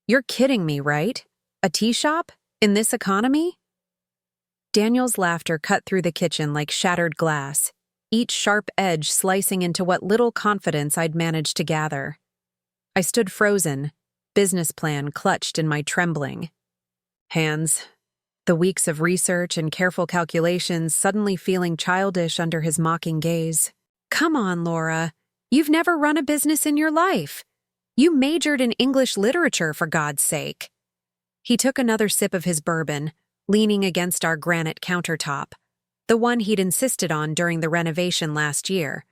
You're kidding me, right? A tea shop? In this economy? Daniel's laughter cut through the kitchen like shattered glass, each sharp edge slicing into what little confidence I'd managed to gather. I stood frozen, business plan clutched in my trembling hands, the weeks of research and careful calculations suddenly feeling childish under his mocking gaze. Come on, Laura. You've never run a business in your life. You majored in English literature, for God's sake. He took another sip of his bourbon, leaning against our granite countertop, the one he'd insisted on during the renovation last year,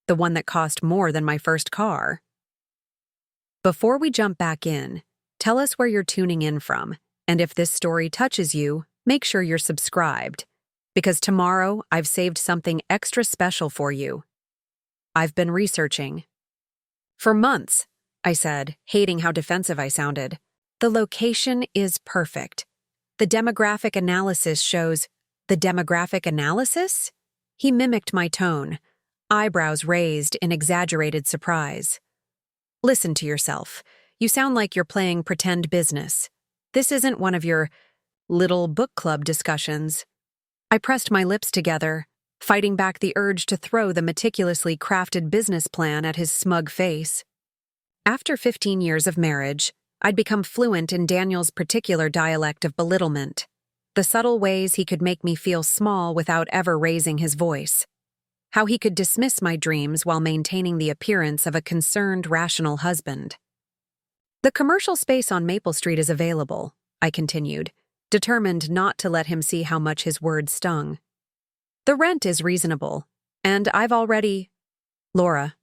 the one that cost more than my first car. Before we jump back in, tell us where you're tuning in from, and if this story touches you, make sure you're subscribed, because tomorrow I've saved something extra special for you. I've been researching. For months, I said, hating how defensive I sounded. The location is perfect. The demographic analysis shows... The demographic analysis? He mimicked my tone, eyebrows raised in exaggerated surprise. Listen to yourself. You sound like you're playing pretend business. This isn't one of your little book club discussions. I pressed my lips together, fighting back the urge to throw the meticulously crafted business plan at his smug face. After 15 years of marriage, I'd become fluent in Daniel's particular dialect of belittlement, the subtle ways he could make me feel small without ever raising his voice, how he could dismiss my dreams while maintaining the appearance of a concerned, rational husband. The commercial space on Maple Street is available, I continued, determined not to let him see how much his words stung. The rent is reasonable, and I've already... Laura.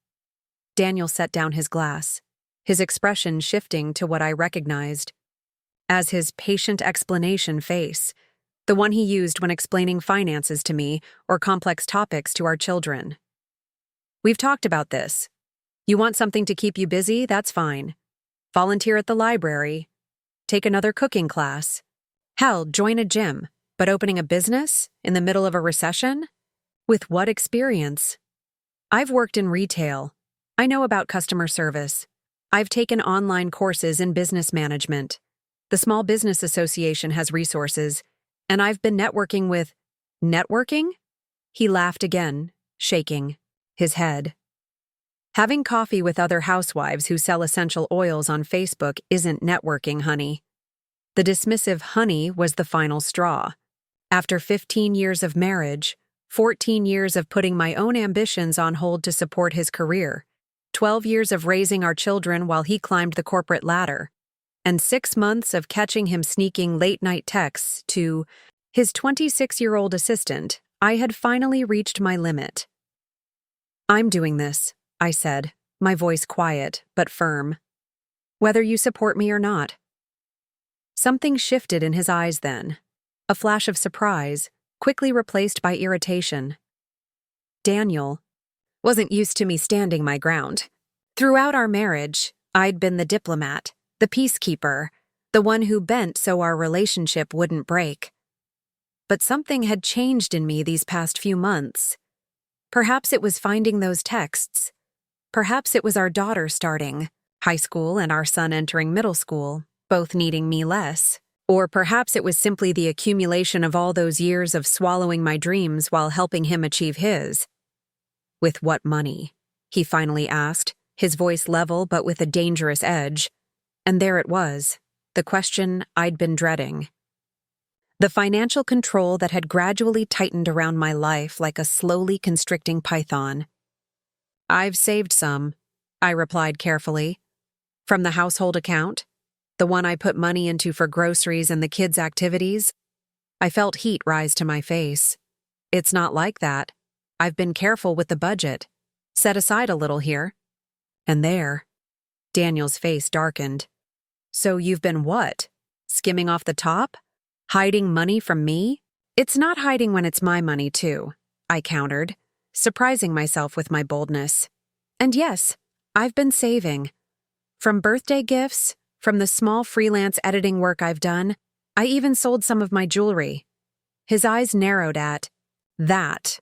Daniel set down his glass, his expression shifting to what I recognized as his patient explanation face, the one he used when explaining finances to me or complex topics to our children. We've talked about this. You want something to keep you busy? That's fine. Volunteer at the library. Take another cooking class. Hell, join a gym. But opening a business in the middle of a recession? With what experience? I've worked in retail. I know about customer service. I've taken online courses in business management. The Small Business Association has resources, and I've been networking with... Networking? He laughed again, shaking his head. Having coffee with other housewives who sell essential oils on Facebook isn't networking, honey. The dismissive honey was the final straw. After 15 years of marriage, 14 years of putting my own ambitions on hold to support his career, 12 years of raising our children while he climbed the corporate ladder, and 6 months of catching him sneaking late-night texts to his 26-year-old assistant, I had finally reached my limit. I'm doing this, I said, my voice quiet but firm. Whether you support me or not. Something shifted in his eyes then, a flash of surprise, quickly replaced by irritation. Daniel wasn't used to me standing my ground. Throughout our marriage, I'd been the diplomat, the peacekeeper, the one who bent so our relationship wouldn't break. But something had changed in me these past few months. Perhaps it was finding those texts. Perhaps it was our daughter starting high school and our son entering middle school, both needing me less. Or perhaps it was simply the accumulation of all those years of swallowing my dreams while helping him achieve his. With what money? He finally asked, his voice level but with a dangerous edge. And there it was, the question I'd been dreading. The financial control that had gradually tightened around my life like a slowly constricting python. I've saved some, I replied carefully. From the household account, the one I put money into for groceries and the kids' activities. I felt heat rise to my face. It's not like that. I've been careful with the budget. Set aside a little here. And there. Daniel's face darkened. So you've been what? Skimming off the top? Hiding money from me? It's not hiding when it's my money, too, I countered, surprising myself with my boldness. And yes, I've been saving. From birthday gifts, from the small freelance editing work I've done, I even sold some of my jewelry. His eyes narrowed at that.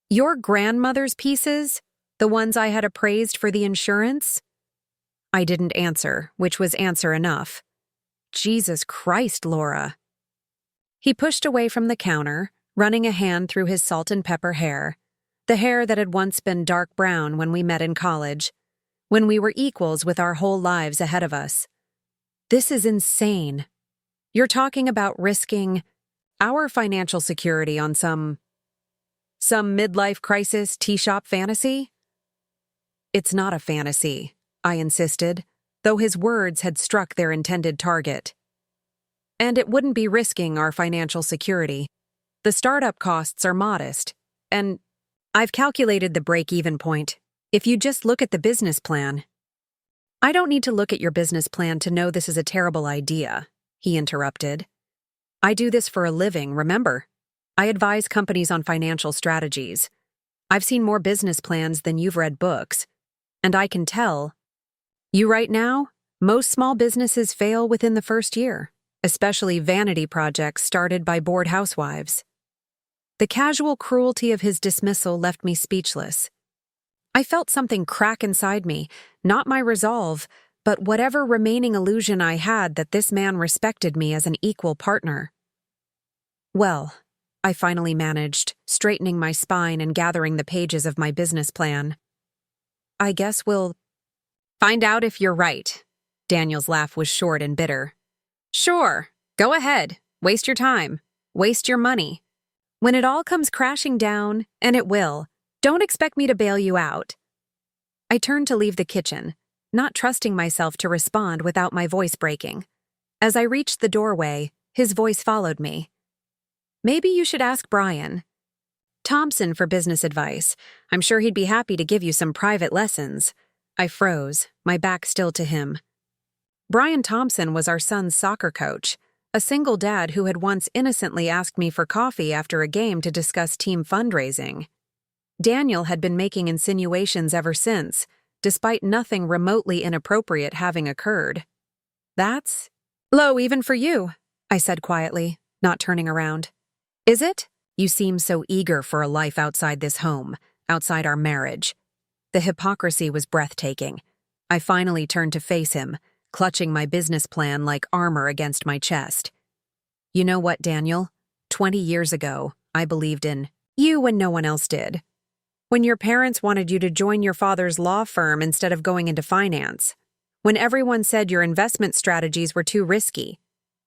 Your grandmother's pieces? The ones I had appraised for the insurance? I didn't answer, which was answer enough. Jesus Christ, Laura. He pushed away from the counter, running a hand through his salt and pepper hair, the hair that had once been dark brown when we met in college, when we were equals with our whole lives ahead of us. This is insane. You're talking about risking our financial security on some midlife crisis tea shop fantasy? It's not a fantasy, I insisted, though his words had struck their intended target. And it wouldn't be risking our financial security. The startup costs are modest, and I've calculated the break-even point. If you just look at the business plan. I don't need to look at your business plan to know this is a terrible idea, he interrupted. I do this for a living, remember? I advise companies on financial strategies. I've seen more business plans than you've read books, and I can tell you right now, most small businesses fail within the first year, especially vanity projects started by bored housewives. The casual cruelty of his dismissal left me speechless. I felt something crack inside me, not my resolve, but whatever remaining illusion I had that this man respected me as an equal partner. Well, I finally managed, straightening my spine and gathering the pages of my business plan. I guess we'll find out if you're right. Daniel's laugh was short and bitter. Sure, go ahead. Waste your time. Waste your money. When it all comes crashing down, and it will, don't expect me to bail you out. I turned to leave the kitchen, not trusting myself to respond without my voice breaking. As I reached the doorway, his voice followed me. Maybe you should ask Brian Thompson for business advice. I'm sure he'd be happy to give you some private lessons. I froze, my back still to him. Brian Thompson was our son's soccer coach, a single dad who had once innocently asked me for coffee after a game to discuss team fundraising. Daniel had been making insinuations ever since, despite nothing remotely inappropriate having occurred. That's low even for you, I said quietly, not turning around. Is it? You seem so eager for a life outside this home, outside our marriage. The hypocrisy was breathtaking. I finally turned to face him, clutching my business plan like armor against my chest. You know what, Daniel? 20 years ago, I believed in you when no one else did. When your parents wanted you to join your father's law firm instead of going into finance. When everyone said your investment strategies were too risky.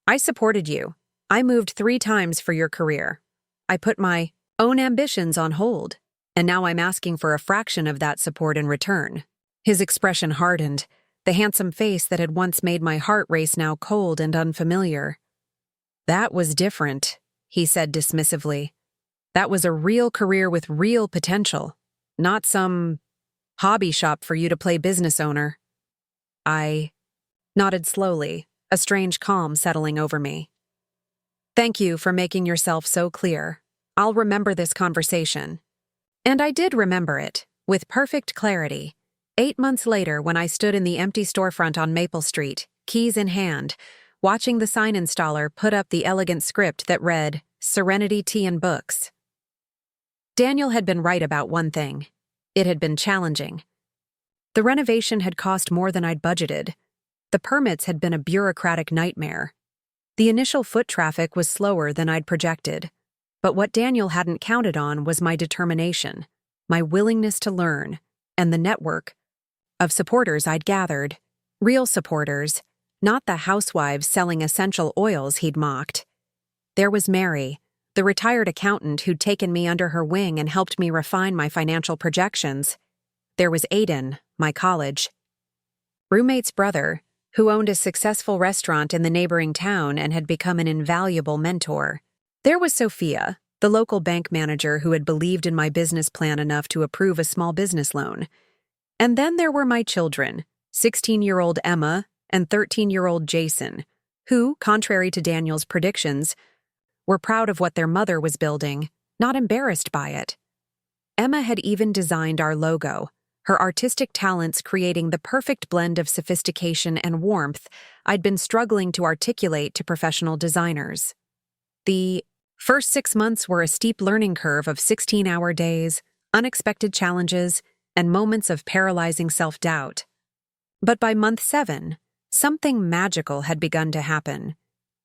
I supported you. I moved 3 times for your career. I put my own ambitions on hold, and now I'm asking for a fraction of that support in return. His expression hardened, the handsome face that had once made my heart race now cold and unfamiliar. That was different, he said dismissively. That was a real career with real potential, not some hobby shop for you to play business owner. I nodded slowly, a strange calm settling over me. Thank you for making yourself so clear. I'll remember this conversation. And I did remember it, with perfect clarity. 8 months later, when I stood in the empty storefront on Maple Street, keys in hand, watching the sign installer put up the elegant script that read, Serenity Tea and Books. Daniel had been right about one thing. It had been challenging. The renovation had cost more than I'd budgeted. The permits had been a bureaucratic nightmare. The initial foot traffic was slower than I'd projected. But what Daniel hadn't counted on was my determination, my willingness to learn, and the network of supporters I'd gathered. Real supporters, not the housewives selling essential oils he'd mocked. There was Mary, the retired accountant who'd taken me under her wing and helped me refine my financial projections. There was Aiden, my college roommate's brother, who owned a successful restaurant in the neighboring town and had become an invaluable mentor. There was Sophia, the local bank manager who had believed in my business plan enough to approve a small business loan. And then there were my children, 16-year-old Emma and 13-year-old Jason, who, contrary to Daniel's predictions, were proud of what their mother was building, not embarrassed by it. Emma had even designed our logo, her artistic talents creating the perfect blend of sophistication and warmth I'd been struggling to articulate to professional designers. The first 6 months were a steep learning curve of 16-hour days, unexpected challenges, and moments of paralyzing self-doubt. But by month 7, something magical had begun to happen.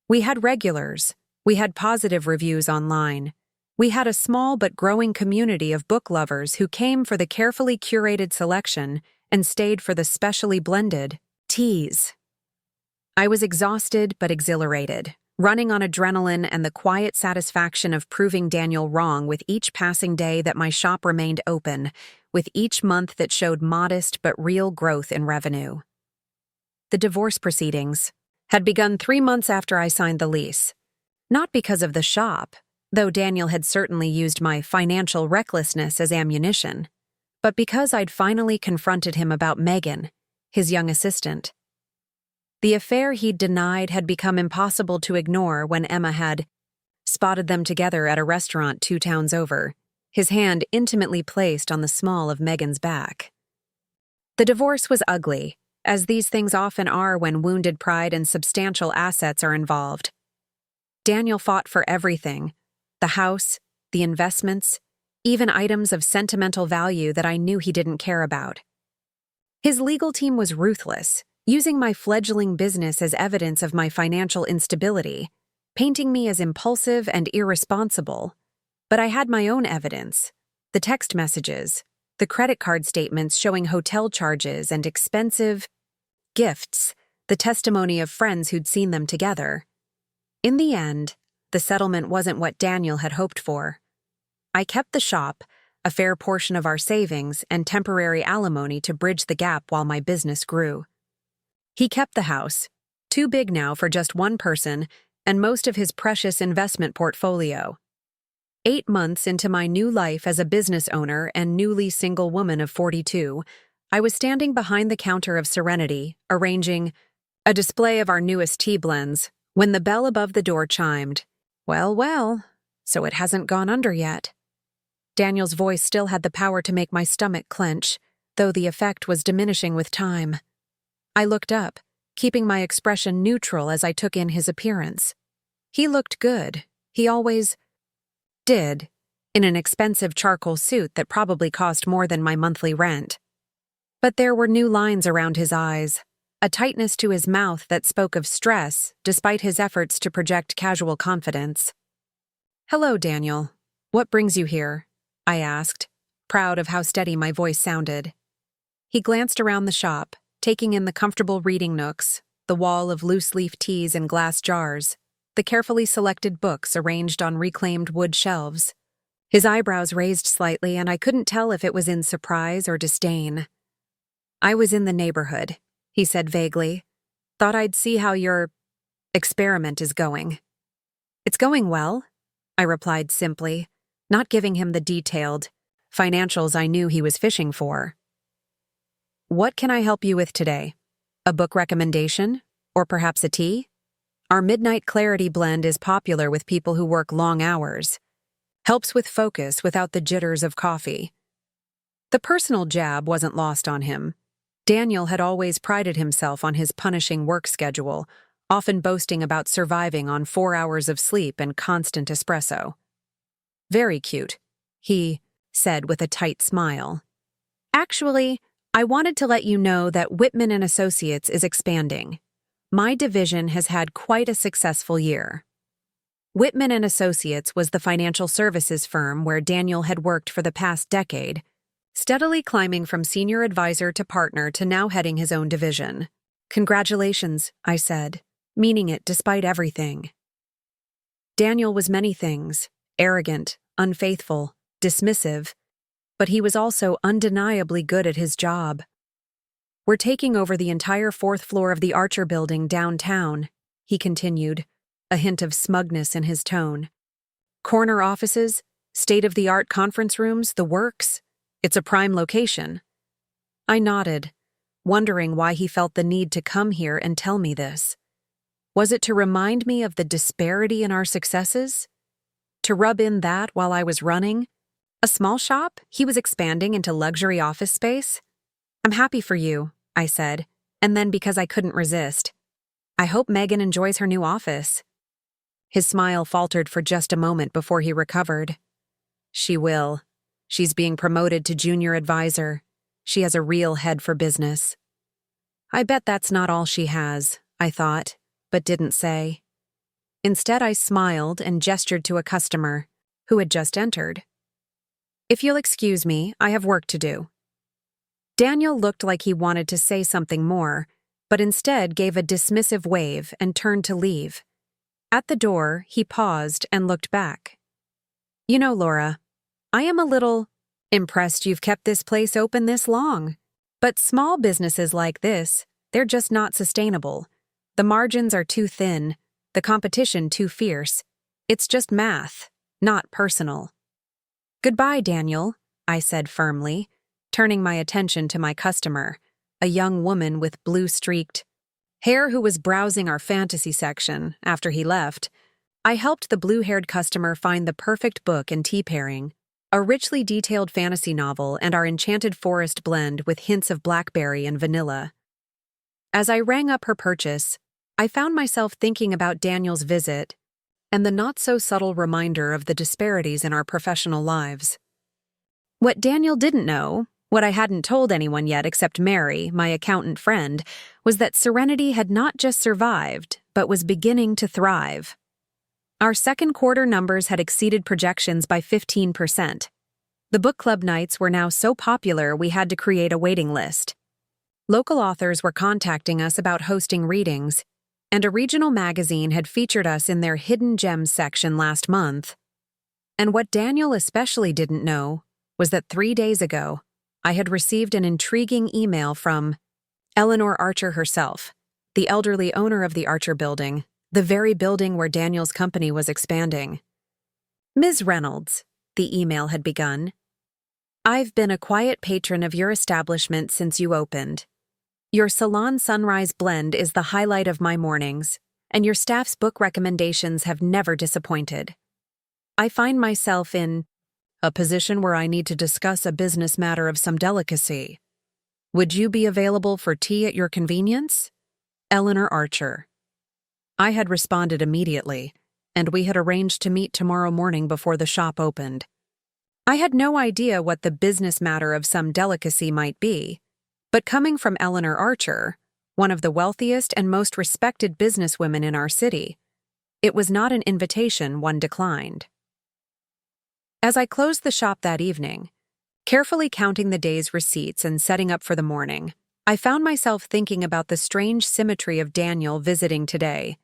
We had regulars. We had positive reviews online. We had a small but growing community of book lovers who came for the carefully curated selection and stayed for the specially blended teas. I was exhausted but exhilarated, running on adrenaline and the quiet satisfaction of proving Daniel wrong with each passing day that my shop remained open, with each month that showed modest but real growth in revenue. The divorce proceedings had begun 3 months after I signed the lease. Not because of the shop, though Daniel had certainly used my financial recklessness as ammunition, but because I'd finally confronted him about Megan, his young assistant. The affair he'd denied had become impossible to ignore when Emma had spotted them together at a restaurant 2 towns over, his hand intimately placed on the small of Megan's back. The divorce was ugly, as these things often are when wounded pride and substantial assets are involved. Daniel fought for everything: the house, the investments, even items of sentimental value that I knew he didn't care about. His legal team was ruthless, using my fledgling business as evidence of my financial instability, painting me as impulsive and irresponsible. But I had my own evidence: the text messages, the credit card statements showing hotel charges and expensive gifts, the testimony of friends who'd seen them together. In the end, the settlement wasn't what Daniel had hoped for. I kept the shop, a fair portion of our savings, and temporary alimony to bridge the gap while my business grew. He kept the house, too big now for just one person, and most of his precious investment portfolio. 8 months into my new life as a business owner and newly single woman of 42, I was standing behind the counter of Serenity, arranging a display of our newest tea blends, when the bell above the door chimed. Well, well, so it hasn't gone under yet. Daniel's voice still had the power to make my stomach clench, though the effect was diminishing with time. I looked up, keeping my expression neutral as I took in his appearance. He looked good. He always did, in an expensive charcoal suit that probably cost more than my monthly rent. But there were new lines around his eyes, a tightness to his mouth that spoke of stress despite his efforts to project casual confidence. "Hello, Daniel. What brings you here?" I asked, proud of how steady my voice sounded. He glanced around the shop, taking in the comfortable reading nooks, the wall of loose-leaf teas in glass jars, the carefully selected books arranged on reclaimed wood shelves. His eyebrows raised slightly, and I couldn't tell if it was in surprise or disdain. "I was in the neighborhood," he said vaguely. "Thought I'd see how your experiment is going." "It's going well," I replied simply, not giving him the detailed financials I knew he was fishing for. "What can I help you with today? A book recommendation? Or perhaps a tea? Our Midnight Clarity blend is popular with people who work long hours. Helps with focus without the jitters of coffee." The personal jab wasn't lost on him. Daniel had always prided himself on his punishing work schedule, often boasting about surviving on 4 hours of sleep and constant espresso. "Very cute," he said with a tight smile. "Actually, I wanted to let you know that Whitman & Associates is expanding. My division has had quite a successful year." Whitman & Associates was the financial services firm where Daniel had worked for the past decade, steadily climbing from senior advisor to partner to now heading his own division. "Congratulations," I said, meaning it despite everything. Daniel was many things: arrogant, unfaithful, dismissive, but he was also undeniably good at his job. "We're taking over the entire 4th floor of the Archer building downtown," he continued, a hint of smugness in his tone. "Corner offices, state-of-the-art conference rooms, the works. It's a prime location." I nodded, wondering why he felt the need to come here and tell me this. Was it to remind me of the disparity in our successes? To rub in that while I was running a small shop, he was expanding into luxury office space? "I'm happy for you," I said, and then because I couldn't resist, "I hope Megan enjoys her new office." His smile faltered for just a moment before he recovered. "She will. She's being promoted to junior advisor. She has a real head for business." I bet that's not all she has, I thought, but didn't say. Instead, I smiled and gestured to a customer who had just entered. If you'll excuse me, I have work to do. Daniel looked like he wanted to say something more, but instead gave a dismissive wave and turned to leave. At the door, he paused and looked back. You know, Laura, I am a little impressed you've kept this place open this long. But small businesses like this, they're just not sustainable. The margins are too thin, the competition too fierce. It's just math, not personal. Goodbye, Daniel, I said firmly, turning my attention to my customer, a young woman with blue-streaked hair who was browsing our fantasy section after he left. I helped the blue-haired customer find the perfect book and tea pairing, a richly detailed fantasy novel and our enchanted forest blend with hints of blackberry and vanilla. As I rang up her purchase, I found myself thinking about Daniel's visit and the not-so-subtle reminder of the disparities in our professional lives. What Daniel didn't know, what I hadn't told anyone yet except Mary, my accountant friend, was that Serenity had not just survived, but was beginning to thrive. Our second quarter numbers had exceeded projections by 15%. The book club nights were now so popular we had to create a waiting list. Local authors were contacting us about hosting readings, and a regional magazine had featured us in their Hidden Gems section last month. And what Daniel especially didn't know was that 3 days ago, I had received an intriguing email from Eleanor Archer herself, the elderly owner of the Archer Building, the very building where Daniel's company was expanding. Ms. Reynolds, the email had begun, I've been a quiet patron of your establishment since you opened. Your Salon Sunrise blend is the highlight of my mornings, and your staff's book recommendations have never disappointed. I find myself in a position where I need to discuss a business matter of some delicacy. Would you be available for tea at your convenience? Eleanor Archer. I had responded immediately, and we had arranged to meet tomorrow morning before the shop opened. I had no idea what the business matter of some delicacy might be, but coming from Eleanor Archer, one of the wealthiest and most respected businesswomen in our city, it was not an invitation one declined. As I closed the shop that evening, carefully counting the day's receipts and setting up for the morning, I found myself thinking about the strange symmetry of Daniel visiting today,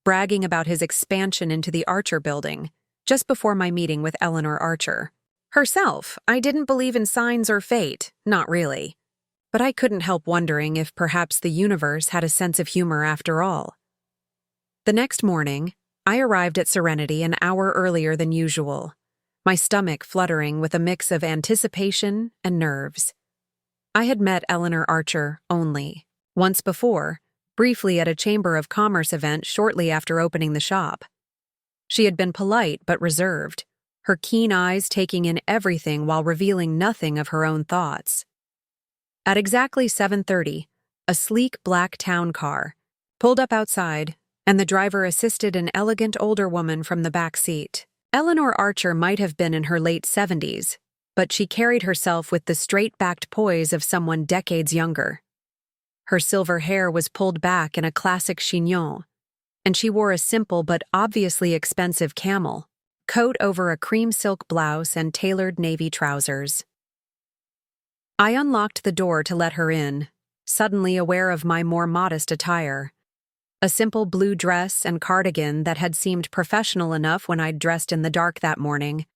bragging about his expansion into the Archer Building, just before my meeting with Eleanor Archer. Herself, I didn't believe in signs or fate, not really. But I couldn't help wondering if perhaps the universe had a sense of humor after all. The next morning, I arrived at Serenity an hour earlier than usual, my stomach fluttering with a mix of anticipation and nerves. I had met Eleanor Archer only, once before, briefly at a Chamber of Commerce event shortly after opening the shop. She had been polite but reserved, her keen eyes taking in everything while revealing nothing of her own thoughts. At exactly 7:30, a sleek black town car pulled up outside, and the driver assisted an elegant older woman from the back seat. Eleanor Archer might have been in her late 70s, but she carried herself with the straight-backed poise of someone decades younger. Her silver hair was pulled back in a classic chignon, and she wore a simple but obviously expensive camel coat over a cream silk blouse and tailored navy trousers. I unlocked the door to let her in, suddenly aware of my more modest attire. A simple blue dress and cardigan that had seemed professional enough when I'd dressed in the dark that morning,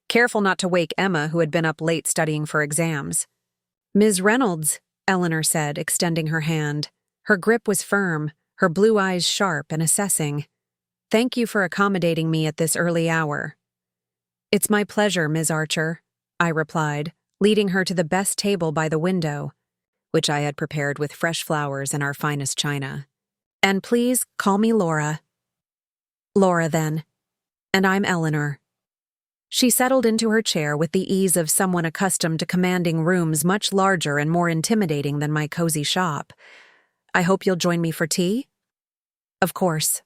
careful not to wake Emma, who had been up late studying for exams. Ms. Reynolds, Eleanor said, extending her hand. Her grip was firm, her blue eyes sharp and assessing. Thank you for accommodating me at this early hour. It's my pleasure, Ms. Archer, I replied, leading her to the best table by the window, which I had prepared with fresh flowers and our finest china. And please call me Laura. Laura, then. And I'm Eleanor. She settled into her chair with the ease of someone accustomed to commanding rooms much larger and more intimidating than my cozy shop. I hope you'll join me for tea? Of course.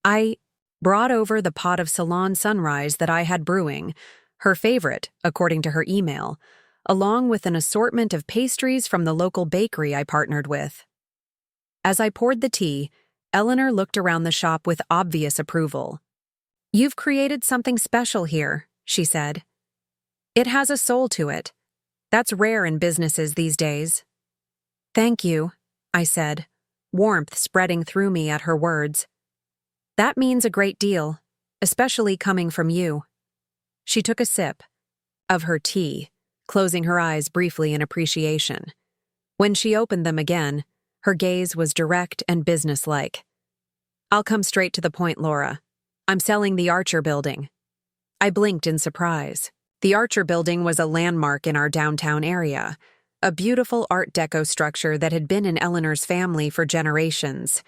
I brought over the pot of Salon Sunrise that I had brewing, her favorite, according to her email, along with an assortment of pastries from the local bakery I partnered with. As I poured the tea, Eleanor looked around the shop with obvious approval. "You've created something special here," she said. "It has a soul to it. That's rare in businesses these days." "Thank you," I said, warmth spreading through me at her words. "That means a great deal, especially coming from you." She took a sip of her tea, closing her eyes briefly in appreciation. When she opened them again, her gaze was direct and businesslike. "I'll come straight to the point, Laura. I'm selling the Archer Building." I blinked in surprise. The Archer Building was a landmark in our downtown area, a beautiful Art Deco structure that had been in Eleanor's family for generations.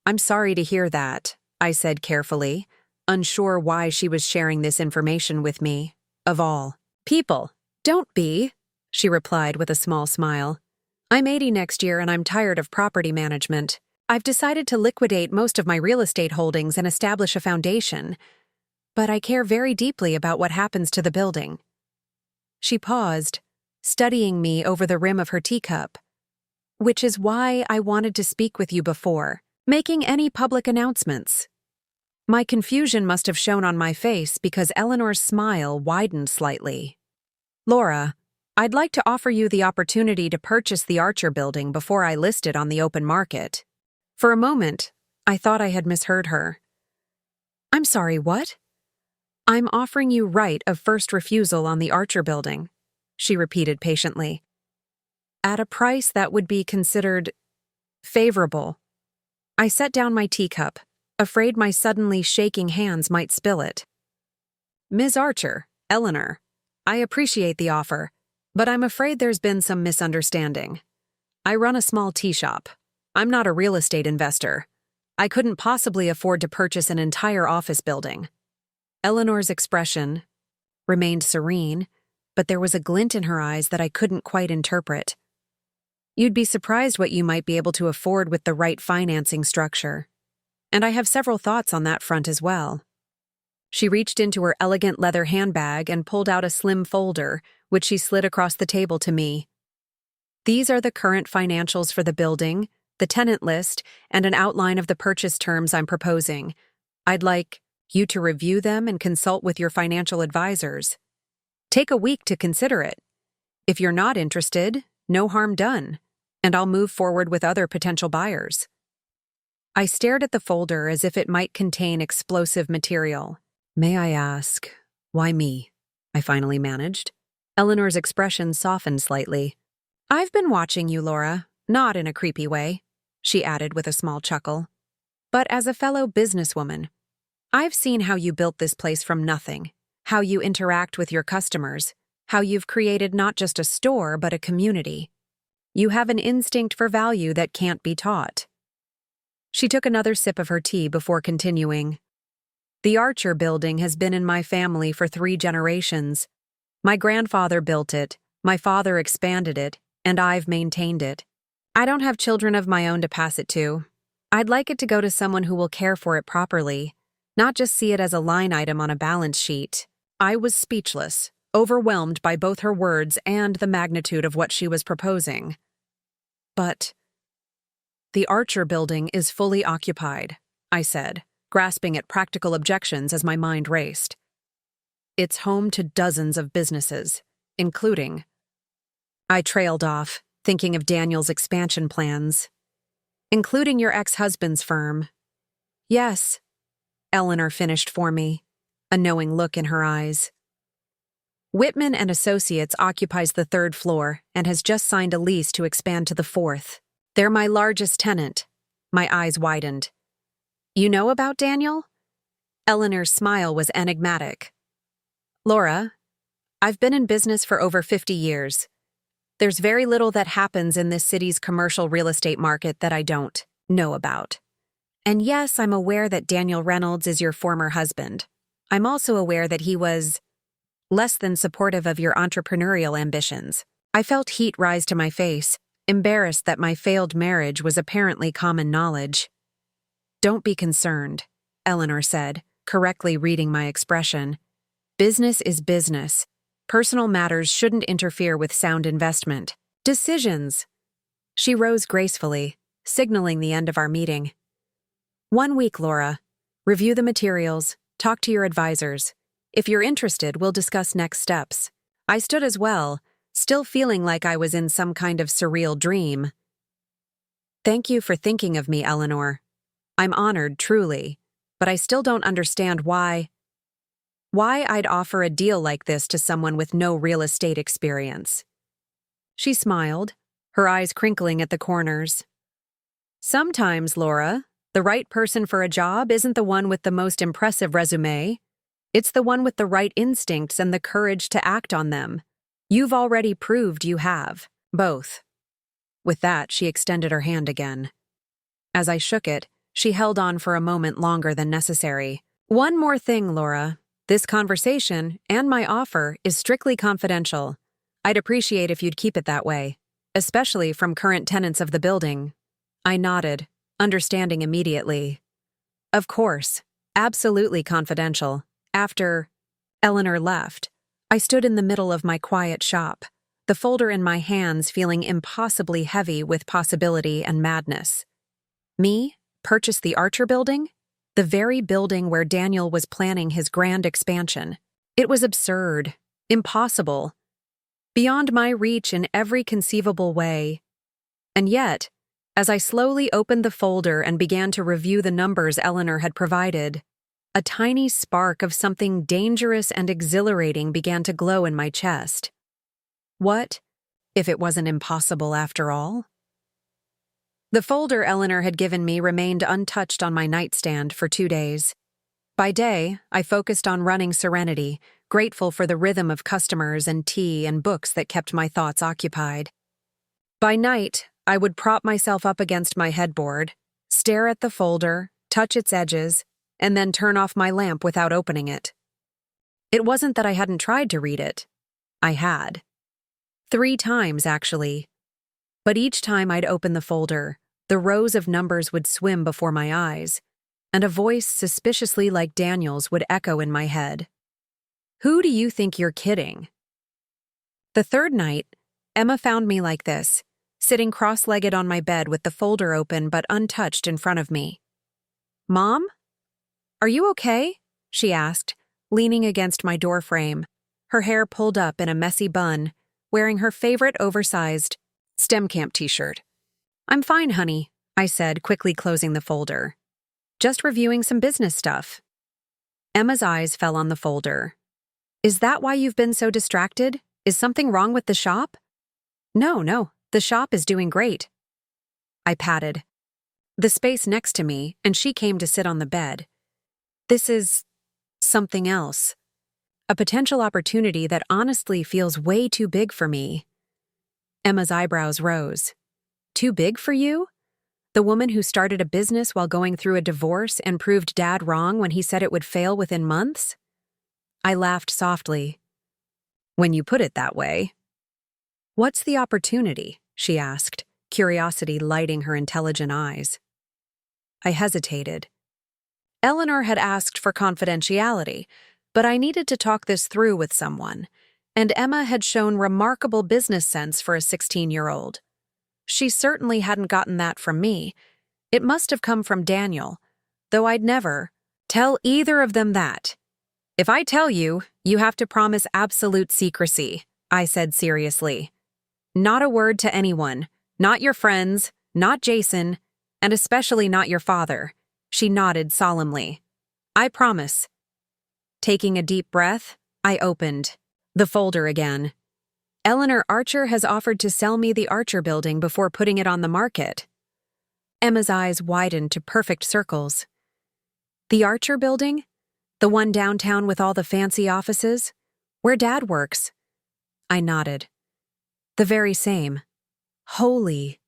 "I'm sorry to hear that," I said carefully, unsure why she was sharing this information with me, of all people. "Don't be," she replied with a small smile. "I'm 80 next year and I'm tired of property management. I've decided to liquidate most of my real estate holdings and establish a foundation. But I care very deeply about what happens to the building." She paused, studying me over the rim of her teacup. "Which is why I wanted to speak with you before making any public announcements." My confusion must have shown on my face because Eleanor's smile widened slightly. "Laura, I'd like to offer you the opportunity to purchase the Archer Building before I list it on the open market." For a moment, I thought I had misheard her. "I'm sorry, what?" "I'm offering you right of first refusal on the Archer Building," she repeated patiently. "At a price that would be considered favorable." I set down my teacup, afraid my suddenly shaking hands might spill it. "Ms. Archer, Eleanor, I appreciate the offer, but I'm afraid there's been some misunderstanding. I run a small tea shop. I'm not a real estate investor. I couldn't possibly afford to purchase an entire office building." Eleanor's expression remained serene, but there was a glint in her eyes that I couldn't quite interpret. "You'd be surprised what you might be able to afford with the right financing structure. And I have several thoughts on that front as well." She reached into her elegant leather handbag and pulled out a slim folder, which she slid across the table to me. "These are the current financials for the building, the tenant list, and an outline of the purchase terms I'm proposing. I'd like you to review them and consult with your financial advisors. Take a week to consider it. If you're not interested, no harm done, and I'll move forward with other potential buyers." I stared at the folder as if it might contain explosive material. "May I ask, why me?" I finally managed. Eleanor's expression softened slightly. "I've been watching you, Laura, not in a creepy way," she added with a small chuckle. "But as a fellow businesswoman, I've seen how you built this place from nothing, how you interact with your customers, how you've created not just a store but a community. You have an instinct for value that can't be taught." She took another sip of her tea before continuing. "The Archer Building has been in my family for 3 generations. My grandfather built it, my father expanded it, and I've maintained it. I don't have children of my own to pass it to. I'd like it to go to someone who will care for it properly, not just see it as a line item on a balance sheet." I was speechless, overwhelmed by both her words and the magnitude of what she was proposing. "But the Archer Building is fully occupied," I said, grasping at practical objections as my mind raced. "It's home to dozens of businesses, including—" I trailed off, thinking of Daniel's expansion plans. "Including your ex-husband's firm." "Yes," Eleanor finished for me, a knowing look in her eyes. "Whitman and Associates occupies the 3rd floor and has just signed a lease to expand to the 4th. They're my largest tenant." My eyes widened. "You know about Daniel?" Eleanor's smile was enigmatic. "Laura, I've been in business for over 50 years. There's very little that happens in this city's commercial real estate market that I don't know about. And yes, I'm aware that Daniel Reynolds is your former husband. I'm also aware that he was less than supportive of your entrepreneurial ambitions." I felt heat rise to my face, embarrassed that my failed marriage was apparently common knowledge. "Don't be concerned," Eleanor said, correctly reading my expression. "Business is business. Personal matters shouldn't interfere with sound investment decisions." She rose gracefully, signaling the end of our meeting. 1 week, Laura. Review the materials, talk to your advisors. If you're interested, we'll discuss next steps. I stood as well, still feeling like I was in some kind of surreal dream. Thank you for thinking of me, Eleanor. I'm honored, truly, but I still don't understand why I'd offer a deal like this to someone with no real estate experience. She smiled, her eyes crinkling at the corners. Sometimes, Laura, the right person for a job isn't the one with the most impressive resume. It's the one with the right instincts and the courage to act on them. You've already proved you have, both. With that, she extended her hand again. As I shook it, she held on for a moment longer than necessary. One more thing, Laura. This conversation, and my offer, is strictly confidential. I'd appreciate if you'd keep it that way, especially from current tenants of the building. I nodded, understanding immediately. Of course, absolutely confidential. After Eleanor left, I stood in the middle of my quiet shop, the folder in my hands feeling impossibly heavy with possibility and madness. Me? Purchase the Archer building? The very building where Daniel was planning his grand expansion. It was absurd, impossible, beyond my reach in every conceivable way. And yet, as I slowly opened the folder and began to review the numbers Eleanor had provided, a tiny spark of something dangerous and exhilarating began to glow in my chest. What if it wasn't impossible after all? The folder Eleanor had given me remained untouched on my nightstand for 2 days. By day, I focused on running Serenity, grateful for the rhythm of customers and tea and books that kept my thoughts occupied. By night, I would prop myself up against my headboard, stare at the folder, touch its edges, and then turn off my lamp without opening it. It wasn't that I hadn't tried to read it. I had. 3 times, actually. But each time I'd open the folder, the rows of numbers would swim before my eyes, and a voice suspiciously like Daniel's would echo in my head. Who do you think you're kidding? The 3rd night, Emma found me like this, sitting cross-legged on my bed with the folder open but untouched in front of me. Mom? Are you okay? She asked, leaning against my doorframe, her hair pulled up in a messy bun, wearing her favorite oversized STEM camp t-shirt. I'm fine, honey, I said, quickly closing the folder. Just reviewing some business stuff. Emma's eyes fell on the folder. Is that why you've been so distracted? Is something wrong with the shop? No, the shop is doing great. I patted the space next to me, and she came to sit on the bed. This is something else. A potential opportunity that honestly feels way too big for me. Emma's eyebrows rose. Too big for you? The woman who started a business while going through a divorce and proved Dad wrong when he said it would fail within months? I laughed softly. When you put it that way. What's the opportunity? She asked, curiosity lighting her intelligent eyes. I hesitated. Eleanor had asked for confidentiality, but I needed to talk this through with someone, and Emma had shown remarkable business sense for a 16-year-old. She certainly hadn't gotten that from me. It must have come from Daniel, though I'd never tell either of them that. If I tell you, you have to promise absolute secrecy, I said seriously. Not a word to anyone, not your friends, not Jason, and especially not your father. She nodded solemnly. I promise. Taking a deep breath, I opened the folder again. Eleanor Archer has offered to sell me the Archer building before putting it on the market. Emma's eyes widened to perfect circles. The Archer building? The one downtown with all the fancy offices? Where Dad works? I nodded. The very same. Holy.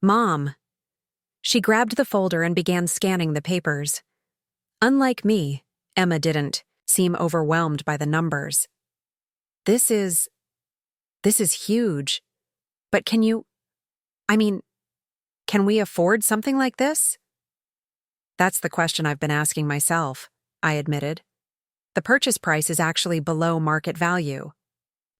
Mom. She grabbed the folder and began scanning the papers. Unlike me, Emma didn't seem overwhelmed by the numbers. This is huge. But can we afford something like this? That's the question I've been asking myself, I admitted. The purchase price is actually below market value.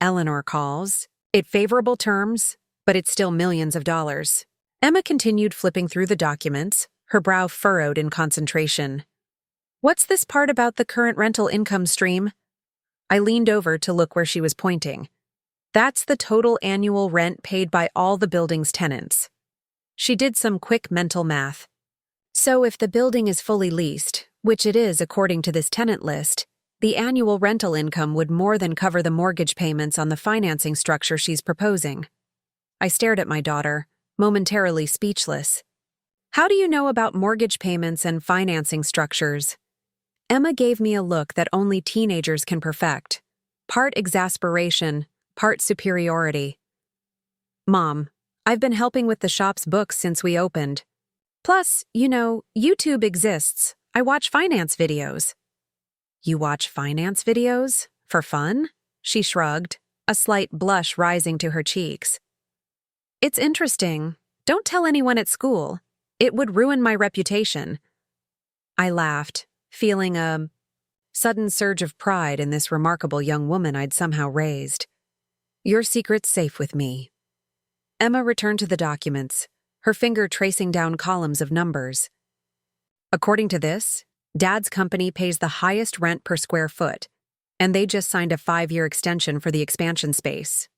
Eleanor calls it favorable terms, but it's still millions of dollars. Emma continued flipping through the documents, her brow furrowed in concentration. What's this part about the current rental income stream? I leaned over to look where she was pointing. That's the total annual rent paid by all the building's tenants. She did some quick mental math. So if the building is fully leased, which it is according to this tenant list, the annual rental income would more than cover the mortgage payments on the financing structure she's proposing. I stared at my daughter, momentarily speechless. How do you know about mortgage payments and financing structures? Emma gave me a look that only teenagers can perfect. Part exasperation, part superiority. Mom, I've been helping with the shop's books since we opened. Plus, YouTube exists. I watch finance videos. You watch finance videos? For fun? She shrugged, a slight blush rising to her cheeks. It's interesting. Don't tell anyone at school. It would ruin my reputation. I laughed, feeling a sudden surge of pride in this remarkable young woman I'd somehow raised. Your secret's safe with me. Emma returned to the documents, her finger tracing down columns of numbers. According to this, Dad's company pays the highest rent per square foot, and they just signed a 5-year extension for the expansion space.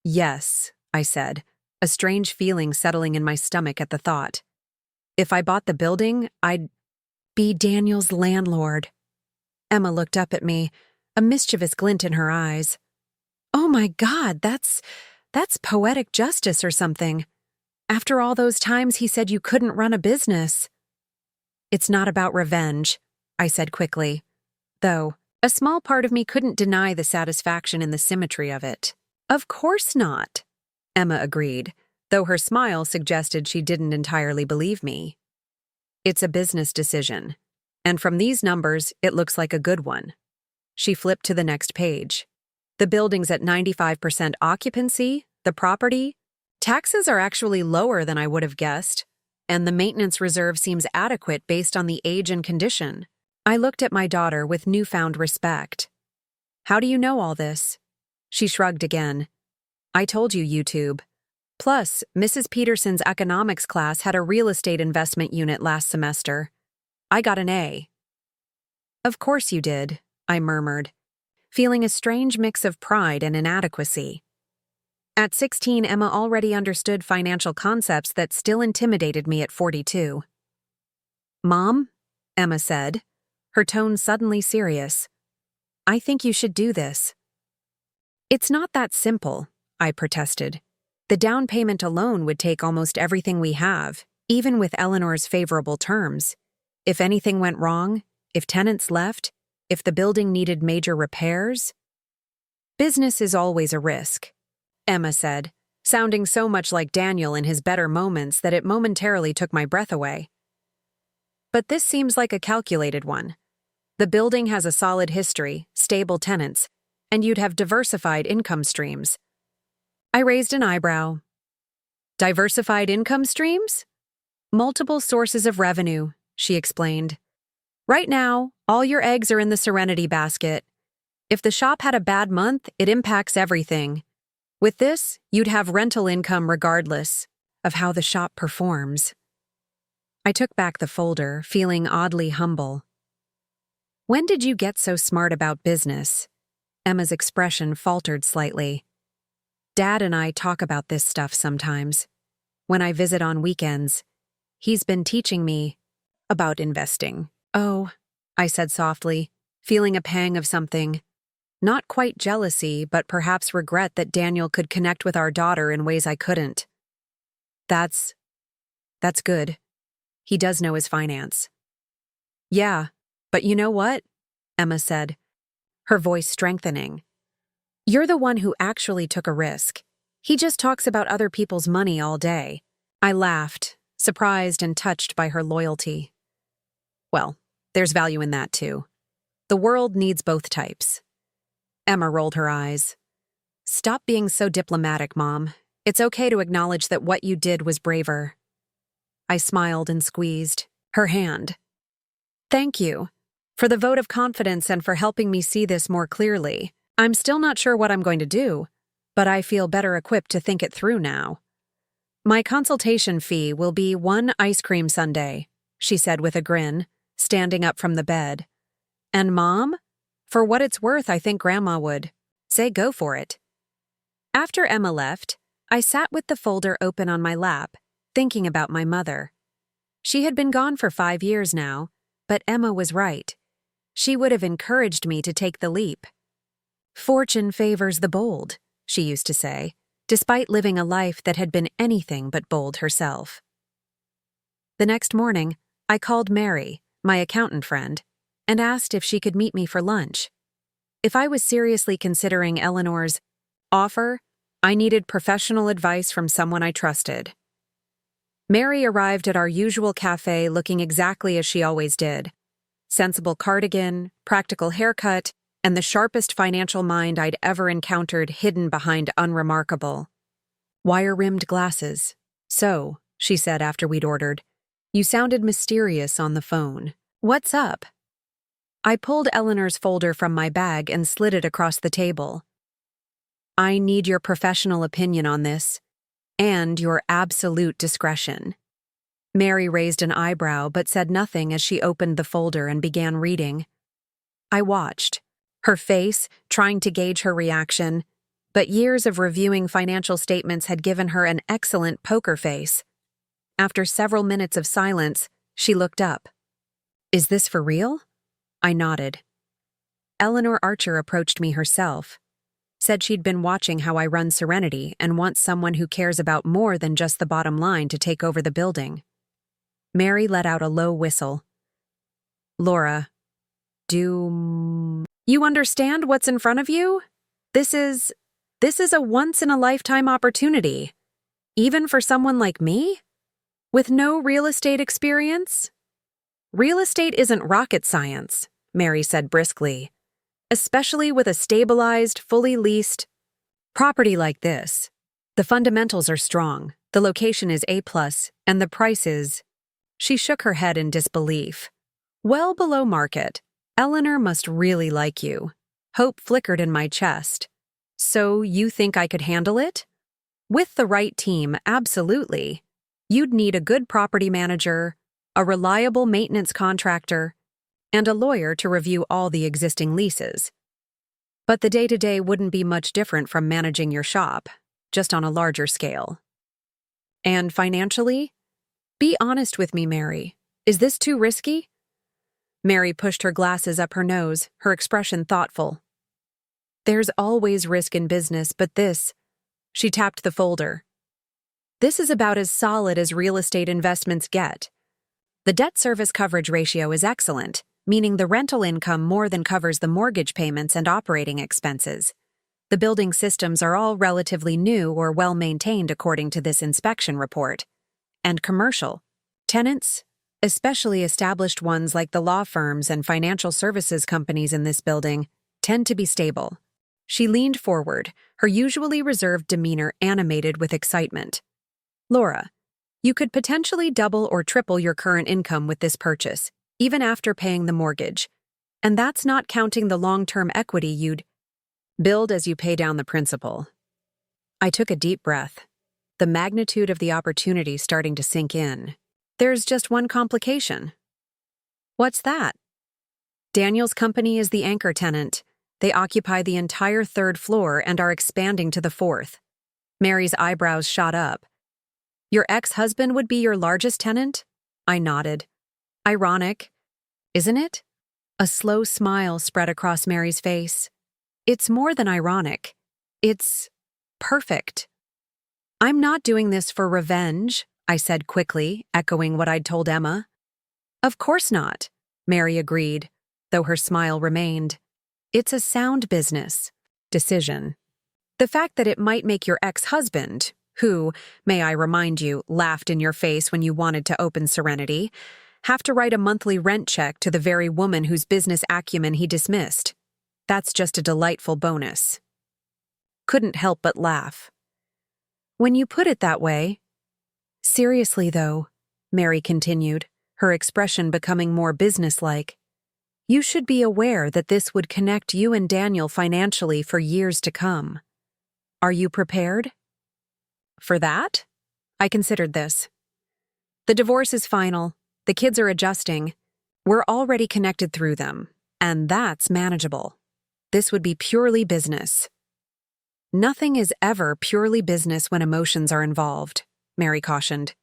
Yes, I said, a strange feeling settling in my stomach at the thought. If I bought the building, I'd be Daniel's landlord. Emma looked up at me, a mischievous glint in her eyes. Oh my God, that's poetic justice or something. After all those times he said you couldn't run a business. It's not about revenge, I said quickly, though a small part of me couldn't deny the satisfaction in the symmetry of it. Of course not, Emma agreed, though her smile suggested she didn't entirely believe me. It's a business decision, and from these numbers, it looks like a good one. She flipped to the next page. The building's at 95% occupancy, the property. Taxes are actually lower than I would have guessed, and the maintenance reserve seems adequate based on the age and condition. I looked at my daughter with newfound respect. How do you know all this? She shrugged again. I told you, YouTube. Plus, Mrs. Peterson's economics class had a real estate investment unit last semester. I got an A. Of course you did, I murmured, feeling a strange mix of pride and inadequacy. At 16, Emma already understood financial concepts that still intimidated me at 42. Mom, Emma said, her tone suddenly serious. I think you should do this. It's not that simple, I protested. The down payment alone would take almost everything we have, even with Eleanor's favorable terms. If anything went wrong, if tenants left, if the building needed major repairs. Business is always a risk, Emma said, sounding so much like Daniel in his better moments that it momentarily took my breath away. But this seems like a calculated one. The building has a solid history, stable tenants, and you'd have diversified income streams. I raised an eyebrow. Diversified income streams? Multiple sources of revenue, she explained. Right now, all your eggs are in the Serenity basket. If the shop had a bad month, it impacts everything. With this, you'd have rental income regardless of how the shop performs. I took back the folder, feeling oddly humble. When did you get so smart about business? Emma's expression faltered slightly. Dad and I talk about this stuff sometimes. When I visit on weekends, he's been teaching me about investing. Oh, I said softly, feeling a pang of something. Not quite jealousy, but perhaps regret that Daniel could connect with our daughter in ways I couldn't. That's good. He does know his finance. Yeah, but you know what? Emma said, her voice strengthening. You're the one who actually took a risk. He just talks about other people's money all day. I laughed, surprised and touched by her loyalty. Well, there's value in that too. The world needs both types. Emma rolled her eyes. Stop being so diplomatic, Mom. It's okay to acknowledge that what you did was braver. I smiled and squeezed her hand. Thank you for the vote of confidence and for helping me see this more clearly. I'm still not sure what I'm going to do, but I feel better equipped to think it through now. My consultation fee will be 1 ice cream sundae, she said with a grin, standing up from the bed. And Mom? For what it's worth, I think Grandma would say go for it. After Emma left, I sat with the folder open on my lap, thinking about my mother. She had been gone for 5 years now, but Emma was right. She would have encouraged me to take the leap. Fortune favors the bold, she used to say, despite living a life that had been anything but bold herself. The next morning, I called Mary, my accountant friend, and asked if she could meet me for lunch. If I was seriously considering Eleanor's offer, I needed professional advice from someone I trusted. Mary arrived at our usual cafe looking exactly as she always did. Sensible cardigan, practical haircut, and the sharpest financial mind I'd ever encountered hidden behind unremarkable. Wire-rimmed glasses. So, she said after we'd ordered, you sounded mysterious on the phone. What's up? I pulled Eleanor's folder from my bag and slid it across the table. I need your professional opinion on this, and your absolute discretion. Mary raised an eyebrow but said nothing as she opened the folder and began reading. I watched, her face trying to gauge her reaction, but years of reviewing financial statements had given her an excellent poker face. After several minutes of silence, she looked up. Is this for real? I nodded. Eleanor Archer approached me herself, said she'd been watching how I run Serenity and wants someone who cares about more than just the bottom line to take over the building. Mary let out a low whistle. Laura, do you understand what's in front of you? This is a once-in-a-lifetime opportunity, even for someone like me, with no real estate experience. Real estate isn't rocket science, Mary said briskly, especially with a stabilized, fully leased property like this. The fundamentals are strong, the location is A+, and the price is… She shook her head in disbelief. Well below market. Eleanor must really like you. Hope flickered in my chest. So you think I could handle it? With the right team, absolutely. You'd need a good property manager, a reliable maintenance contractor, and a lawyer to review all the existing leases. But the day-to-day wouldn't be much different from managing your shop, just on a larger scale. And financially? Be honest with me, Mary. Is this too risky? Mary pushed her glasses up her nose, her expression thoughtful. There's always risk in business, but this… She tapped the folder. This is about as solid as real estate investments get. The debt service coverage ratio is excellent, meaning the rental income more than covers the mortgage payments and operating expenses. The building systems are all relatively new or well-maintained according to this inspection report. And commercial. Tenants, especially established ones like the law firms and financial services companies in this building, tend to be stable. She leaned forward, her usually reserved demeanor animated with excitement. Laura, you could potentially double or triple your current income with this purchase, even after paying the mortgage. And that's not counting the long-term equity you'd build as you pay down the principal. I took a deep breath, the magnitude of the opportunity starting to sink in. There's just one complication. What's that? Daniel's company is the anchor tenant. They occupy the entire 3rd floor and are expanding to the 4th. Mary's eyebrows shot up. Your ex-husband would be your largest tenant? I nodded. Ironic, isn't it? A slow smile spread across Mary's face. It's more than ironic. It's perfect. I'm not doing this for revenge, I said quickly, echoing what I'd told Emma. Of course not, Mary agreed, though her smile remained. It's a sound business decision. The fact that it might make your ex-husband, who, may I remind you, laughed in your face when you wanted to open Serenity, have to write a monthly rent check to the very woman whose business acumen he dismissed. That's just a delightful bonus. Couldn't help but laugh. When you put it that way… Seriously, though, Mary continued, her expression becoming more businesslike, you should be aware that this would connect you and Daniel financially for years to come. Are you prepared? For that? I considered this. The divorce is final. The kids are adjusting. We're already connected through them, and that's manageable. This would be purely business. Nothing is ever purely business when emotions are involved, Mary cautioned.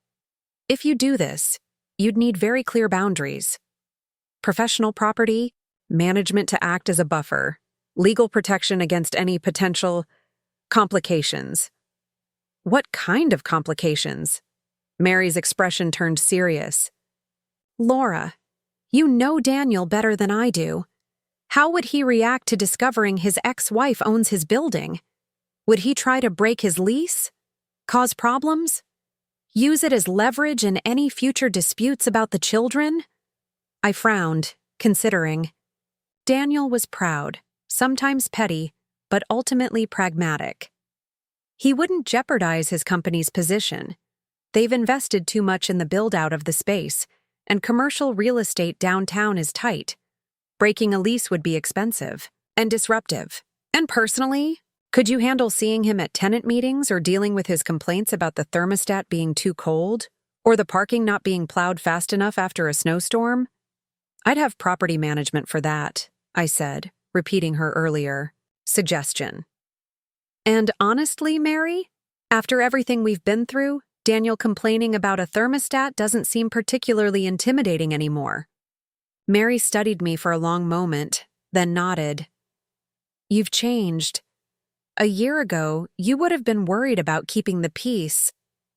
If you do this, you'd need very clear boundaries. Professional property, management to act as a buffer, legal protection against any potential complications. What kind of complications? Mary's expression turned serious. Laura, you know Daniel better than I do. How would he react to discovering his ex-wife owns his building? Would he try to break his lease? Cause problems? Use it as leverage in any future disputes about the children? I frowned, considering. Daniel was proud, sometimes petty, but ultimately pragmatic. He wouldn't jeopardize his company's position. They've invested too much in the build-out of the space, and commercial real estate downtown is tight. Breaking a lease would be expensive and disruptive. And personally, could you handle seeing him at tenant meetings or dealing with his complaints about the thermostat being too cold or the parking not being plowed fast enough after a snowstorm? I'd have property management for that, I said, repeating her earlier suggestion. And honestly, Mary, after everything we've been through, Daniel complaining about a thermostat doesn't seem particularly intimidating anymore. Mary studied me for a long moment, then nodded. You've changed. A year ago, you would have been worried about keeping the peace,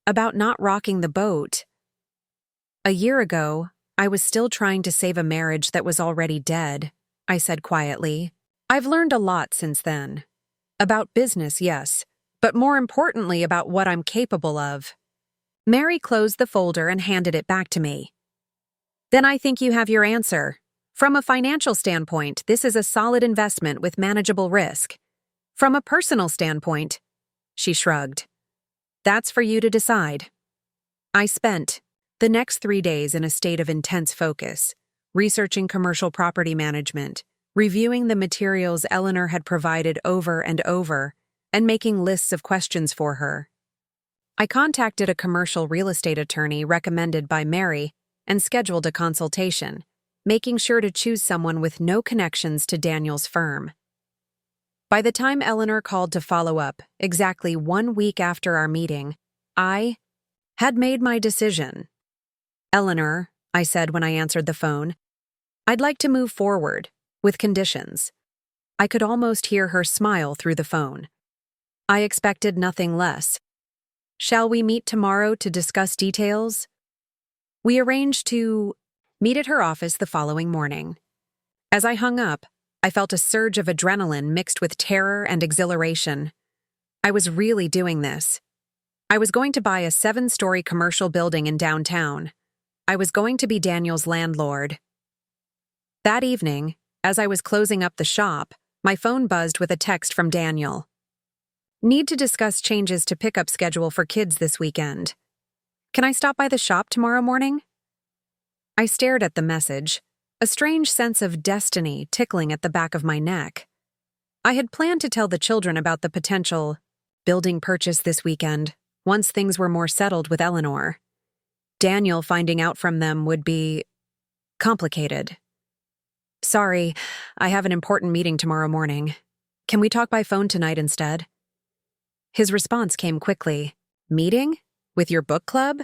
about not rocking the boat. A year ago, I was still trying to save a marriage that was already dead, I said quietly. I've learned a lot since then. About business, yes, but more importantly about what I'm capable of. Mary closed the folder and handed it back to me. Then I think you have your answer. From a financial standpoint, this is a solid investment with manageable risk. From a personal standpoint, she shrugged. That's for you to decide. I spent the next 3 days in a state of intense focus, researching commercial property management, reviewing the materials Eleanor had provided over and over, and making lists of questions for her. I contacted a commercial real estate attorney recommended by Mary and scheduled a consultation, making sure to choose someone with no connections to Daniel's firm. By the time Eleanor called to follow up, exactly 1 week after our meeting, I had made my decision. Eleanor, I said when I answered the phone, I'd like to move forward, with conditions. I could almost hear her smile through the phone. I expected nothing less. Shall we meet tomorrow to discuss details? We arranged to meet at her office the following morning. As I hung up, I felt a surge of adrenaline mixed with terror and exhilaration. I was really doing this. I was going to buy a 7-story commercial building in downtown. I was going to be Daniel's landlord. That evening, as I was closing up the shop, my phone buzzed with a text from Daniel. Need to discuss changes to pickup schedule for kids this weekend. Can I stop by the shop tomorrow morning? I stared at the message, a strange sense of destiny tickling at the back of my neck. I had planned to tell the children about the potential building purchase this weekend, once things were more settled with Eleanor. Daniel finding out from them would be complicated. Sorry, I have an important meeting tomorrow morning. Can we talk by phone tonight instead? His response came quickly. Meeting? With your book club?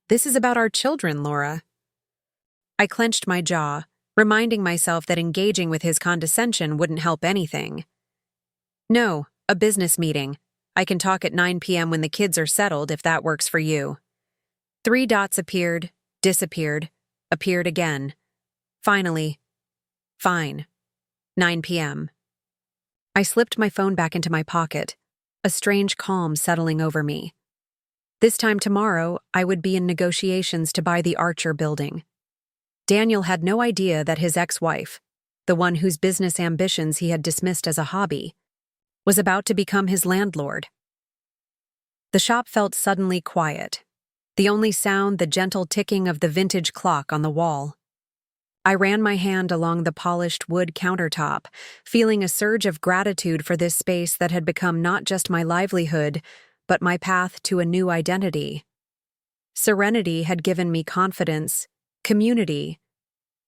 This is about our children, Laura. I clenched my jaw, reminding myself that engaging with his condescension wouldn't help anything. No, a business meeting. I can talk at 9 p.m. when the kids are settled if that works for you. 3 dots appeared, disappeared, appeared again. Finally, fine. 9 p.m. I slipped my phone back into my pocket, a strange calm settling over me. This time tomorrow, I would be in negotiations to buy the Archer building. Daniel had no idea that his ex-wife, the one whose business ambitions he had dismissed as a hobby, was about to become his landlord. The shop felt suddenly quiet, the only sound the gentle ticking of the vintage clock on the wall. I ran my hand along the polished wood countertop, feeling a surge of gratitude for this space that had become not just my livelihood, but my path to a new identity. Serenity had given me confidence, community,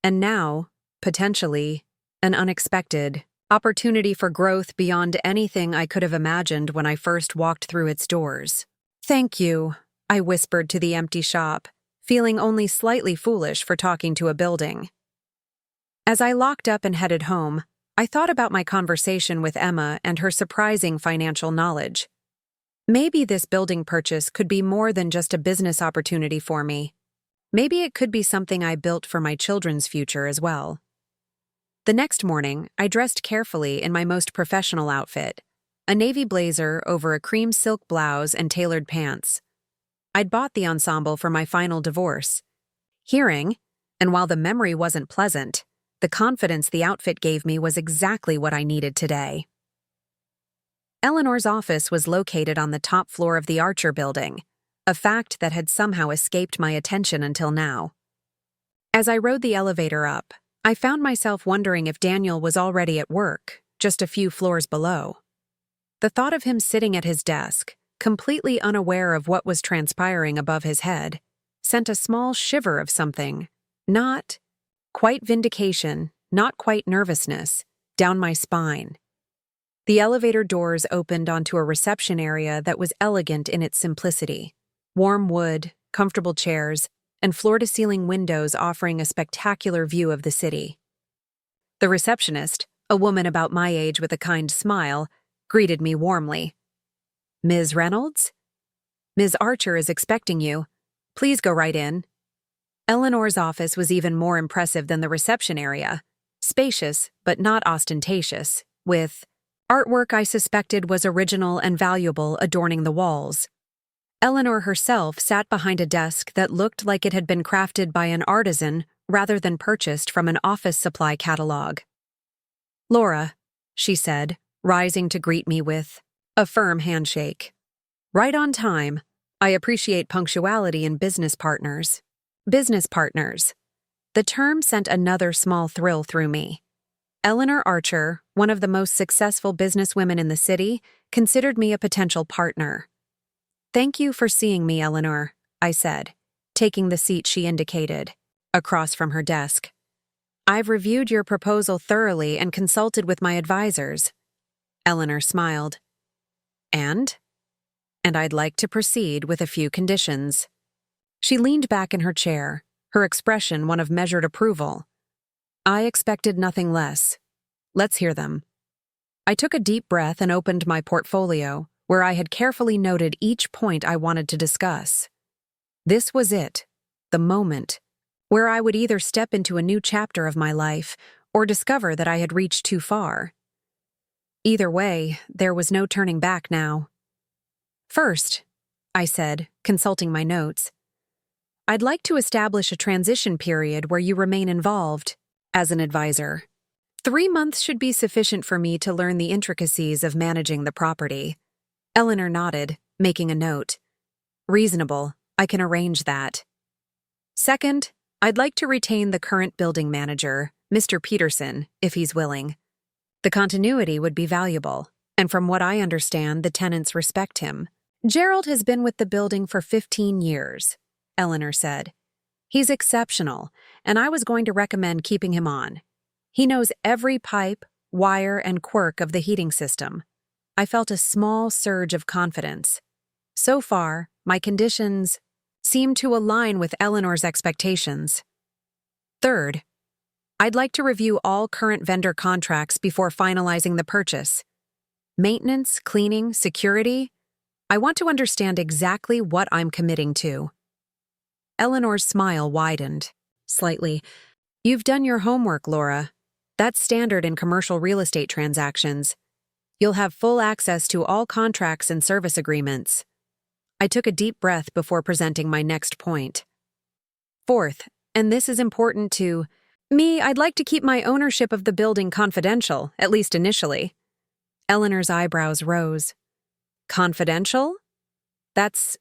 and now, potentially, an unexpected opportunity for growth beyond anything I could have imagined when I first walked through its doors. "Thank you," I whispered to the empty shop, feeling only slightly foolish for talking to a building. As I locked up and headed home, I thought about my conversation with Emma and her surprising financial knowledge. Maybe this building purchase could be more than just a business opportunity for me. Maybe it could be something I built for my children's future as well. The next morning, I dressed carefully in my most professional outfit, a navy blazer over a cream silk blouse and tailored pants. I'd bought the ensemble for my final divorce. And while the memory wasn't pleasant, the confidence the outfit gave me was exactly what I needed today. Eleanor's office was located on the top floor of the Archer building, a fact that had somehow escaped my attention until now. As I rode the elevator up, I found myself wondering if Daniel was already at work, just a few floors below. The thought of him sitting at his desk, completely unaware of what was transpiring above his head, sent a small shiver of something, not quite vindication, not quite nervousness, down my spine. The elevator doors opened onto a reception area that was elegant in its simplicity. Warm wood, comfortable chairs, and floor-to-ceiling windows offering a spectacular view of the city. The receptionist, a woman about my age with a kind smile, greeted me warmly. "Ms. Reynolds? Ms. Archer is expecting you. Please go right in." Eleanor's office was even more impressive than the reception area, spacious but not ostentatious, with artwork I suspected was original and valuable adorning the walls. Eleanor herself sat behind a desk that looked like it had been crafted by an artisan rather than purchased from an office supply catalog. "Laura," she said, rising to greet me with a firm handshake. "Right on time. I appreciate punctuality in business partners." Business partners. The term sent another small thrill through me. Eleanor Archer, one of the most successful businesswomen in the city, considered me a potential partner. "Thank you for seeing me, Eleanor," I said, taking the seat she indicated, across from her desk. "I've reviewed your proposal thoroughly and consulted with my advisors." Eleanor smiled. And I'd like to proceed with a few conditions." She leaned back in her chair, her expression one of measured approval. I expected nothing less. Let's hear them. I took a deep breath and opened my portfolio, where I had carefully noted each point I wanted to discuss. This was it, the moment, where I would either step into a new chapter of my life or discover that I had reached too far. Either way, there was no turning back now. "First," I said, consulting my notes, "I'd like to establish a transition period where you remain involved as an advisor. 3 months should be sufficient for me to learn the intricacies of managing the property." Eleanor nodded, making a note. "Reasonable. I can arrange that." "Second, I'd like to retain the current building manager, Mr. Peterson, if he's willing. The continuity would be valuable, and from what I understand, the tenants respect him." "Gerald has been with the building for 15 years, Eleanor said. "He's exceptional, and I was going to recommend keeping him on. He knows every pipe, wire, and quirk of the heating system." I felt a small surge of confidence. So far, my conditions seemed to align with Eleanor's expectations. Third, I'd like to review all current vendor contracts before finalizing the purchase. Maintenance, cleaning, security. I want to understand exactly what I'm committing to. Eleanor's smile widened slightly. "You've done your homework, Laura. That's standard in commercial real estate transactions. You'll have full access to all contracts and service agreements." I took a deep breath before presenting my next point. "Fourth, and this is important to me, I'd like to keep my ownership of the building confidential, at least initially." Eleanor's eyebrows rose. "Confidential? That's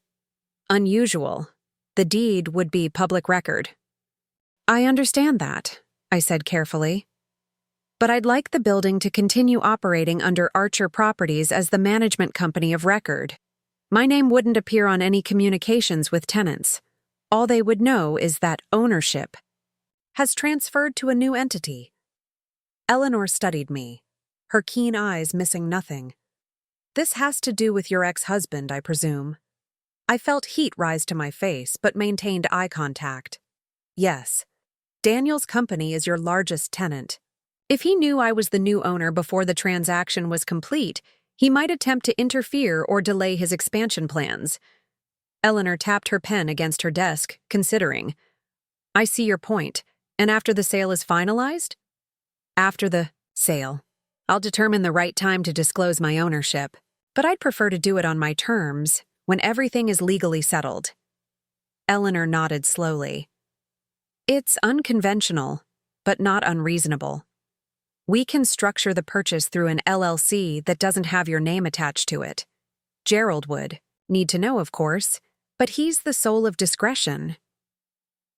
unusual. The deed would be public record." "I understand that," I said carefully. "But I'd like the building to continue operating under Archer Properties as the management company of record. My name wouldn't appear on any communications with tenants, All they would know is that ownership has transferred to a new entity. Eleanor studied me, her keen eyes missing nothing. This has to do with your ex-husband, I presume. I felt heat rise to my face, but maintained eye contact. Yes, Daniel's company is your largest tenant. If he knew I was the new owner before the transaction was complete, he might attempt to interfere or delay his expansion plans. Eleanor tapped her pen against her desk, considering. I see your point. And after the sale is finalized? After the sale, I'll determine the right time to disclose my ownership, but I'd prefer to do it on my terms, when everything is legally settled. Eleanor nodded slowly. It's unconventional, but not unreasonable. We can structure the purchase through an LLC that doesn't have your name attached to it. Gerald would need to know, of course, but he's the soul of discretion.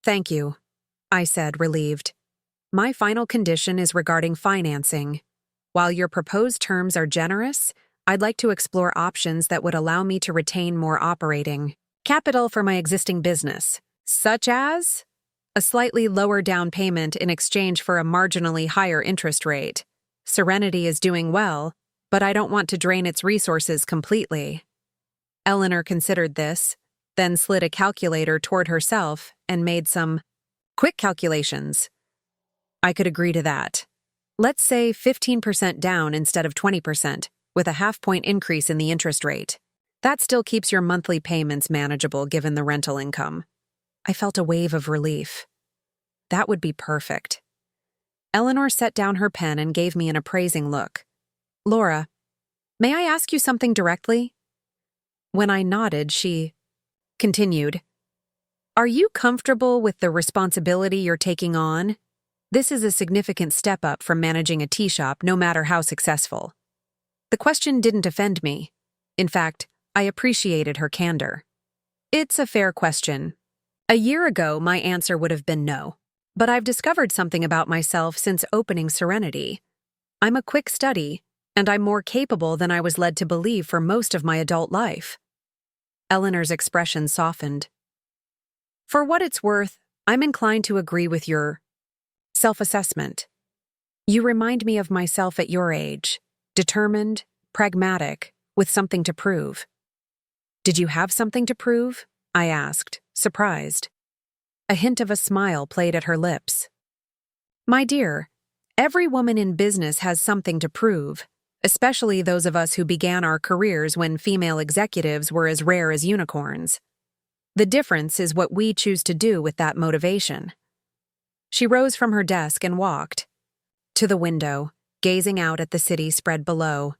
Thank you, I said, relieved. My final condition is regarding financing. While your proposed terms are generous, I'd like to explore options that would allow me to retain more operating capital for my existing business, such as a slightly lower down payment in exchange for a marginally higher interest rate. Serenity is doing well, but I don't want to drain its resources completely. Eleanor considered this, then slid a calculator toward herself and made some quick calculations. I could agree to that. Let's say 15% down instead of 20%, with a half-point increase in the interest rate. That still keeps your monthly payments manageable given the rental income. I felt a wave of relief. That would be perfect. Eleanor set down her pen and gave me an appraising look. Laura, may I ask you something directly? When I nodded, she continued. Are you comfortable with the responsibility you're taking on? This is a significant step up from managing a tea shop, no matter how successful. The question didn't offend me. In fact, I appreciated her candor. It's a fair question. A year ago, my answer would have been no. But I've discovered something about myself since opening Serenity. I'm a quick study, and I'm more capable than I was led to believe for most of my adult life. Eleanor's expression softened. For what it's worth, I'm inclined to agree with your self-assessment. You remind me of myself at your age, determined, pragmatic, with something to prove. Did you have something to prove? I asked, surprised. A hint of a smile played at her lips. My dear, every woman in business has something to prove, especially those of us who began our careers when female executives were as rare as unicorns. The difference is what we choose to do with that motivation. She rose from her desk and walked to the window, gazing out at the city spread below.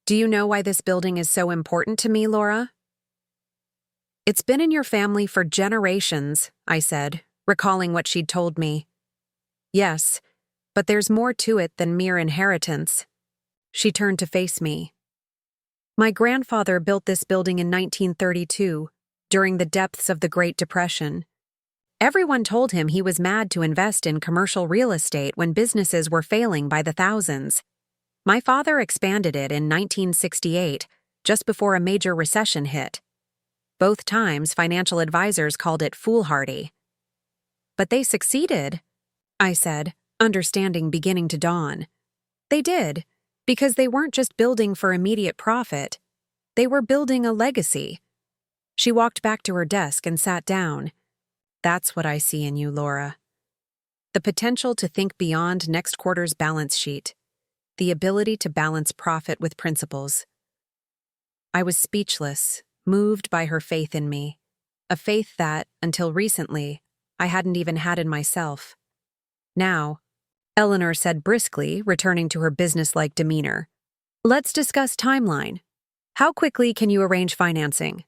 Do you know why this building is so important to me, Laura? It's been in your family for generations, I said, recalling what she'd told me. Yes, but there's more to it than mere inheritance. She turned to face me. My grandfather built this building in 1932, during the depths of the Great Depression. Everyone told him he was mad to invest in commercial real estate when businesses were failing by the thousands. My father expanded it in 1968, just before a major recession hit. Both times, financial advisors called it foolhardy. But they succeeded, I said, understanding beginning to dawn. They did, because they weren't just building for immediate profit. They were building a legacy. She walked back to her desk and sat down. That's what I see in you, Laura. The potential to think beyond next quarter's balance sheet. The ability to balance profit with principles. I was speechless, moved by her faith in me, a faith that, until recently, I hadn't even had in myself. Now, Eleanor said briskly, returning to her businesslike demeanor, let's discuss timeline. How quickly can you arrange financing?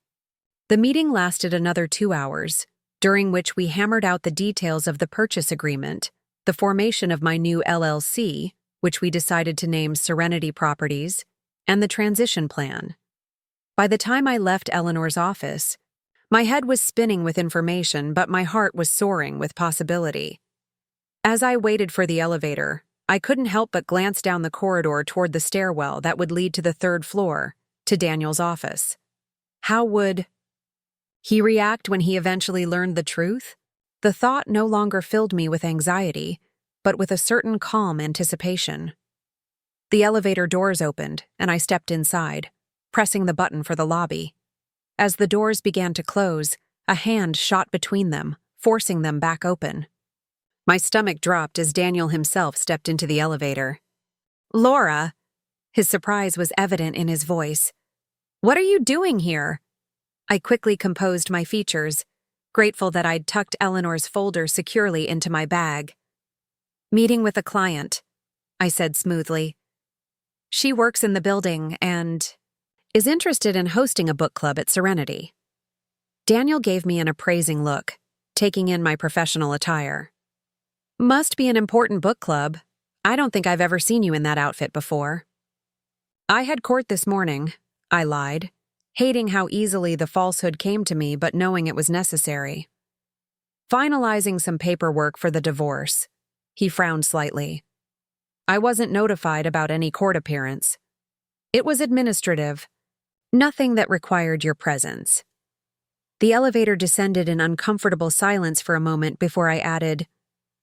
The meeting lasted another 2 hours, during which we hammered out the details of the purchase agreement, the formation of my new LLC, which we decided to name Serenity Properties, and the transition plan. By the time I left Eleanor's office, my head was spinning with information, but my heart was soaring with possibility. As I waited for the elevator, I couldn't help but glance down the corridor toward the stairwell that would lead to the 3rd floor, to Daniel's office. How would he react when he eventually learned the truth? The thought no longer filled me with anxiety, but with a certain calm anticipation. The elevator doors opened, and I stepped inside, pressing the button for the lobby. As the doors began to close, a hand shot between them, forcing them back open. My stomach dropped as Daniel himself stepped into the elevator. "Laura!" His surprise was evident in his voice. "What are you doing here?" I quickly composed my features, grateful that I'd tucked Eleanor's folder securely into my bag. "Meeting with a client," I said smoothly. "She works in the building and is interested in hosting a book club at Serenity." Daniel gave me an appraising look, taking in my professional attire. "Must be an important book club. I don't think I've ever seen you in that outfit before." "I had court this morning," I lied, hating how easily the falsehood came to me but knowing it was necessary. "Finalizing some paperwork for the divorce." He frowned slightly. "I wasn't notified about any court appearance. It was administrative. Nothing that required your presence." The elevator descended in uncomfortable silence for a moment before I added,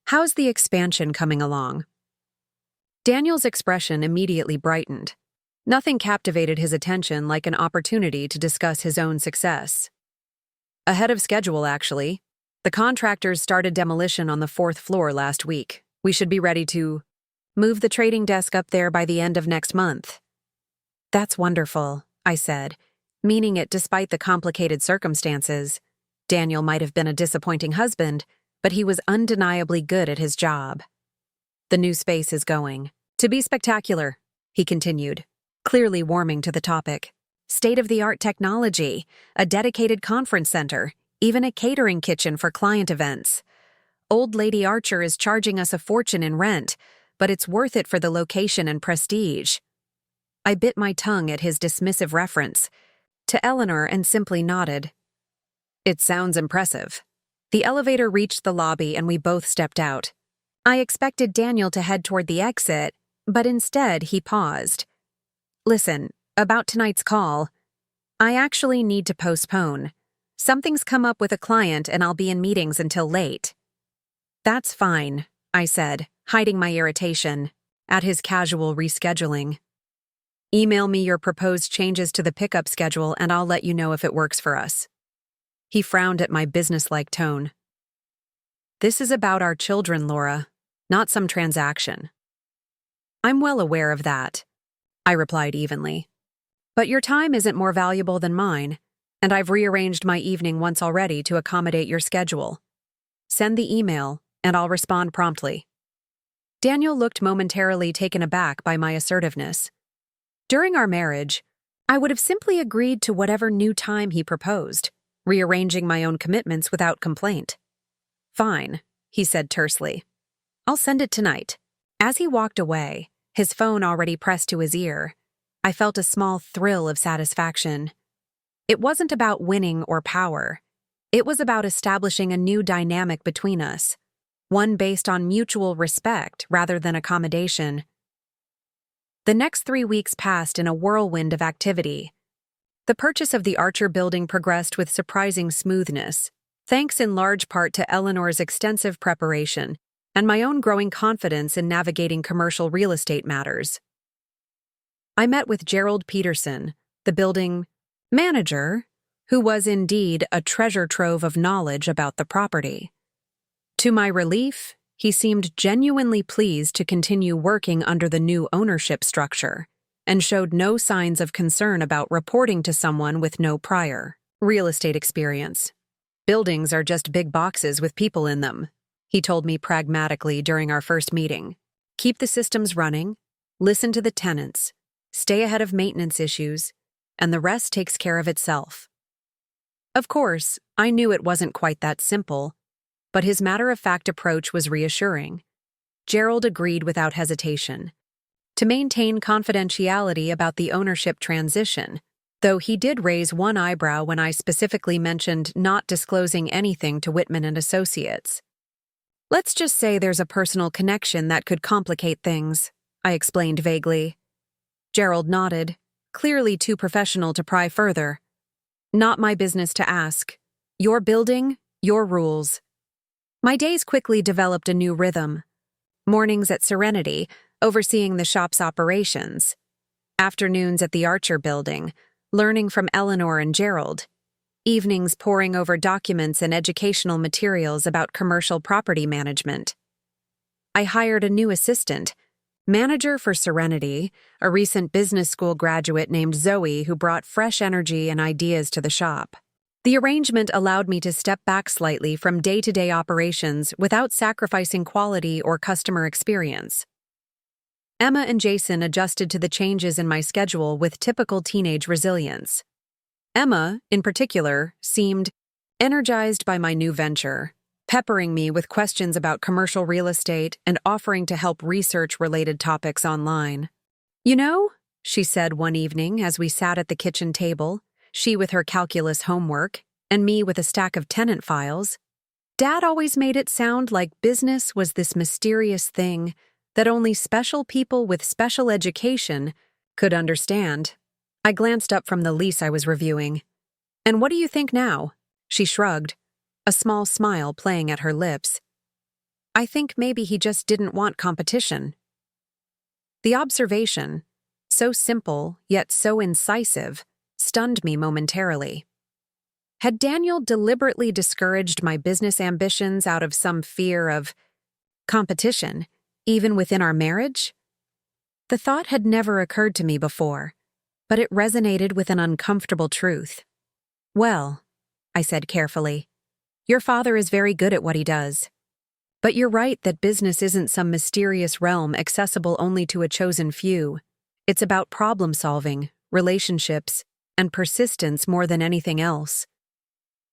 "How's the expansion coming along?" Daniel's expression immediately brightened. Nothing captivated his attention like an opportunity to discuss his own success. "Ahead of schedule, actually. The contractors started demolition on the 4th floor last week. We should be ready to move the trading desk up there by the end of next month." "That's wonderful," I said, meaning it despite the complicated circumstances. Daniel might have been a disappointing husband, but he was undeniably good at his job. "The new space is going to be spectacular," he continued, clearly warming to the topic. "State-of-the-art technology, a dedicated conference center, even a catering kitchen for client events. Old Lady Archer is charging us a fortune in rent, but it's worth it for the location and prestige." I bit my tongue at his dismissive reference to Eleanor and simply nodded. "It sounds impressive." The elevator reached the lobby and we both stepped out. I expected Daniel to head toward the exit, but instead he paused. "Listen, about tonight's call, I actually need to postpone. Something's come up with a client and I'll be in meetings until late." "That's fine," I said, hiding my irritation at his casual rescheduling. "Email me your proposed changes to the pickup schedule and I'll let you know if it works for us." He frowned at my businesslike tone. "This is about our children, Laura, not some transaction." "I'm well aware of that," I replied evenly. "But your time isn't more valuable than mine, and I've rearranged my evening once already to accommodate your schedule. Send the email, and I'll respond promptly." Daniel looked momentarily taken aback by my assertiveness. During our marriage, I would have simply agreed to whatever new time he proposed, rearranging my own commitments without complaint. "Fine," he said tersely. "I'll send it tonight." As he walked away, his phone already pressed to his ear, I felt a small thrill of satisfaction. It wasn't about winning or power. It was about establishing a new dynamic between us, one based on mutual respect rather than accommodation. The next 3 weeks passed in a whirlwind of activity. The purchase of the Archer building progressed with surprising smoothness, thanks in large part to Eleanor's extensive preparation and my own growing confidence in navigating commercial real estate matters. I met with Gerald Peterson, the building manager, who was indeed a treasure trove of knowledge about the property. To my relief, he seemed genuinely pleased to continue working under the new ownership structure and showed no signs of concern about reporting to someone with no prior real estate experience. "Buildings are just big boxes with people in them," he told me pragmatically during our first meeting. "Keep the systems running, listen to the tenants, stay ahead of maintenance issues, and the rest takes care of itself." Of course, I knew it wasn't quite that simple, but his matter-of-fact approach was reassuring. Gerald agreed without hesitation to maintain confidentiality about the ownership transition, though he did raise one eyebrow when I specifically mentioned not disclosing anything to Whitman and Associates. "Let's just say there's a personal connection that could complicate things," I explained vaguely. Gerald nodded, clearly too professional to pry further. "Not my business to ask," Your building, your rules. My days quickly developed a new rhythm. Mornings at Serenity, overseeing the shop's operations. Afternoons at the Archer building, learning from Eleanor and Gerald. Evenings poring over documents and educational materials about commercial property management. I hired a new assistant, manager for Serenity, a recent business school graduate named Zoe who brought fresh energy and ideas to the shop. The arrangement allowed me to step back slightly from day-to-day operations without sacrificing quality or customer experience. Emma and Jason adjusted to the changes in my schedule with typical teenage resilience. Emma, in particular, seemed energized by my new venture, peppering me with questions about commercial real estate and offering to help research related topics online. "You know," she said one evening as we sat at the kitchen table, she with her calculus homework, and me with a stack of tenant files, "Dad always made it sound like business was this mysterious thing that only special people with special education could understand." I glanced up from the lease I was reviewing. "And what do you think now?" She shrugged, a small smile playing at her lips. "I think maybe he just didn't want competition." The observation, so simple yet so incisive, stunned me momentarily. Had Daniel deliberately discouraged my business ambitions out of some fear of competition, even within our marriage? The thought had never occurred to me before, but it resonated with an uncomfortable truth. "Well," I said carefully, "your father is very good at what he does. But you're right that business isn't some mysterious realm accessible only to a chosen few. It's about problem-solving, relationships, and persistence more than anything else."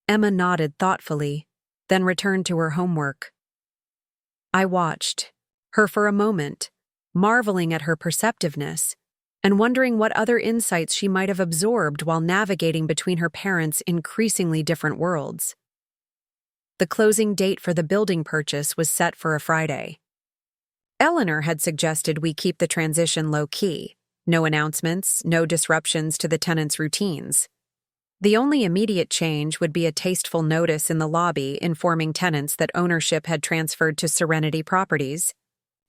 Emma nodded thoughtfully, then returned to her homework. I watched her for a moment, marveling at her perceptiveness, and wondering what other insights she might have absorbed while navigating between her parents' increasingly different worlds. The closing date for the building purchase was set for a Friday. Eleanor had suggested we keep the transition low-key, no announcements, no disruptions to the tenants' routines. The only immediate change would be a tasteful notice in the lobby informing tenants that ownership had transferred to Serenity Properties,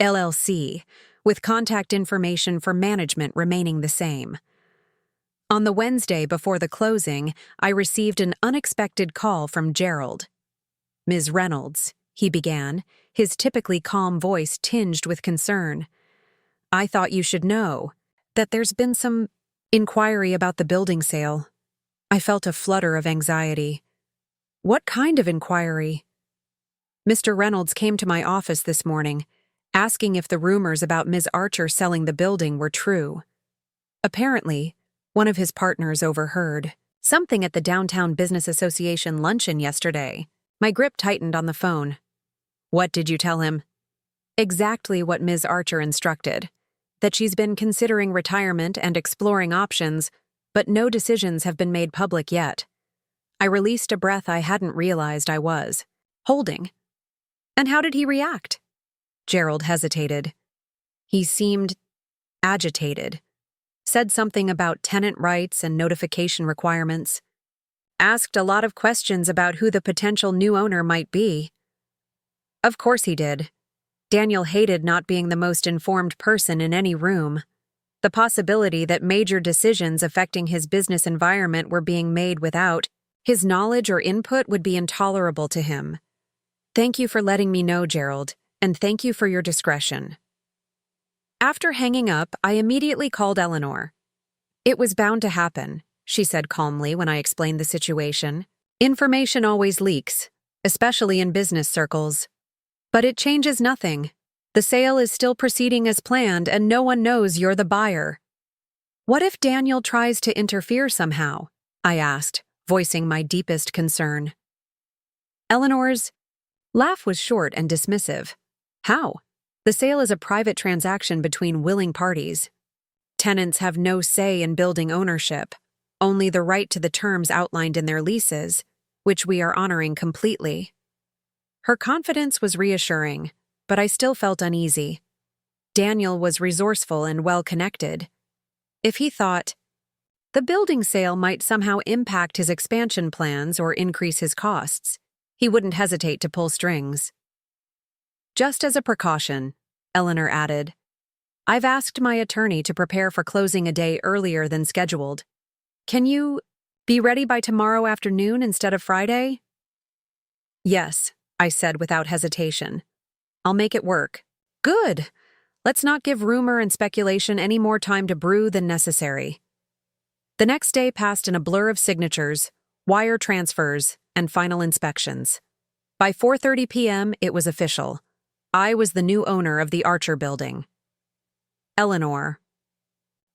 LLC, with contact information for management remaining the same. On the Wednesday before the closing, I received an unexpected call from Gerald. "Ms. Reynolds," he began, his typically calm voice tinged with concern. "I thought you should know that there's been some inquiry about the building sale." I felt a flutter of anxiety. "What kind of inquiry?" "Mr. Reynolds came to my office this morning, asking if the rumors about Ms. Archer selling the building were true. Apparently, one of his partners overheard something at the Downtown Business Association luncheon yesterday." My grip tightened on the phone. "What did you tell him?" "Exactly what Ms. Archer instructed, that she's been considering retirement and exploring options, but no decisions have been made public yet." I released a breath I hadn't realized I was holding. "And how did he react?" Gerald hesitated. He seemed agitated. Said something about tenant rights and notification requirements. Asked a lot of questions about who the potential new owner might be. Of course he did. Daniel hated not being the most informed person in any room. The possibility that major decisions affecting his business environment were being made without his knowledge or input would be intolerable to him. "Thank you for letting me know, Gerald, and thank you for your discretion." After hanging up, I immediately called Eleanor. "It was bound to happen," she said calmly when I explained the situation. "Information always leaks, especially in business circles. But it changes nothing. The sale is still proceeding as planned and no one knows you're the buyer." "What if Daniel tries to interfere somehow?" I asked, voicing my deepest concern. Eleanor's laugh was short and dismissive. "How? The sale is a private transaction between willing parties. Tenants have no say in building ownership, only the right to the terms outlined in their leases, which we are honoring completely." Her confidence was reassuring, but I still felt uneasy. Daniel was resourceful and well-connected. If he thought The building sale might somehow impact his expansion plans or increase his costs. He wouldn't hesitate to pull strings. Just as a precaution, Eleanor added, I've asked my attorney to prepare for closing a day earlier than scheduled. Can you be ready by tomorrow afternoon instead of Friday? Yes, I said without hesitation. I'll make it work. Good. Let's not give rumor and speculation any more time to brew than necessary. The next day passed in a blur of signatures, wire transfers, and final inspections. By 4:30 p.m., it was official. I was the new owner of the Archer building. Eleanor.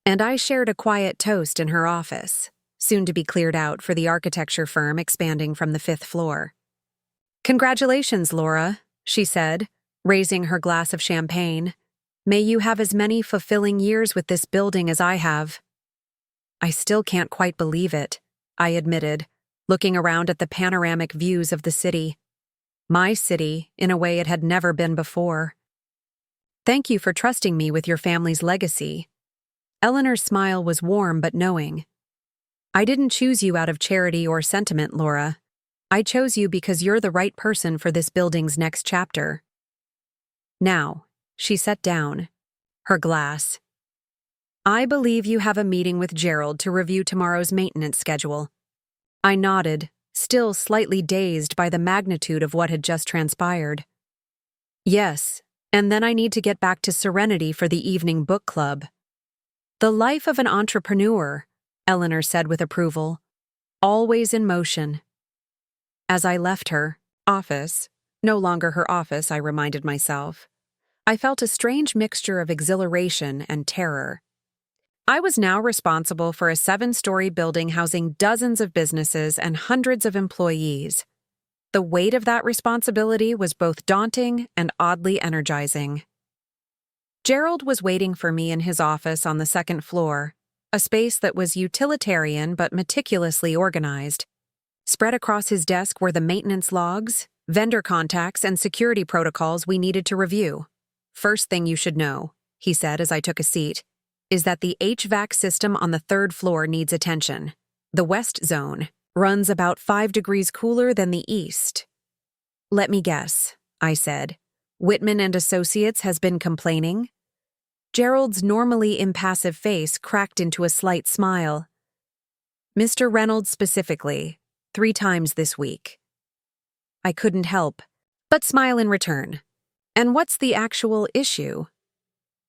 And I shared a quiet toast in her office, soon to be cleared out for the architecture firm expanding from the 5th floor. Congratulations, Laura, she said, raising her glass of champagne. May you have as many fulfilling years with this building as I have. I still can't quite believe it, I admitted, looking around at the panoramic views of the city. My city, in a way it had never been before. Thank you for trusting me with your family's legacy. Eleanor's smile was warm but knowing. I didn't choose you out of charity or sentiment, Laura. I chose you because you're the right person for this building's next chapter. Now, she set down her glass. I believe you have a meeting with Gerald to review tomorrow's maintenance schedule. I nodded, still slightly dazed by the magnitude of what had just transpired. Yes, and then I need to get back to Serenity for the evening book club. The life of an entrepreneur, Eleanor said with approval, always in motion. As I left her office, no longer her office, I reminded myself, I felt a strange mixture of exhilaration and terror. I was now responsible for a 7-story building housing dozens of businesses and hundreds of employees. The weight of that responsibility was both daunting and oddly energizing. Gerald was waiting for me in his office on the 2nd floor, a space that was utilitarian but meticulously organized. Spread across his desk were the maintenance logs, vendor contacts, and security protocols we needed to review. First thing you should know, he said as I took a seat, is that the HVAC system on the 3rd floor needs attention. The west zone runs about 5 degrees cooler than the east. Let me guess, I said. Whitman and Associates has been complaining? Gerald's normally impassive face cracked into a slight smile. Mr. Reynolds specifically, 3 times this week. I couldn't help but smile in return. And what's the actual issue?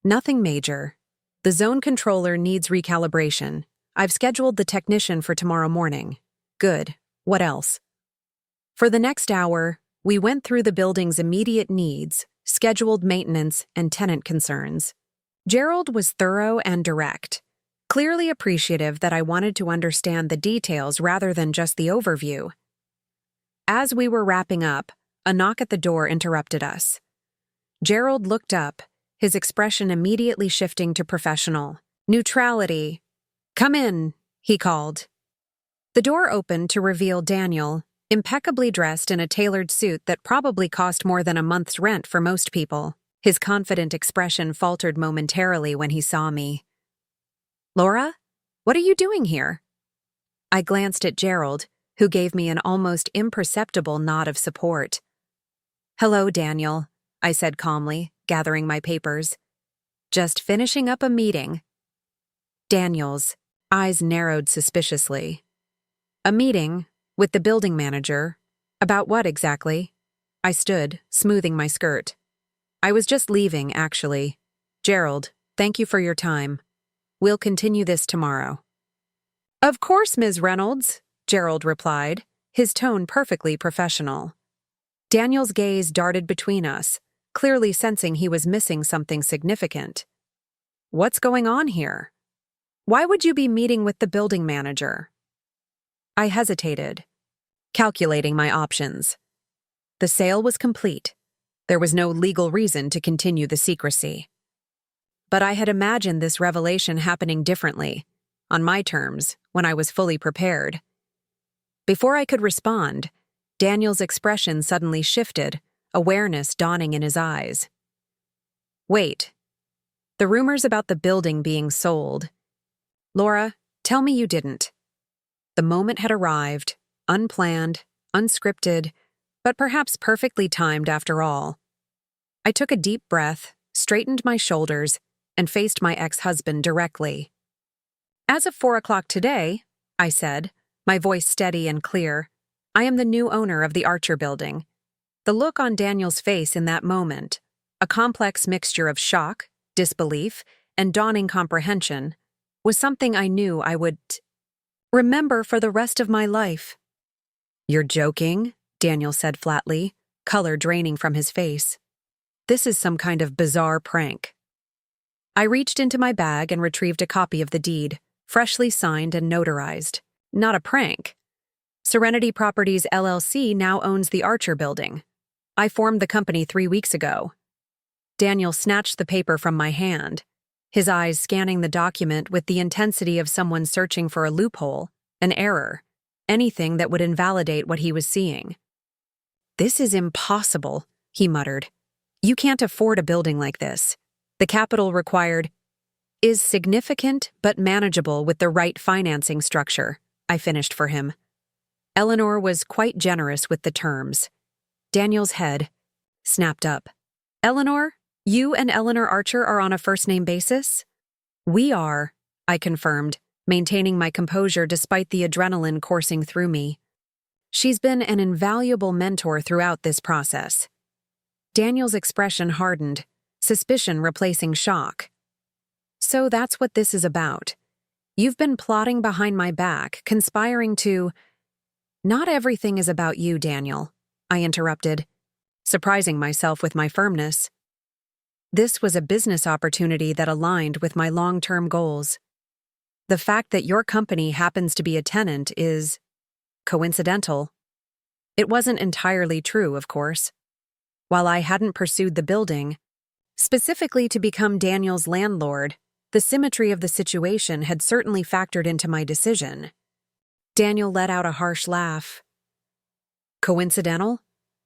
Nothing major. The zone controller needs recalibration. I've scheduled the technician for tomorrow morning. Good. What else? For the next hour, we went through the building's immediate needs, scheduled maintenance, and tenant concerns. Gerald was thorough and direct, clearly appreciative that I wanted to understand the details rather than just the overview. As we were wrapping up, a knock at the door interrupted us. Gerald looked up, his expression immediately shifting to professional neutrality. Come in, he called. The door opened to reveal Daniel, impeccably dressed in a tailored suit that probably cost more than a month's rent for most people. His confident expression faltered momentarily when he saw me. Laura, what are you doing here? I glanced at Gerald, who gave me an almost imperceptible nod of support. Hello, Daniel, I said calmly, gathering my papers. Just finishing up a meeting. Daniel's eyes narrowed suspiciously. A meeting with the building manager. About what exactly? I stood, smoothing my skirt. I was just leaving, actually. Gerald, thank you for your time. We'll continue this tomorrow. Of course, Ms. Reynolds, Gerald replied, his tone perfectly professional. Daniel's gaze darted between us, clearly sensing he was missing something significant. What's going on here? Why would you be meeting with the building manager? I hesitated, calculating my options. The sale was complete. There was no legal reason to continue the secrecy. But I had imagined this revelation happening differently, on my terms, when I was fully prepared. Before I could respond, Daniel's expression suddenly shifted, awareness dawning in his eyes. Wait. The rumors about the building being sold. Laura, Tell me you didn't. The moment had arrived, unplanned, unscripted, but perhaps perfectly timed after all. I took a deep breath, straightened my shoulders, and faced my ex-husband directly. As of 4 o'clock today, I said, my voice steady and clear, I am the new owner of the Archer building. The look on Daniel's face in that moment, a complex mixture of shock, disbelief, and dawning comprehension, was something I knew I would remember for the rest of my life. You're joking, Daniel said flatly, color draining from his face. This is some kind of bizarre prank. I reached into my bag and retrieved a copy of the deed, freshly signed and notarized. Not a prank. Serenity Properties LLC now owns the Archer building. I formed the company 3 weeks ago. Daniel snatched the paper from my hand, his eyes scanning the document with the intensity of someone searching for a loophole, an error, anything that would invalidate what he was seeing. This is impossible, he muttered. You can't afford a building like this. The capital required is significant but manageable with the right financing structure, I finished for him. Eleanor was quite generous with the terms. Daniel's head snapped up. Eleanor, you and Eleanor Archer are on a first-name basis? We are, I confirmed, maintaining my composure despite the adrenaline coursing through me. She's been an invaluable mentor throughout this process. Daniel's expression hardened, suspicion replacing shock. So that's what this is about. You've been plotting behind my back, conspiring to— Not everything is about you, Daniel, I interrupted, surprising myself with my firmness. This was a business opportunity that aligned with my long-term goals. The fact that your company happens to be a tenant is coincidental. It wasn't entirely true, of course. While I hadn't pursued the building, specifically to become Daniel's landlord, the symmetry of the situation had certainly factored into my decision. Daniel let out a harsh laugh. Coincidental?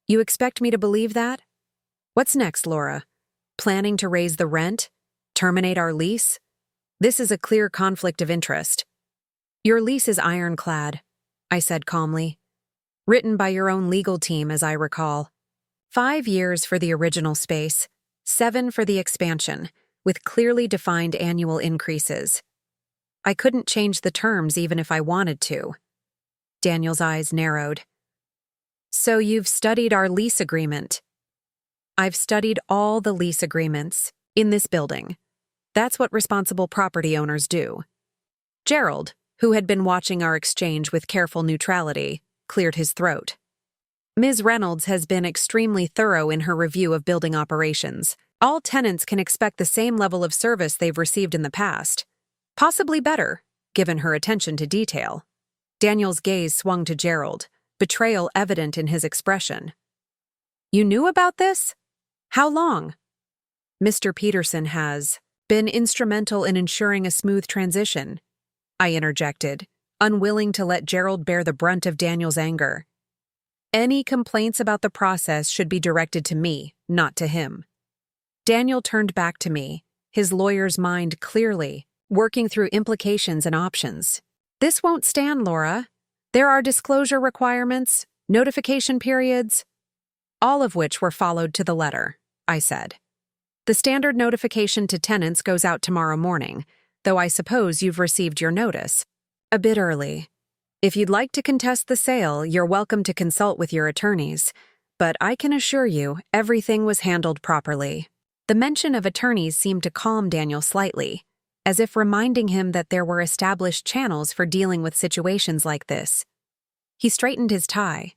You expect me to believe that? What's next, Laura? Planning to raise the rent? Terminate our lease? This is a clear conflict of interest. Your lease is ironclad, I said calmly. Written by your own legal team, as I recall. 5 years for the original space, 7 for the expansion, with clearly defined annual increases. I couldn't change the terms even if I wanted to. Daniel's eyes narrowed. So you've studied our lease agreement. I've studied all the lease agreements in this building. That's what responsible property owners do. Gerald, who had been watching our exchange with careful neutrality, cleared his throat. Ms. Reynolds has been extremely thorough in her review of building operations. All tenants can expect the same level of service they've received in the past. Possibly better, given her attention to detail. Daniel's gaze swung to Gerald, betrayal evident in his expression. You knew about this? How long? Mr. Peterson has been instrumental in ensuring a smooth transition, I interjected, unwilling to let Gerald bear the brunt of Daniel's anger. Any complaints about the process should be directed to me, not to him. Daniel turned back to me, his lawyer's mind clearly, working through implications and options. This won't stand, Laura. There are disclosure requirements, notification periods, all of which were followed to the letter, I said. The standard notification to tenants goes out tomorrow morning, though I suppose you've received your notice. A bit early. If you'd like to contest the sale, you're welcome to consult with your attorneys, but I can assure you everything was handled properly. The mention of attorneys seemed to calm Daniel slightly, as if reminding him that there were established channels for dealing with situations like this. He straightened his tie,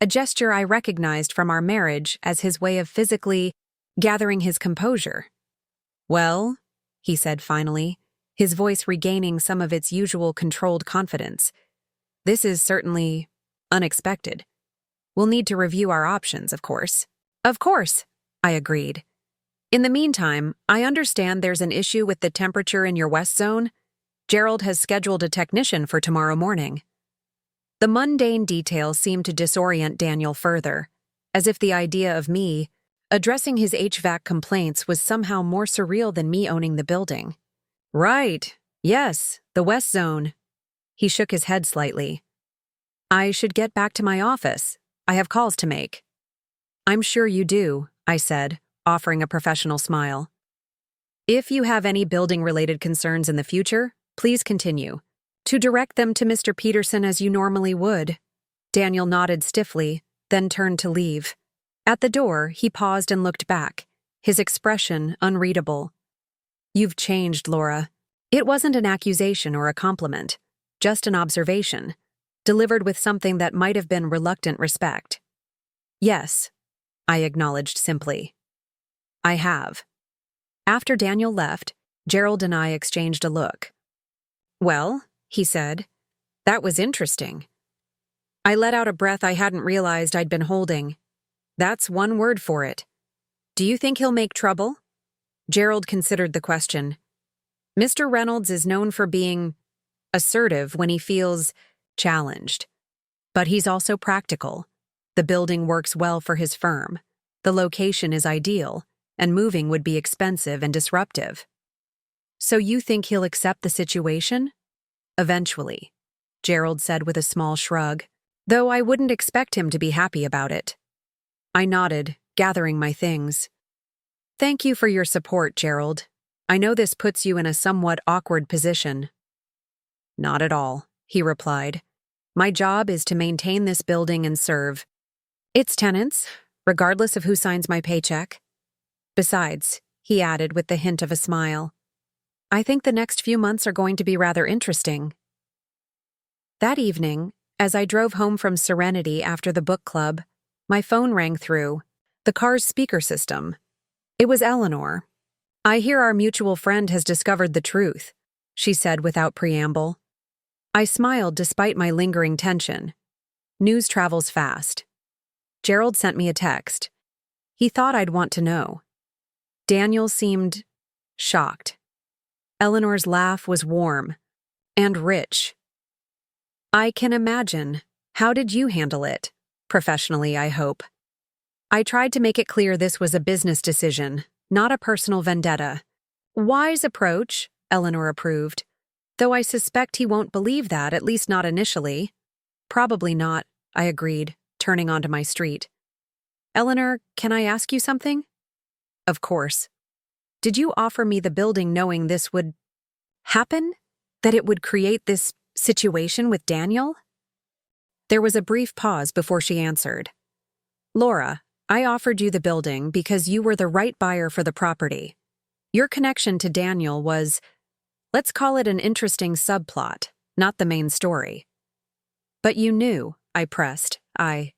a gesture I recognized from our marriage as his way of physically gathering his composure. Well, he said finally, his voice regaining some of its usual controlled confidence. This is certainly unexpected. We'll need to review our options, of course. Of course, I agreed. In the meantime, I understand there's an issue with the temperature in your west zone. Gerald has scheduled a technician for tomorrow morning. The mundane details seemed to disorient Daniel further, as if the idea of me addressing his HVAC complaints was somehow more surreal than me owning the building. Right, yes, the west zone, He shook his head slightly. I should get back to my office. I have calls to make. I'm sure you do, I said, offering a professional smile. If you have any building-related concerns in the future, please continue. To direct them to Mr. Peterson as you normally would. Daniel nodded stiffly, then turned to leave. At the door, he paused and looked back, his expression unreadable. You've changed, Laura. It wasn't an accusation or a compliment, just an observation, delivered with something that might have been reluctant respect. Yes, I acknowledged simply. I have. After Daniel left, Gerald and I exchanged a look. Well, he said, that was interesting. I let out a breath I hadn't realized I'd been holding. That's one word for it. Do you think he'll make trouble? Gerald considered the question. Mr. Reynolds is known for being assertive when he feels challenged. But he's also practical. The building works well for his firm. The location is ideal, and moving would be expensive and disruptive. So you think he'll accept the situation? Eventually, Gerald said with a small shrug, though I wouldn't expect him to be happy about it. I nodded, gathering my things. Thank you for your support, Gerald. I know this puts you in a somewhat awkward position. Not at all, he replied. My job is to maintain this building and serve its tenants, regardless of who signs my paycheck. Besides, he added with the hint of a smile, I think the next few months are going to be rather interesting. That evening, as I drove home from Serenity after the book club, my phone rang through, the car's speaker system. It was Eleanor. I hear our mutual friend has discovered the truth, she said without preamble. I smiled despite my lingering tension. News travels fast. Gerald sent me a text. He thought I'd want to know. Daniel seemed shocked. Eleanor's laugh was warm and rich. I can imagine. How did you handle it? Professionally, I hope. I tried to make it clear this was a business decision, not a personal vendetta. Wise approach, Eleanor approved. Though I suspect he won't believe that, at least not initially. Probably not, I agreed, turning onto my street. Eleanor, can I ask you something? Of course. Did you offer me the building knowing this would happen? That it would create this situation with Daniel? There was a brief pause before she answered. Laura, I offered you the building because you were the right buyer for the property. Your connection to Daniel was, let's call it an interesting subplot, not the main story. But you knew, I pressed. I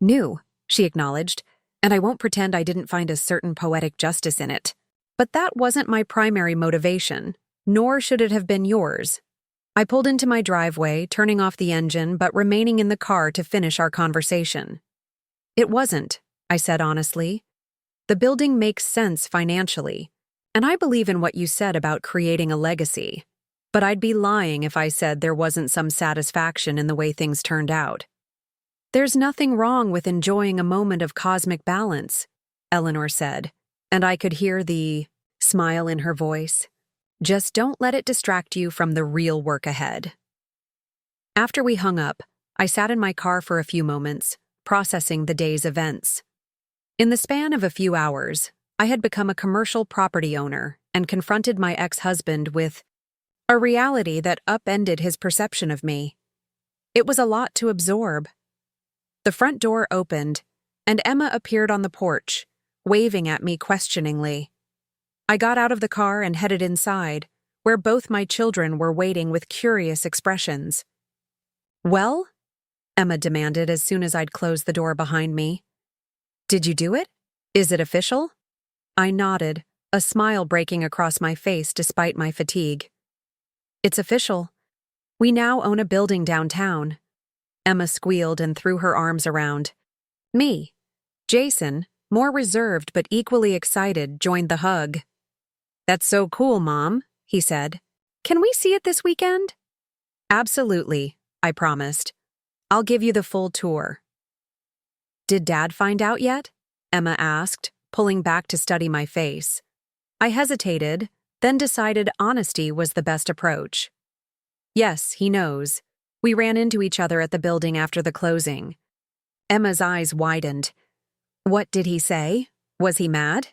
knew, she acknowledged, and I won't pretend I didn't find a certain poetic justice in it. But that wasn't my primary motivation, nor should it have been yours. I pulled into my driveway, turning off the engine but remaining in the car to finish our conversation. It wasn't, I said honestly. The building makes sense financially, and I believe in what you said about creating a legacy. But I'd be lying if I said there wasn't some satisfaction in the way things turned out. There's nothing wrong with enjoying a moment of cosmic balance, Eleanor said, and I could hear the smile in her voice. Just don't let it distract you from the real work ahead. After we hung up, I sat in my car for a few moments, processing the day's events. In the span of a few hours, I had become a commercial property owner and confronted my ex-husband with a reality that upended his perception of me. It was a lot to absorb. The front door opened, and Emma appeared on the porch, waving at me questioningly. I got out of the car and headed inside, where both my children were waiting with curious expressions. Well? Emma demanded as soon as I'd closed the door behind me. Did you do it? Is it official? I nodded, a smile breaking across my face despite my fatigue. It's official. We now own a building downtown. Emma squealed and threw her arms around me. Jason, more reserved but equally excited, joined the hug. That's so cool, Mom, he said. Can we see it this weekend? Absolutely, I promised. I'll give you the full tour. Did Dad find out yet? Emma asked, pulling back to study my face. I hesitated, then decided honesty was the best approach. Yes, he knows. We ran into each other at the building after the closing. Emma's eyes widened. What did he say? Was he mad?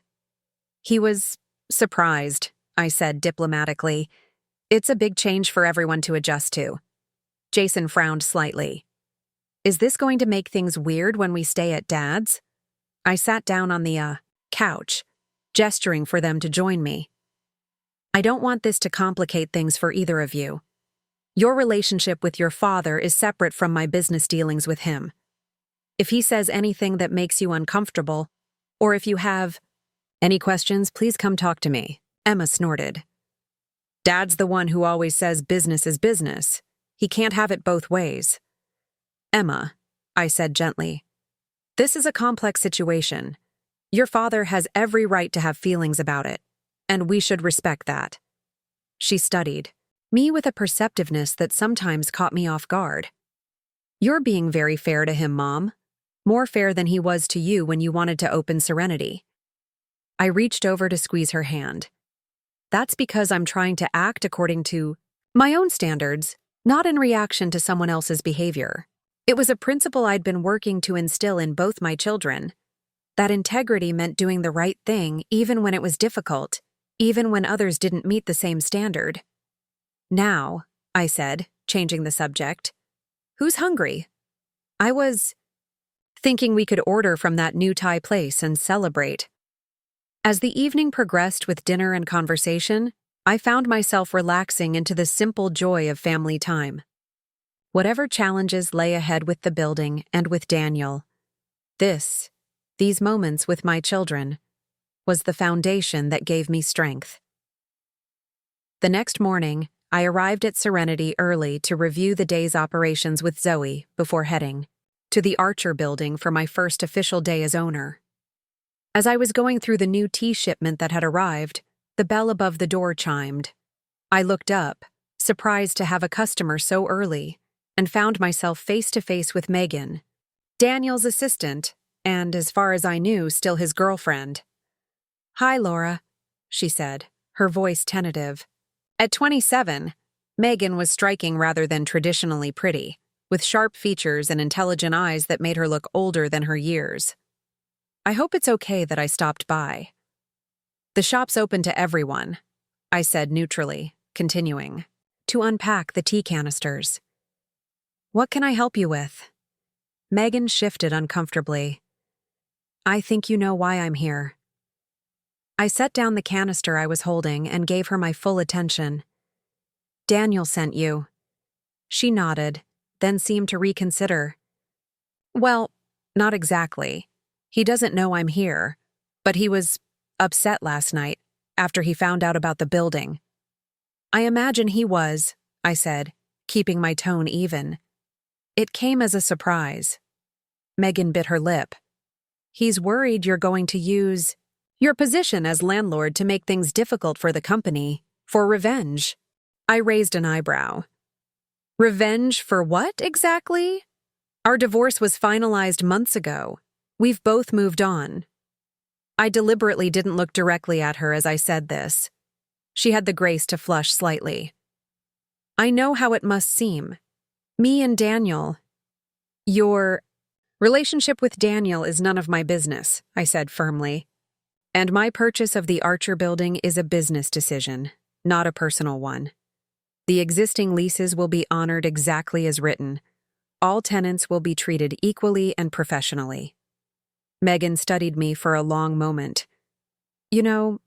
He was surprised, I said diplomatically. It's a big change for everyone to adjust to. Jason frowned slightly. Is this going to make things weird when we stay at Dad's? I sat down on the, couch, gesturing for them to join me. I don't want this to complicate things for either of you. Your relationship with your father is separate from my business dealings with him. If he says anything that makes you uncomfortable, or if you have any questions, please come talk to me, Emma snorted. Dad's the one who always says business is business. He can't have it both ways. Emma, I said gently, this is a complex situation. Your father has every right to have feelings about it, and we should respect that. She studied me with a perceptiveness that sometimes caught me off guard. You're being very fair to him, Mom. More fair than he was to you when you wanted to open Serenity. I reached over to squeeze her hand. That's because I'm trying to act according to my own standards, not in reaction to someone else's behavior. It was a principle I'd been working to instill in both my children. That integrity meant doing the right thing even when it was difficult, even when others didn't meet the same standard. Now, I said, changing the subject, who's hungry? I was thinking we could order from that new Thai place and celebrate. As the evening progressed with dinner and conversation, I found myself relaxing into the simple joy of family time. Whatever challenges lay ahead with the building and with Daniel, these moments with my children, was the foundation that gave me strength. The next morning, I arrived at Serenity early to review the day's operations with Zoe before heading to the Archer building for my first official day as owner. As I was going through the new tea shipment that had arrived, the bell above the door chimed. I looked up, surprised to have a customer so early, and found myself face to face with Megan, Daniel's assistant, and, as far as I knew, still his girlfriend. Hi, Laura, she said, her voice tentative. At 27, Megan was striking rather than traditionally pretty, with sharp features and intelligent eyes that made her look older than her years. I hope it's okay that I stopped by. The shop's open to everyone, I said neutrally, continuing to unpack the tea canisters. What can I help you with? Megan shifted uncomfortably. I think you know why I'm here. I set down the canister I was holding and gave her my full attention. Daniel sent you. She nodded, then seemed to reconsider. Well, not exactly. He doesn't know I'm here, but he was upset last night after he found out about the building. I imagine he was, I said, keeping my tone even. It came as a surprise. Megan bit her lip. He's worried you're going to use your position as landlord to make things difficult for the company, for revenge. I raised an eyebrow. Revenge for what, exactly? Our divorce was finalized months ago. We've both moved on. I deliberately didn't look directly at her as I said this. She had the grace to flush slightly. I know how it must seem. Me and Daniel. Your relationship with Daniel is none of my business, I said firmly. And my purchase of the Archer building is a business decision, not a personal one. The existing leases will be honored exactly as written. All tenants will be treated equally and professionally. Megan studied me for a long moment. You know,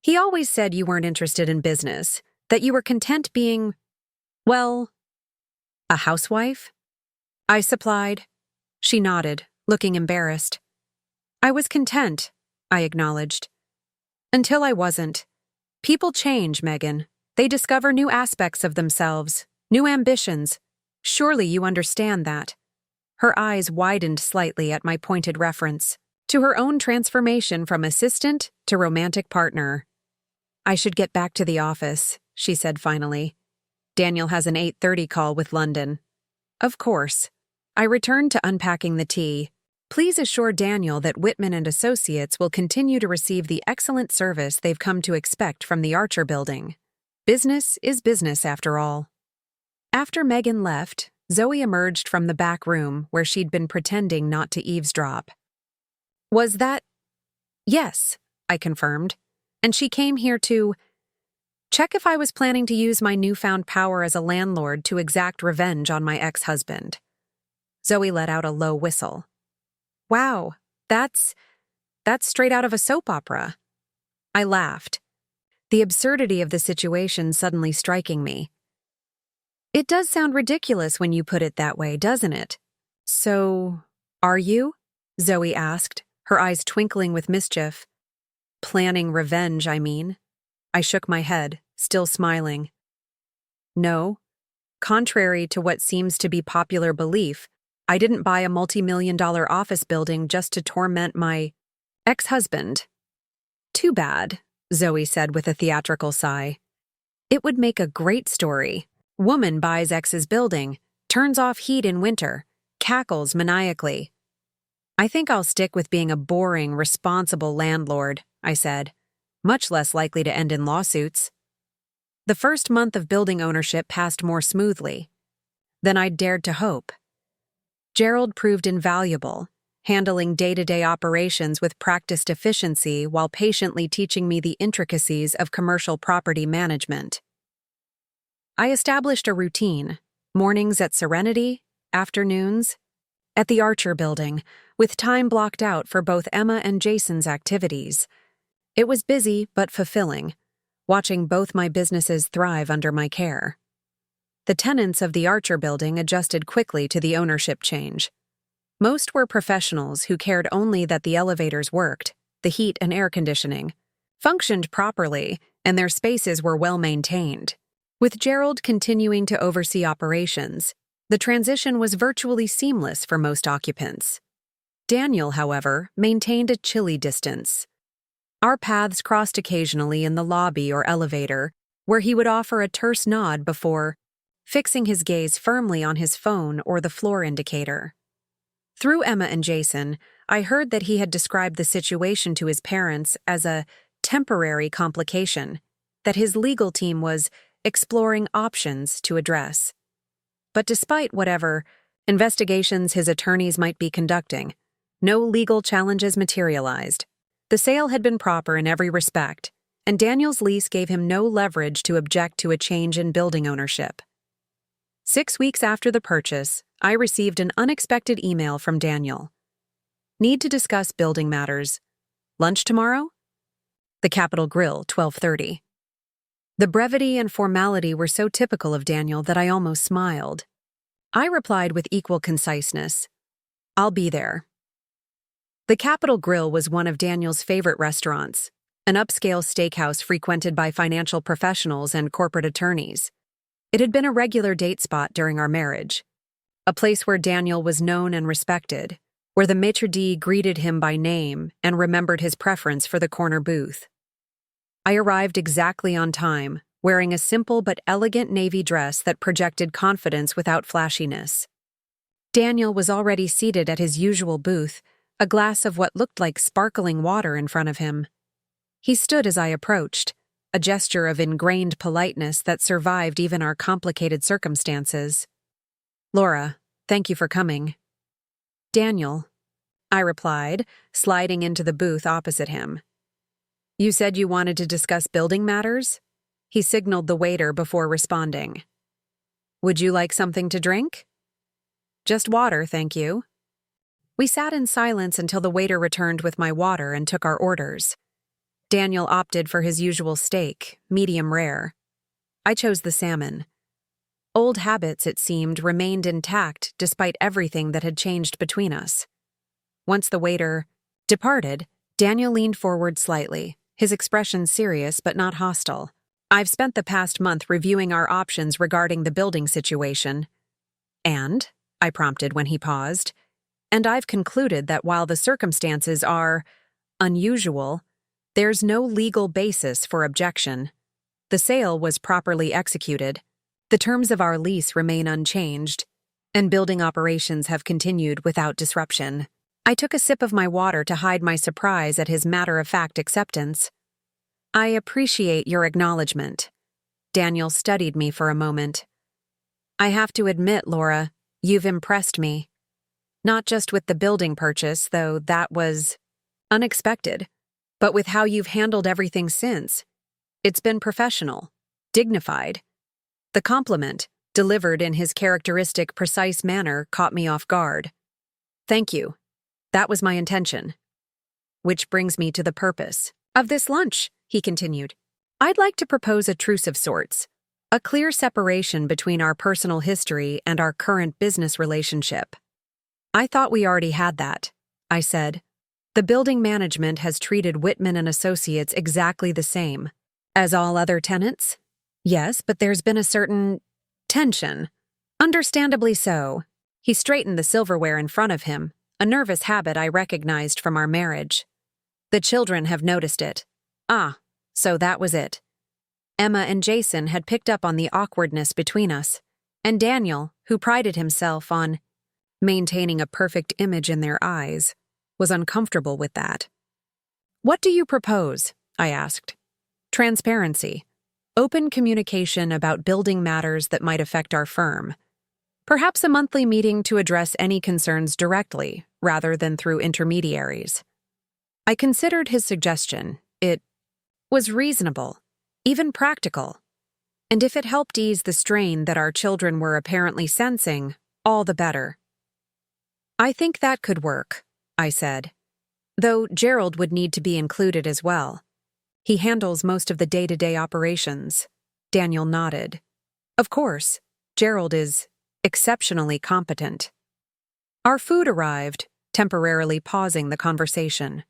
he always said you weren't interested in business, that you were content being, well, a housewife? I supplied. She nodded, looking embarrassed. I was content, I acknowledged. Until I wasn't. People change, Megan. They discover new aspects of themselves, new ambitions. Surely you understand that. Her eyes widened slightly at my pointed reference to her own transformation from assistant to romantic partner. I should get back to the office, she said finally. Daniel has an 8:30 call with London. Of course. I returned to unpacking the tea. Please assure Daniel that Whitman and Associates will continue to receive the excellent service they've come to expect from the Archer building. Business is business after all. After Megan left, Zoe emerged from the back room where she'd been pretending not to eavesdrop. Was that? Yes, I confirmed. And she came here to check if I was planning to use my newfound power as a landlord to exact revenge on my ex-husband. Zoe let out a low whistle. Wow, that's straight out of a soap opera. I laughed, the absurdity of the situation suddenly striking me. It does sound ridiculous when you put it that way, doesn't it? So, are you? Zoe asked, her eyes twinkling with mischief. Planning revenge, I mean. I shook my head, still smiling. No. Contrary to what seems to be popular belief, I didn't buy a multi-million-dollar office building just to torment my ex-husband. Too bad, Zoe said with a theatrical sigh. It would make a great story. Woman buys ex's building, turns off heat in winter, cackles maniacally. I think I'll stick with being a boring, responsible landlord, I said, much less likely to end in lawsuits. The first month of building ownership passed more smoothly than I'd dared to hope. Gerald proved invaluable, handling day-to-day operations with practiced efficiency while patiently teaching me the intricacies of commercial property management. I established a routine, mornings at Serenity, afternoons at the Archer Building, with time blocked out for both Emma and Jason's activities. It was busy but fulfilling, watching both my businesses thrive under my care. The tenants of the Archer Building adjusted quickly to the ownership change. Most were professionals who cared only that the elevators worked, the heat and air conditioning functioned properly, and their spaces were well maintained. With Gerald continuing to oversee operations, the transition was virtually seamless for most occupants. Daniel, however, maintained a chilly distance. Our paths crossed occasionally in the lobby or elevator, where he would offer a terse nod before fixing his gaze firmly on his phone or the floor indicator. Through Emma and Jason, I heard that he had described the situation to his parents as a temporary complication that his legal team was exploring options to address. But despite whatever investigations his attorneys might be conducting, no legal challenges materialized. The sale had been proper in every respect, and Daniel's lease gave him no leverage to object to a change in building ownership. 6 weeks after the purchase, I received an unexpected email from Daniel. Need to discuss building matters. Lunch tomorrow? The Capitol Grill, 12:30. The brevity and formality were so typical of Daniel that I almost smiled. I replied with equal conciseness. I'll be there. The Capitol Grill was one of Daniel's favorite restaurants, an upscale steakhouse frequented by financial professionals and corporate attorneys. It had been a regular date spot during our marriage, a place where Daniel was known and respected, where the maitre d' greeted him by name and remembered his preference for the corner booth. I arrived exactly on time, wearing a simple but elegant navy dress that projected confidence without flashiness. Daniel was already seated at his usual booth, a glass of what looked like sparkling water in front of him. He stood as I approached, a gesture of ingrained politeness that survived even our complicated circumstances. Laura, thank you for coming. Daniel, I replied, sliding into the booth opposite him. You said you wanted to discuss building matters? He signaled the waiter before responding. Would you like something to drink? Just water, thank you. We sat in silence until the waiter returned with my water and took our orders. Daniel opted for his usual steak, medium rare. I chose the salmon. Old habits, it seemed, remained intact despite everything that had changed between us. Once the waiter departed, Daniel leaned forward slightly, his expression serious but not hostile. I've spent the past month reviewing our options regarding the building situation. And, I prompted when he paused, and I've concluded that while the circumstances are unusual, there's no legal basis for objection. The sale was properly executed. The terms of our lease remain unchanged, and building operations have continued without disruption. I took a sip of my water to hide my surprise at his matter-of-fact acceptance. I appreciate your acknowledgement. Daniel studied me for a moment. I have to admit, Laura, you've impressed me. Not just with the building purchase, though that was unexpected, but with how you've handled everything since. It's been professional, dignified. The compliment, delivered in his characteristic, precise manner, caught me off guard. Thank you. That was my intention. Which brings me to the purpose of this lunch, he continued. I'd like to propose a truce of sorts, a clear separation between our personal history and our current business relationship. I thought we already had that, I said. The building management has treated Whitman and Associates exactly the same. As all other tenants? Yes, but there's been a certain tension. Understandably so. He straightened the silverware in front of him, a nervous habit I recognized from our marriage. The children have noticed it. Ah, so that was it. Emma and Jason had picked up on the awkwardness between us, and Daniel, who prided himself on maintaining a perfect image in their eyes, was uncomfortable with that. What do you propose? I asked. Transparency. Open communication about building matters that might affect our firm. Perhaps a monthly meeting to address any concerns directly, rather than through intermediaries. I considered his suggestion. It was reasonable, even practical. And if it helped ease the strain that our children were apparently sensing, all the better. I think that could work, I said. Though Gerald would need to be included as well. He handles most of the day-to-day operations. Daniel nodded. Of course, Gerald is exceptionally competent. Our food arrived, temporarily pausing the conversation.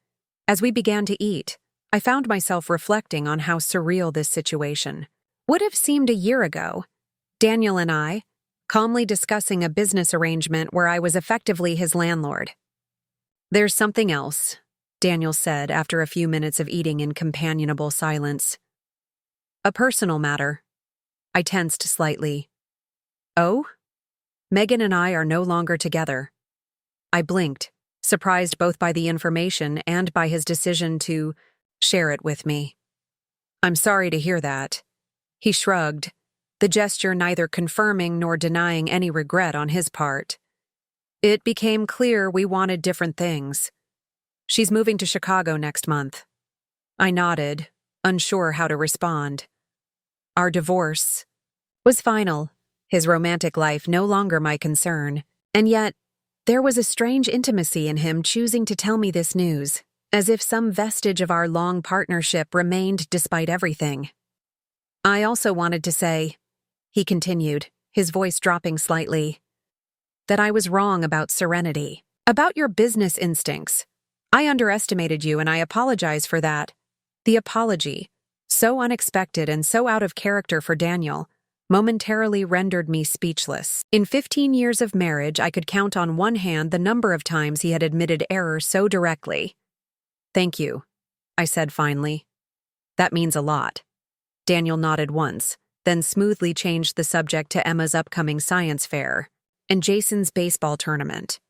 As we began to eat, I found myself reflecting on how surreal this situation would have seemed a year ago. Daniel and I, calmly discussing a business arrangement where I was effectively his landlord. There's something else, Daniel said after a few minutes of eating in companionable silence. A personal matter. I tensed slightly. Oh? Megan and I are no longer together. I blinked, surprised both by the information and by his decision to share it with me. I'm sorry to hear that. He shrugged, the gesture neither confirming nor denying any regret on his part. It became clear we wanted different things. She's moving to Chicago next month. I nodded, unsure how to respond. Our divorce was final, his romantic life no longer my concern, and yet there was a strange intimacy in him choosing to tell me this news, as if some vestige of our long partnership remained despite everything. I also wanted to say, he continued, his voice dropping slightly, that I was wrong about Serenity, about your business instincts. I underestimated you and I apologize for that. The apology, so unexpected and so out of character for Daniel, momentarily rendered me speechless. In 15 years of marriage, I could count on one hand the number of times he had admitted error so directly. Thank you, I said finally. That means a lot. Daniel nodded once, then smoothly changed the subject to Emma's upcoming science fair and Jason's baseball tournament.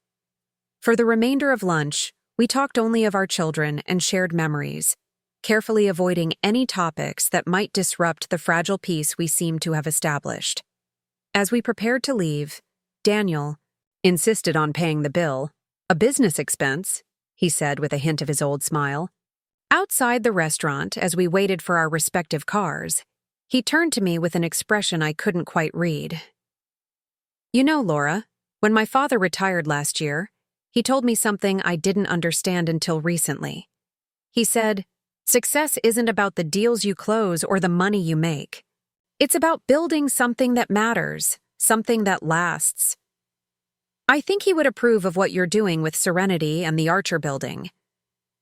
For the remainder of lunch, we talked only of our children and shared memories, carefully avoiding any topics that might disrupt the fragile peace we seemed to have established. As we prepared to leave, Daniel insisted on paying the bill, a business expense, he said with a hint of his old smile. Outside the restaurant, as we waited for our respective cars, he turned to me with an expression I couldn't quite read. You know, Laura, when my father retired last year, he told me something I didn't understand until recently. He said, success isn't about the deals you close or the money you make. It's about building something that matters, something that lasts. I think he would approve of what you're doing with Serenity and the Archer building.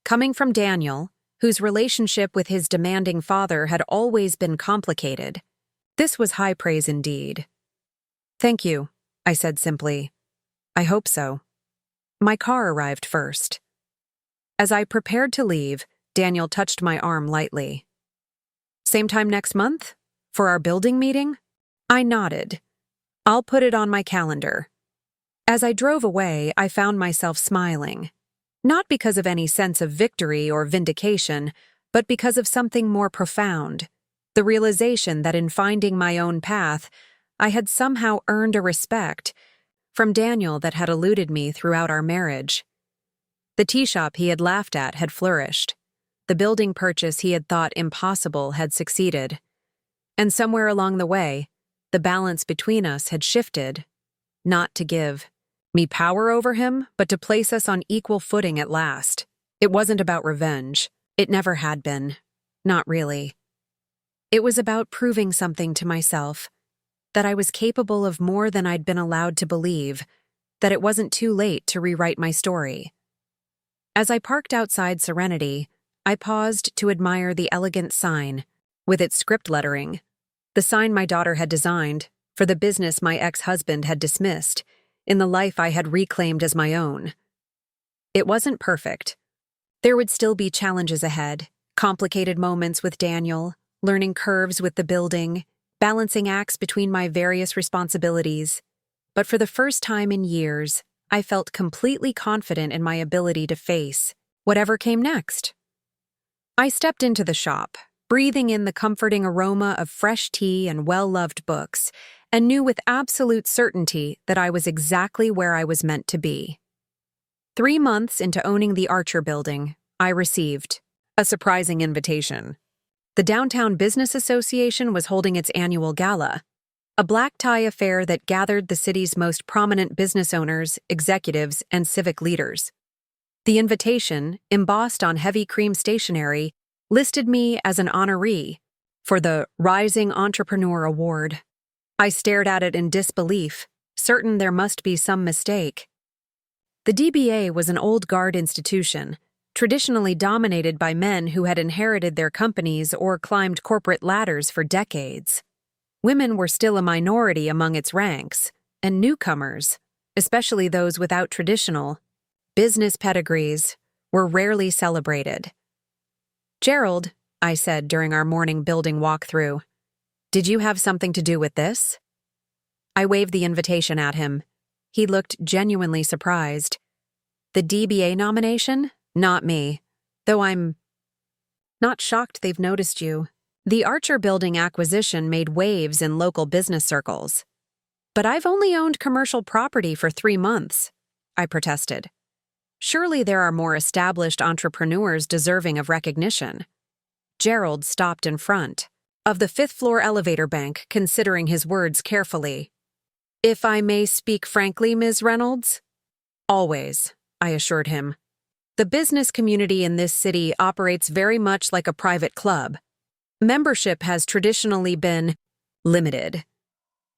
Coming from Daniel, whose relationship with his demanding father had always been complicated, this was high praise indeed. Thank you, I said simply. I hope so. My car arrived first. As I prepared to leave, Daniel touched my arm lightly. Same time next month? For our building meeting? I nodded. I'll put it on my calendar. As I drove away, I found myself smiling. Not because of any sense of victory or vindication, but because of something more profound. The realization that in finding my own path, I had somehow earned a respect from Daniel that had eluded me throughout our marriage. The tea shop he had laughed at had flourished. The building purchase he had thought impossible had succeeded. And somewhere along the way, the balance between us had shifted, not to give me power over him, but to place us on equal footing at last. It wasn't about revenge. It never had been. Not really. It was about proving something to myself, that I was capable of more than I'd been allowed to believe, that it wasn't too late to rewrite my story. As I parked outside Serenity, I paused to admire the elegant sign, with its script lettering, the sign my daughter had designed for the business my ex-husband had dismissed, in the life I had reclaimed as my own. It wasn't perfect. There would still be challenges ahead, complicated moments with Daniel, learning curves with the building, balancing acts between my various responsibilities. But for the first time in years, I felt completely confident in my ability to face whatever came next. I stepped into the shop, breathing in the comforting aroma of fresh tea and well-loved books, and knew with absolute certainty that I was exactly where I was meant to be. 3 months into owning the Archer building, I received a surprising invitation. The Downtown Business Association was holding its annual gala, a black-tie affair that gathered the city's most prominent business owners, executives, and civic leaders. The invitation, embossed on heavy cream stationery, listed me as an honoree for the Rising Entrepreneur Award. I stared at it in disbelief, certain there must be some mistake. The DBA was an old-guard institution, traditionally dominated by men who had inherited their companies or climbed corporate ladders for decades. Women were still a minority among its ranks, and newcomers, especially those without traditional business pedigrees, were rarely celebrated. "Gerald," I said during our morning building walkthrough, "did you have something to do with this?" I waved the invitation at him. He looked genuinely surprised. "The DBA nomination? Not me. Though I'm not shocked they've noticed you. The Archer building acquisition made waves in local business circles. But I've only owned commercial property for 3 months," I protested. "Surely there are more established entrepreneurs deserving of recognition." Gerald stopped in front of the 5th-floor elevator bank, considering his words carefully. "If I may speak frankly, Ms. Reynolds?" "Always," I assured him. "The business community in this city operates very much like a private club. Membership has traditionally been limited.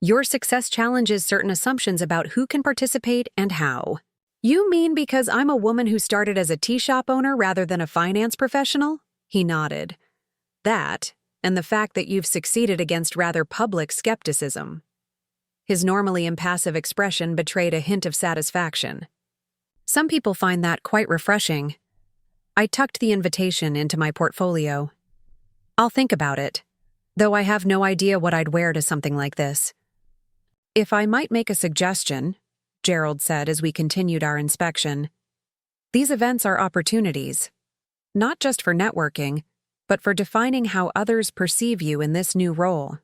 Your success challenges certain assumptions about who can participate and how." "You mean because I'm a woman who started as a tea shop owner rather than a finance professional?" He nodded. "That, and the fact that you've succeeded against rather public skepticism." His normally impassive expression betrayed a hint of satisfaction. "Some people find that quite refreshing." I tucked the invitation into my portfolio. "I'll think about it, though I have no idea what I'd wear to something like this." "If I might make a suggestion," Gerald said as we continued our inspection, "these events are opportunities, not just for networking, but for defining how others perceive you in this new role."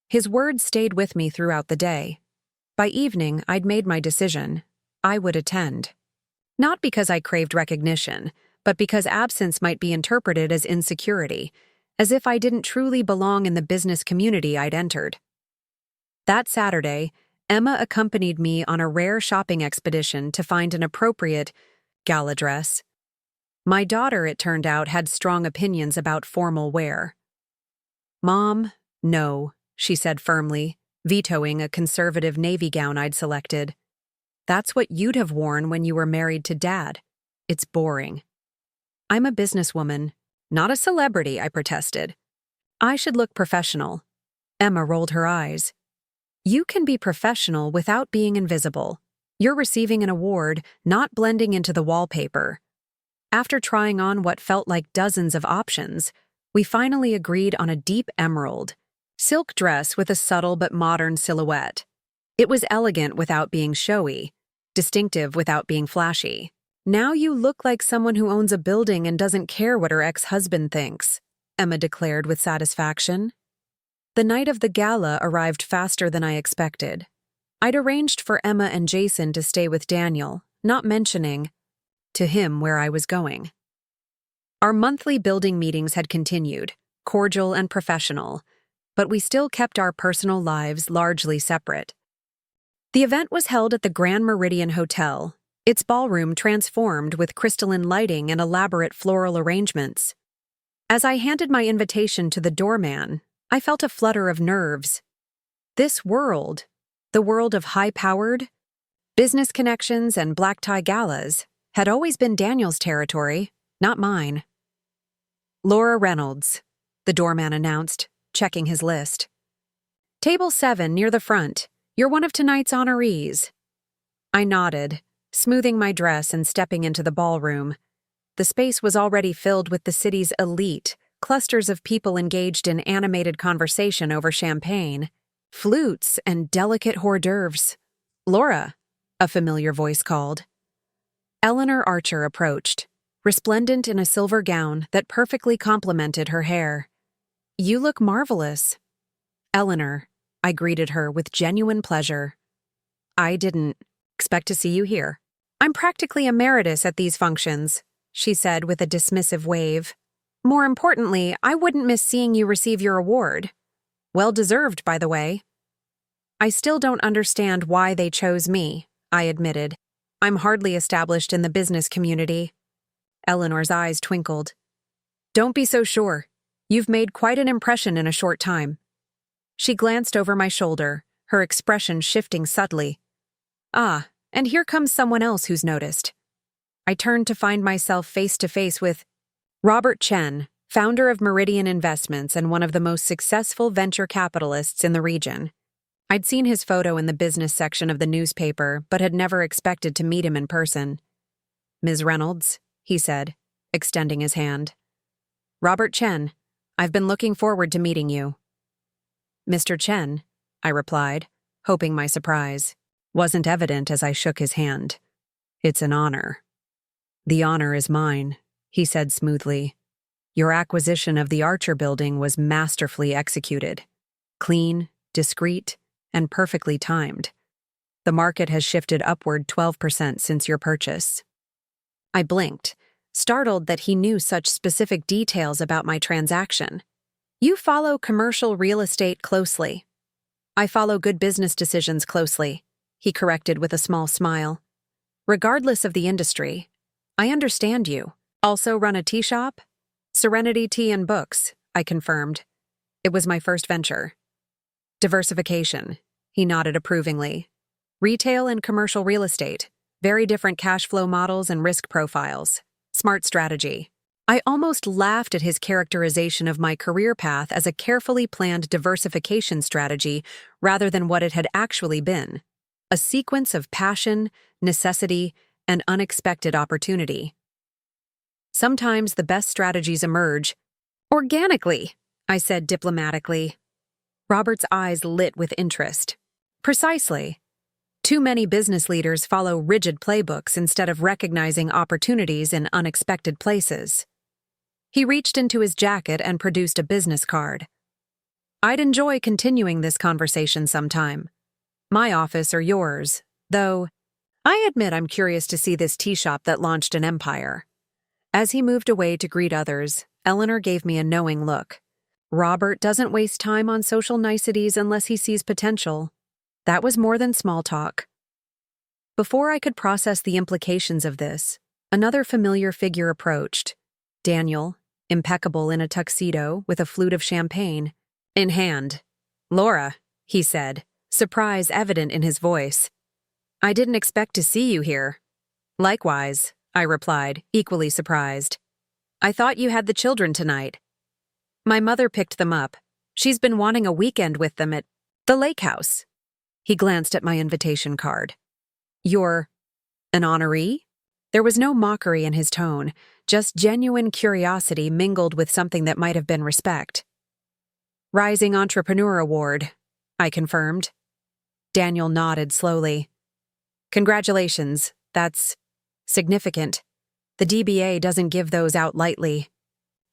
His words stayed with me throughout the day. By evening, I'd made my decision. I would attend. Not because I craved recognition, but because absence might be interpreted as insecurity, as if I didn't truly belong in the business community I'd entered. That Saturday, Emma accompanied me on a rare shopping expedition to find an appropriate gala dress. My daughter, it turned out, had strong opinions about formal wear. "Mom, no," she said firmly, vetoing a conservative navy gown I'd selected. "That's what you'd have worn when you were married to Dad. It's boring." "I'm a businesswoman, not a celebrity," I protested. "I should look professional." Emma rolled her eyes. "You can be professional without being invisible. You're receiving an award, not blending into the wallpaper." After trying on what felt like dozens of options, we finally agreed on a deep emerald silk dress with a subtle but modern silhouette. It was elegant without being showy, distinctive without being flashy. "Now you look like someone who owns a building and doesn't care what her ex-husband thinks," Emma declared with satisfaction. The night of the gala arrived faster than I expected. I'd arranged for Emma and Jason to stay with Daniel, not mentioning to him where I was going. Our monthly building meetings had continued, cordial and professional, but we still kept our personal lives largely separate. The event was held at the Grand Meridian Hotel, its ballroom transformed with crystalline lighting and elaborate floral arrangements. As I handed my invitation to the doorman, I felt a flutter of nerves. This world, the world of high-powered, business connections and black-tie galas, had always been Daniel's territory, not mine. "Laura Reynolds," the doorman announced, checking his list. "Table 7 near the front. You're one of tonight's honorees." I nodded, smoothing my dress and stepping into the ballroom. The space was already filled with the city's elite, clusters of people engaged in animated conversation over champagne, flutes, and delicate hors d'oeuvres. "Laura," a familiar voice called. Eleanor Archer approached, resplendent in a silver gown that perfectly complemented her hair. "You look marvelous." "Eleanor," I greeted her with genuine pleasure. "I didn't expect to see you here. I'm practically emeritus at these functions," she said with a dismissive wave. "More importantly, I wouldn't miss seeing you receive your award. Well-deserved, by the way." "I still don't understand why they chose me," I admitted. "I'm hardly established in the business community." Eleanor's eyes twinkled. "Don't be so sure. You've made quite an impression in a short time." She glanced over my shoulder, her expression shifting subtly. "Ah, and here comes someone else who's noticed." I turned to find myself face to face with Robert Chen, founder of Meridian Investments and one of the most successful venture capitalists in the region. I'd seen his photo in the business section of the newspaper, but had never expected to meet him in person. "Ms. Reynolds," he said, extending his hand. "Robert Chen, I've been looking forward to meeting you." "Mr. Chen," I replied, hoping my surprise wasn't evident as I shook his hand. "It's an honor." "The honor is mine," he said smoothly. "Your acquisition of the Archer building was masterfully executed. Clean, discreet, and perfectly timed. The market has shifted upward 12% since your purchase." I blinked, startled that he knew such specific details about my transaction. "You follow commercial real estate closely." "I follow good business decisions closely," he corrected with a small smile. "Regardless of the industry, I understand you. Also run a tea shop?" "Serenity Tea and Books," I confirmed. It was my first venture. "Diversification," he nodded approvingly. "Retail and commercial real estate, very different cash flow models and risk profiles. Smart strategy." I almost laughed at his characterization of my career path as a carefully planned diversification strategy rather than what it had actually been. A sequence of passion, necessity, and unexpected opportunity. Sometimes the best strategies emerge organically, I said diplomatically. Robert's eyes lit with interest. "Precisely. Too many business leaders follow rigid playbooks instead of recognizing opportunities in unexpected places." He reached into his jacket and produced a business card. "I'd enjoy continuing this conversation sometime. My office or yours, though I admit I'm curious to see this tea shop that launched an empire." As he moved away to greet others, Eleanor gave me a knowing look. Robert doesn't waste time on social niceties unless he sees potential. That was more than small talk. Before I could process the implications of this, another familiar figure approached. Daniel, impeccable in a tuxedo with a flute of champagne in hand. "Laura," he said, surprise evident in his voice. "I didn't expect to see you here." "Likewise," I replied, equally surprised. "I thought you had the children tonight." "My mother picked them up. She's been wanting a weekend with them at the lake house." He glanced at my invitation card. "You're an honoree?" There was no mockery in his tone, just genuine curiosity mingled with something that might have been respect. "Rising Entrepreneur Award," I confirmed. Daniel nodded slowly. "Congratulations, that's significant. The DBA doesn't give those out lightly."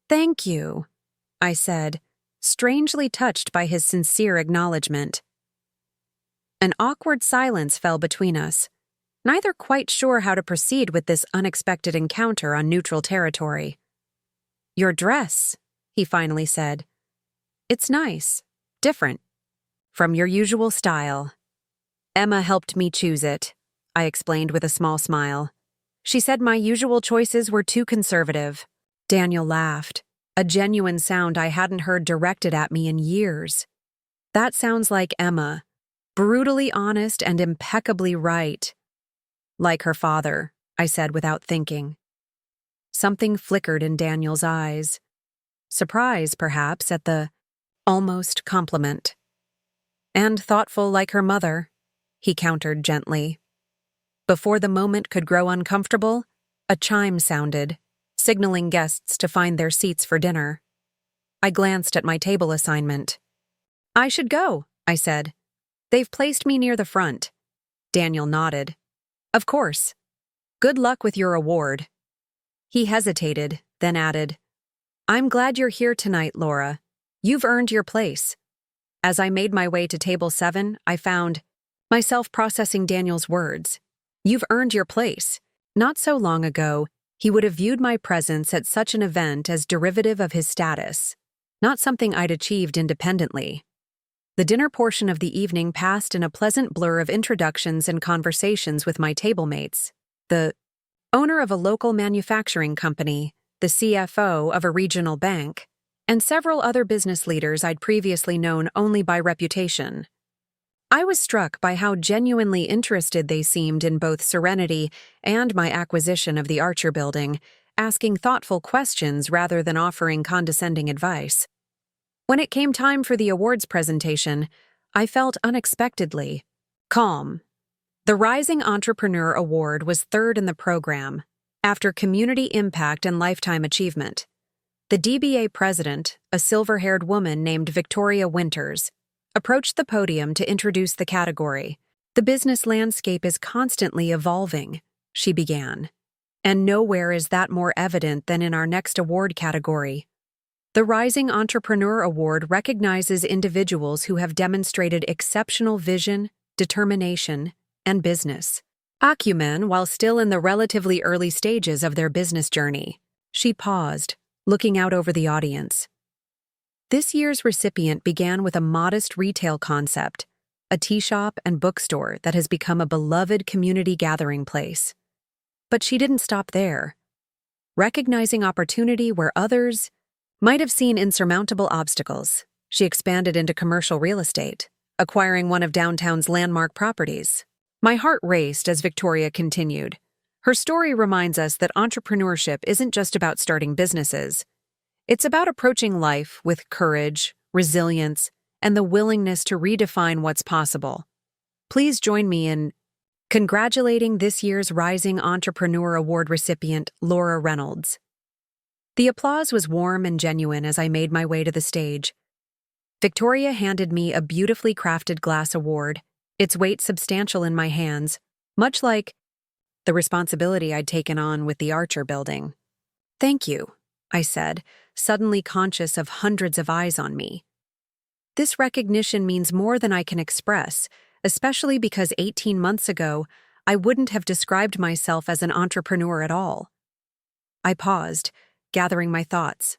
"Thank you," I said, strangely touched by his sincere acknowledgement. An awkward silence fell between us, neither quite sure how to proceed with this unexpected encounter on neutral territory. "Your dress," he finally said. "It's nice, different, from your usual style." "Emma helped me choose it," I explained with a small smile. "She said my usual choices were too conservative." Daniel laughed, a genuine sound I hadn't heard directed at me in years. "That sounds like Emma, brutally honest and impeccably right." "Like her father," I said without thinking. Something flickered in Daniel's eyes. Surprise, perhaps, at the almost compliment. "And thoughtful like her mother," he countered gently. Before the moment could grow uncomfortable, a chime sounded, signaling guests to find their seats for dinner. I glanced at my table assignment. "I should go," I said. "They've placed me near the front." Daniel nodded. "Of course. Good luck with your award." He hesitated, then added, "I'm glad you're here tonight, Laura. You've earned your place." As I made my way to table 7, I found myself processing Daniel's words. "You've earned your place." Not so long ago, he would have viewed my presence at such an event as derivative of his status, not something I'd achieved independently. The dinner portion of the evening passed in a pleasant blur of introductions and conversations with my table mates. The owner of a local manufacturing company, the CFO of a regional bank, and several other business leaders I'd previously known only by reputation. I was struck by how genuinely interested they seemed in both Serenity and my acquisition of the Archer building, asking thoughtful questions rather than offering condescending advice. When it came time for the awards presentation, I felt unexpectedly calm. The Rising Entrepreneur Award was third in the program, after Community Impact and Lifetime Achievement. The DBA president, a silver-haired woman named Victoria Winters, approached the podium to introduce the category. "The business landscape is constantly evolving," she began, "and nowhere is that more evident than in our next award category. The Rising Entrepreneur Award recognizes individuals who have demonstrated exceptional vision, determination, and business acumen while still in the relatively early stages of their business journey." She paused, looking out over the audience. This year's recipient began with a modest retail concept, a tea shop and bookstore that has become a beloved community gathering place. But she didn't stop there. Recognizing opportunity where others might have seen insurmountable obstacles, she expanded into commercial real estate, acquiring one of downtown's landmark properties. My heart raced as Victoria continued. Her story reminds us that entrepreneurship isn't just about starting businesses. It's about approaching life with courage, resilience, and the willingness to redefine what's possible. Please join me in congratulating this year's Rising Entrepreneur Award recipient, Laura Reynolds. The applause was warm and genuine as I made my way to the stage. Victoria handed me a beautifully crafted glass award, its weight substantial in my hands, much like the responsibility I'd taken on with the Archer building. "Thank you," I said, suddenly conscious of hundreds of eyes on me. This recognition means more than I can express, especially because 18 months ago, I wouldn't have described myself as an entrepreneur at all. I paused, gathering my thoughts.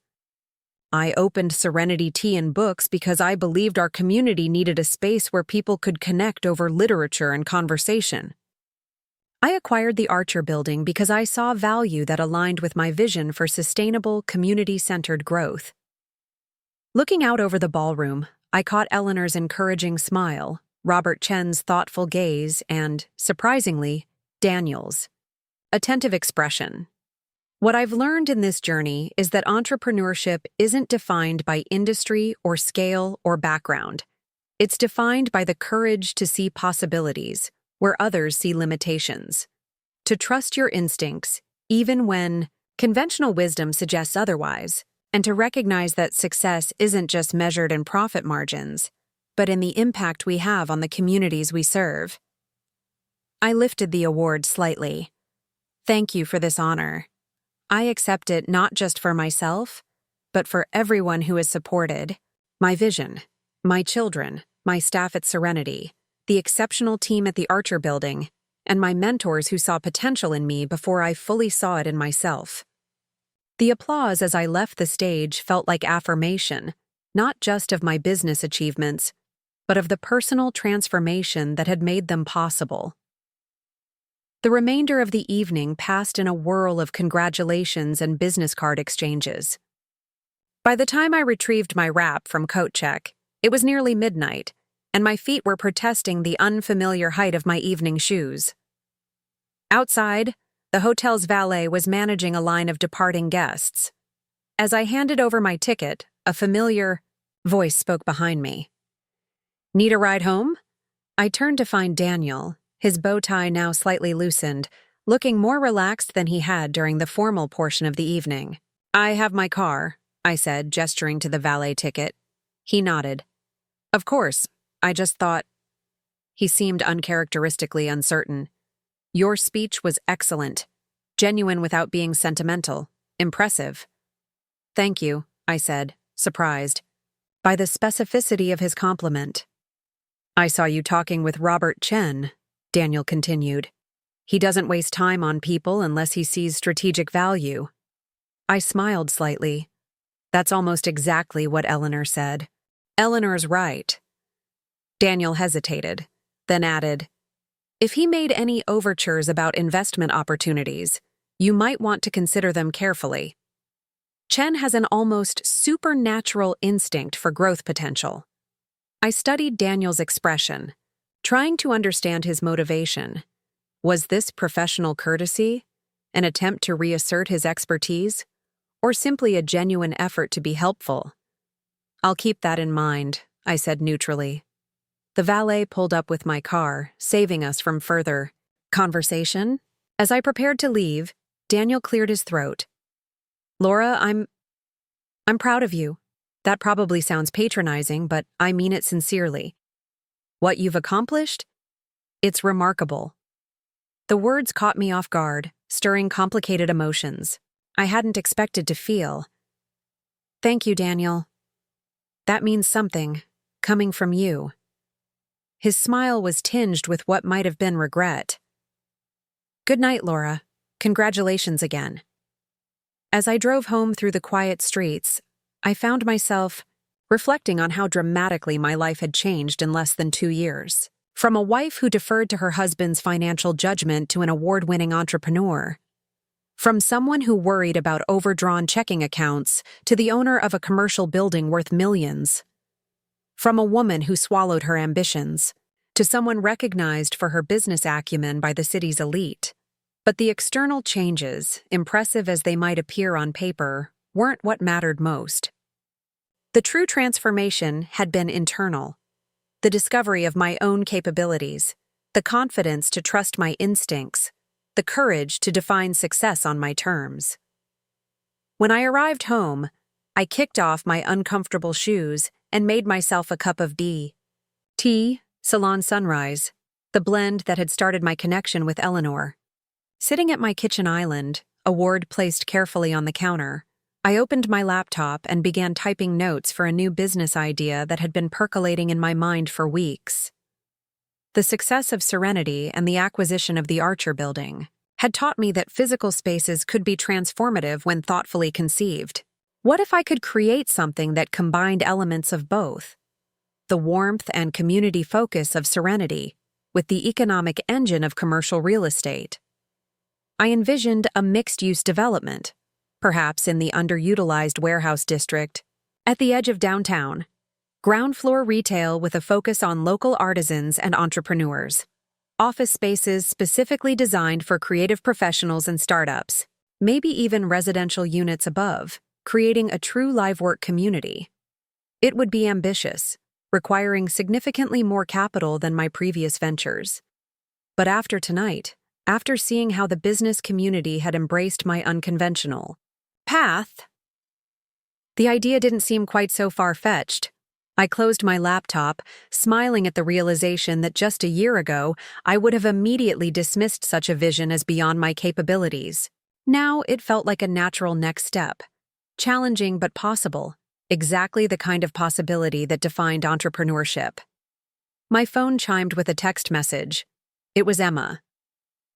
I opened Serenity Tea and Books because I believed our community needed a space where people could connect over literature and conversation. I acquired the Archer building because I saw value that aligned with my vision for sustainable, community-centered growth. Looking out over the ballroom, I caught Eleanor's encouraging smile, Robert Chen's thoughtful gaze, and, surprisingly, Daniel's attentive expression. What I've learned in this journey is that entrepreneurship isn't defined by industry or scale or background. It's defined by the courage to see possibilities where others see limitations. To trust your instincts, even when conventional wisdom suggests otherwise, and to recognize that success isn't just measured in profit margins, but in the impact we have on the communities we serve. I lifted the award slightly. Thank you for this honor. I accept it not just for myself, but for everyone who has supported, My vision, my children, my staff at Serenity, the exceptional team at the Archer Building, and my mentors who saw potential in me before I fully saw it in myself. The applause as I left the stage felt like affirmation, not just of my business achievements, but of the personal transformation that had made them possible. The remainder of the evening passed in a whirl of congratulations and business card exchanges. By the time I retrieved my wrap from coat check, it was nearly midnight, and my feet were protesting the unfamiliar height of my evening shoes. Outside, the hotel's valet was managing a line of departing guests. As I handed over my ticket, a familiar voice spoke behind me. "Need a ride home?" I turned to find Daniel, his bow tie now slightly loosened, looking more relaxed than he had during the formal portion of the evening. "I have my car," I said, gesturing to the valet ticket. He nodded. "Of course, I just thought—" He seemed uncharacteristically uncertain. "Your speech was excellent, genuine without being sentimental, impressive." "Thank you," I said, surprised by the specificity of his compliment. "I saw you talking with Robert Chen," Daniel continued. "He doesn't waste time on people unless he sees strategic value." I smiled slightly. That's almost exactly what Eleanor said. Eleanor's right. Daniel hesitated, then added, "If he made any overtures about investment opportunities, you might want to consider them carefully. Chen has an almost supernatural instinct for growth potential." I studied Daniel's expression, trying to understand his motivation. Was this professional courtesy, an attempt to reassert his expertise, or simply a genuine effort to be helpful? "I'll keep that in mind," I said neutrally. The valet pulled up with my car, saving us from further conversation. As I prepared to leave, Daniel cleared his throat. "Laura, I'm proud of you. That probably sounds patronizing, but I mean it sincerely. What you've accomplished? It's remarkable." The words caught me off guard, stirring complicated emotions I hadn't expected to feel. "Thank you, Daniel. That means something, coming from you." His smile was tinged with what might have been regret. "Good night, Laura. Congratulations again." As I drove home through the quiet streets, I found myself reflecting on how dramatically my life had changed in less than 2 years. From a wife who deferred to her husband's financial judgment to an award-winning entrepreneur. From someone who worried about overdrawn checking accounts to the owner of a commercial building worth millions. From a woman who swallowed her ambitions to someone recognized for her business acumen by the city's elite. But the external changes, impressive as they might appear on paper, weren't what mattered most. The true transformation had been internal. The discovery of my own capabilities, the confidence to trust my instincts, the courage to define success on my terms. When I arrived home, I kicked off my uncomfortable shoes and made myself a cup of tea, Salon Sunrise, the blend that had started my connection with Eleanor. Sitting at my kitchen island, a ward placed carefully on the counter, I opened my laptop and began typing notes for a new business idea that had been percolating in my mind for weeks. The success of Serenity and the acquisition of the Archer Building had taught me that physical spaces could be transformative when thoughtfully conceived. What if I could create something that combined elements of both? The warmth and community focus of Serenity with the economic engine of commercial real estate. I envisioned a mixed-use development, perhaps in the underutilized warehouse district, at the edge of downtown. Ground-floor retail with a focus on local artisans and entrepreneurs. Office spaces specifically designed for creative professionals and startups. Maybe even residential units above, creating a true live work community. It would be ambitious, requiring significantly more capital than my previous ventures. But after tonight, after seeing how the business community had embraced my unconventional path, the idea didn't seem quite so far-fetched. I closed my laptop, smiling at the realization that just a year ago, I would have immediately dismissed such a vision as beyond my capabilities. Now it felt like a natural next step. Challenging but possible, Exactly the kind of possibility that defined entrepreneurship. My phone chimed with a text message. It was Emma.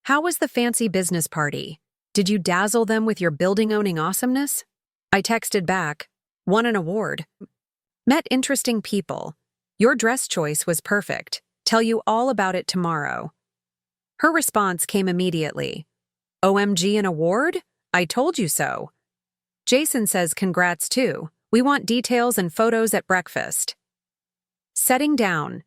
How was the fancy business party? Did you dazzle them with your building-owning awesomeness? I texted back. Won an award. Met interesting people. Your dress choice was perfect. Tell you all about it tomorrow. Her response came immediately. OMG, an award? I told you so. Jason says congrats too. We want details and photos at breakfast. Setting down.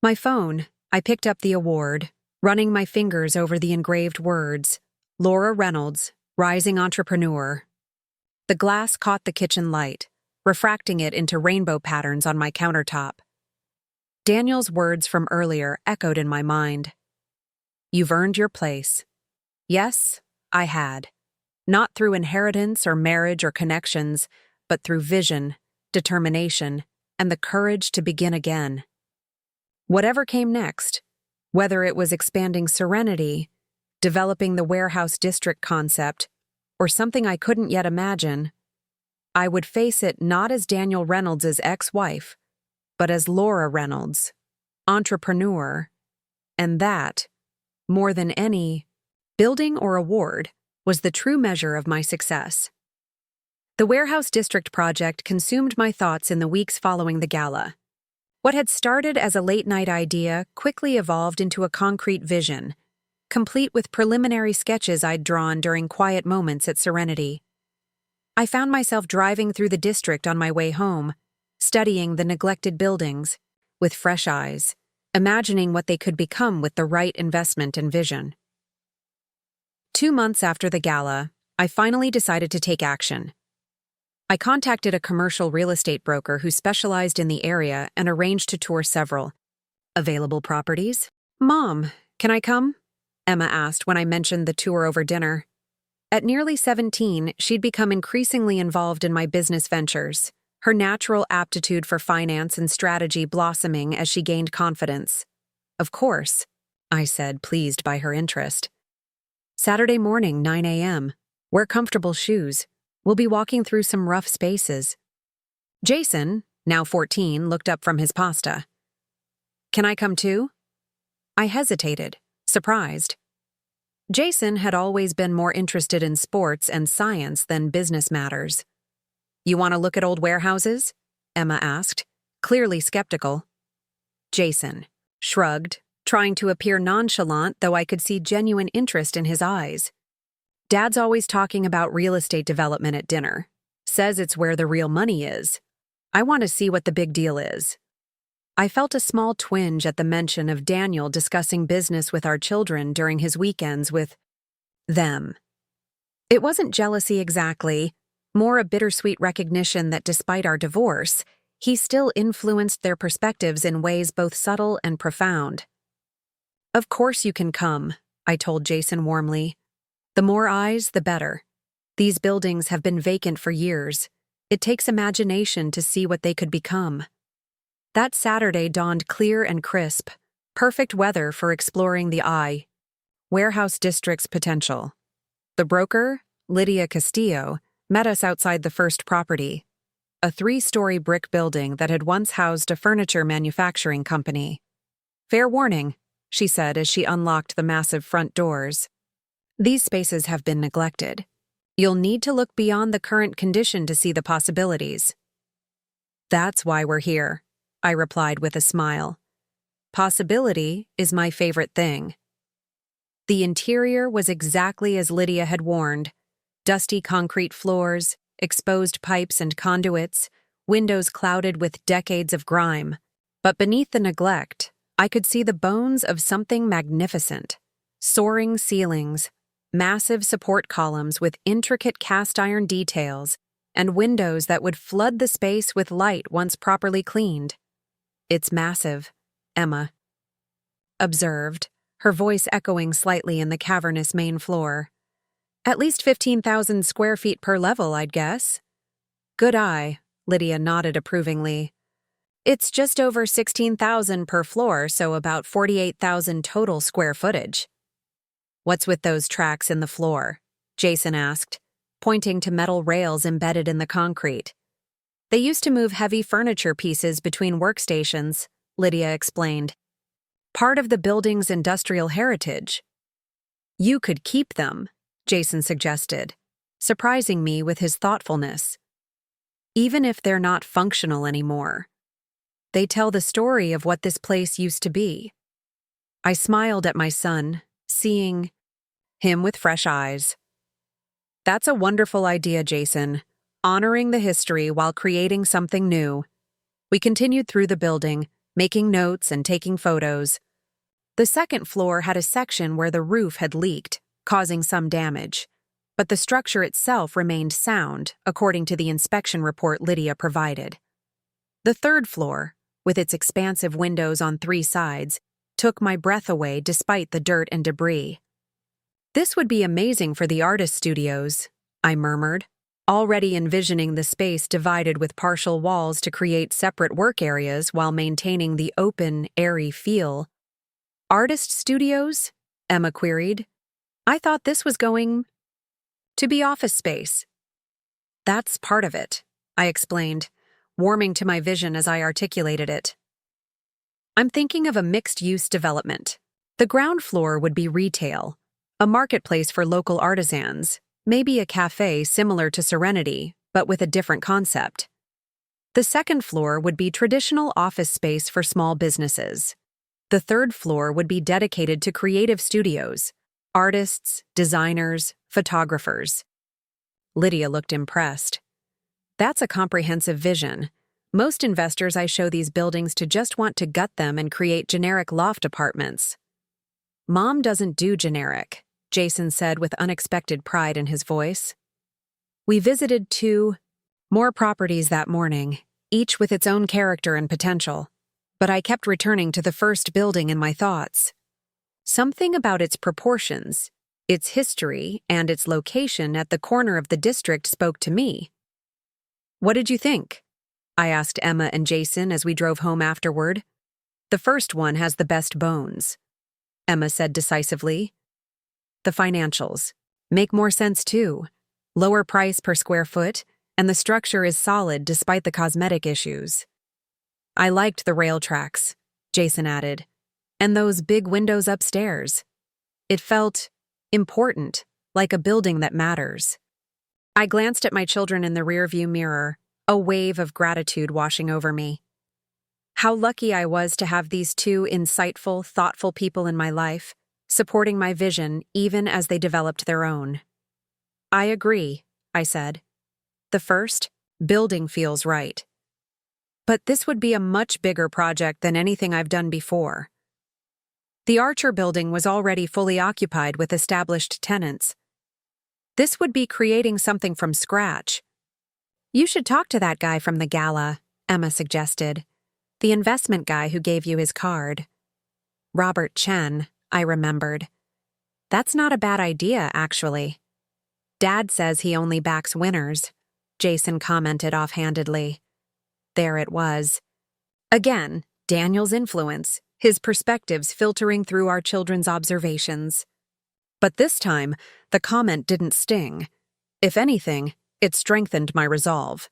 My phone, I picked up the award, running my fingers over the engraved words. Laura Reynolds, rising entrepreneur. The glass caught the kitchen light, refracting it into rainbow patterns on my countertop. Daniel's words from earlier echoed in my mind. You've earned your place. Yes, I had. Not through inheritance or marriage or connections, but through vision, determination, and the courage to begin again. Whatever came next, whether it was expanding Serenity, developing the warehouse district concept, or something I couldn't yet imagine, I would face it not as Daniel Reynolds' ex-wife, but as Laura Reynolds, entrepreneur, and that, more than any building or award, was the true measure of my success. The warehouse district project consumed my thoughts in the weeks following the gala. What had started as a late-night idea quickly evolved into a concrete vision, complete with preliminary sketches I'd drawn during quiet moments at Serenity. I found myself driving through the district on my way home, studying the neglected buildings, with fresh eyes, imagining what they could become with the right investment and vision. 2 months after the gala, I finally decided to take action. I contacted a commercial real estate broker who specialized in the area and arranged to tour several available properties. Mom, can I come? Emma asked when I mentioned the tour over dinner. At nearly 17, she'd become increasingly involved in my business ventures, her natural aptitude for finance and strategy blossoming as she gained confidence. Of course, I said, pleased by her interest. Saturday morning, 9 a.m. Wear comfortable shoes. We'll be walking through some rough spaces. Jason, now 14, looked up from his pasta. Can I come too? I hesitated, surprised. Jason had always been more interested in sports and science than business matters. You want to look at old warehouses? Emma asked, clearly skeptical. Jason shrugged, trying to appear nonchalant, though I could see genuine interest in his eyes. Dad's always talking about real estate development at dinner. Says it's where the real money is. I want to see what the big deal is. I felt a small twinge at the mention of Daniel discussing business with our children during his weekends with them. It wasn't jealousy exactly, more a bittersweet recognition that despite our divorce, he still influenced their perspectives in ways both subtle and profound. Of course you can come, I told Jason warmly. The more eyes, the better. These buildings have been vacant for years. It takes imagination to see what they could become. That Saturday dawned clear and crisp, perfect weather for exploring the warehouse district's potential. The broker, Lydia Castillo, met us outside the first property, a 3-story brick building that had once housed a furniture manufacturing company. Fair warning, she said as she unlocked the massive front doors. These spaces have been neglected. You'll need to look beyond the current condition to see the possibilities. That's why we're here, I replied with a smile. Possibility is my favorite thing. The interior was exactly as Lydia had warned. Dusty concrete floors, exposed pipes and conduits, windows clouded with decades of grime. But beneath the neglect, I could see the bones of something magnificent. Soaring ceilings, massive support columns with intricate cast-iron details, and windows that would flood the space with light once properly cleaned. It's massive, Emma observed, her voice echoing slightly in the cavernous main floor. At least 15,000 square feet per level, I'd guess. Good eye, Lydia nodded approvingly. It's just over 16,000 per floor, so about 48,000 total square footage. What's with those tracks in the floor? Jason asked, pointing to metal rails embedded in the concrete. They used to move heavy furniture pieces between workstations, Lydia explained. Part of the building's industrial heritage. You could keep them, Jason suggested, surprising me with his thoughtfulness. Even if they're not functional anymore. They tell the story of what this place used to be. I smiled at my son, seeing him with fresh eyes. That's a wonderful idea, Jason, honoring the history while creating something new. We continued through the building, making notes and taking photos. The second floor had a section where the roof had leaked, causing some damage, but the structure itself remained sound, according to the inspection report Lydia provided. The third floor, with its expansive windows on 3 sides, took my breath away despite the dirt and debris. This would be amazing for the artist studios, I murmured, already envisioning the space divided with partial walls to create separate work areas while maintaining the open, airy feel. Artist studios? Emma queried. I thought this was going to be office space. That's part of it, I explained, warming to my vision as I articulated it. I'm thinking of a mixed-use development. The ground floor would be retail, a marketplace for local artisans, maybe a cafe similar to Serenity, but with a different concept. The second floor would be traditional office space for small businesses. The third floor would be dedicated to creative studios, artists, designers, photographers. Lydia looked impressed. That's a comprehensive vision. Most investors I show these buildings to just want to gut them and create generic loft apartments. Mom doesn't do generic, Jason said with unexpected pride in his voice. We visited 2 more properties that morning, each with its own character and potential, but I kept returning to the first building in my thoughts. Something about its proportions, its history, and its location at the corner of the district spoke to me. What did you think? I asked Emma and Jason as we drove home afterward. The first one has the best bones, Emma said decisively. The financials make more sense too. Lower price per square foot, and the structure is solid despite the cosmetic issues. I liked the rail tracks, Jason added, and those big windows upstairs. It felt important, like a building that matters. I glanced at my children in the rearview mirror, a wave of gratitude washing over me. How lucky I was to have these 2 insightful, thoughtful people in my life, supporting my vision even as they developed their own. I agree, I said. The first, building feels right. But this would be a much bigger project than anything I've done before. The Archer building was already fully occupied with established tenants. This would be creating something from scratch. You should talk to that guy from the gala, Emma suggested. The investment guy who gave you his card. Robert Chen, I remembered. That's not a bad idea, actually. Dad says he only backs winners, Jason commented offhandedly. There it was. Again, Daniel's influence, his perspectives filtering through our children's observations. But this time, the comment didn't sting. If anything, it strengthened my resolve.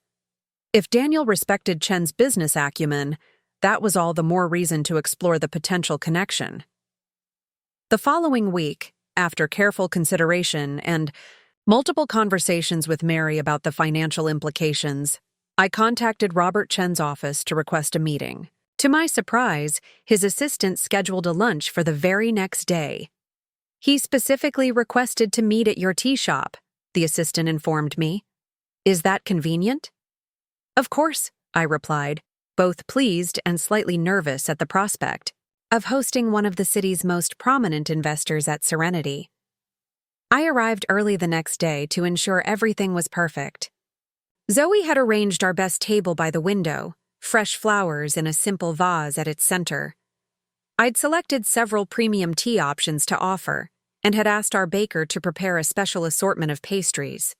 If Daniel respected Chen's business acumen, that was all the more reason to explore the potential connection. The following week, after careful consideration and multiple conversations with Mary about the financial implications, I contacted Robert Chen's office to request a meeting. To my surprise, his assistant scheduled a lunch for the very next day. He specifically requested to meet at your tea shop, the assistant informed me. Is that convenient? Of course, I replied, both pleased and slightly nervous at the prospect of hosting one of the city's most prominent investors at Serenity. I arrived early the next day to ensure everything was perfect. Zoe had arranged our best table by the window, fresh flowers in a simple vase at its center. I'd selected several premium tea options to offer and had asked our baker to prepare a special assortment of pastries.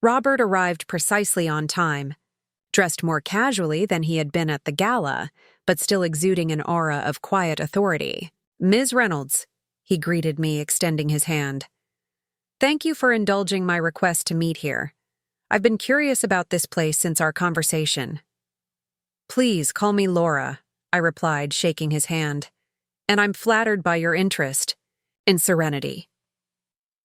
Robert arrived precisely on time, dressed more casually than he had been at the gala, but still exuding an aura of quiet authority. Ms. Reynolds, he greeted me, extending his hand. Thank you for indulging my request to meet here. I've been curious about this place since our conversation. Please call me Laura, I replied, shaking his hand. And I'm flattered by your interest in serenity.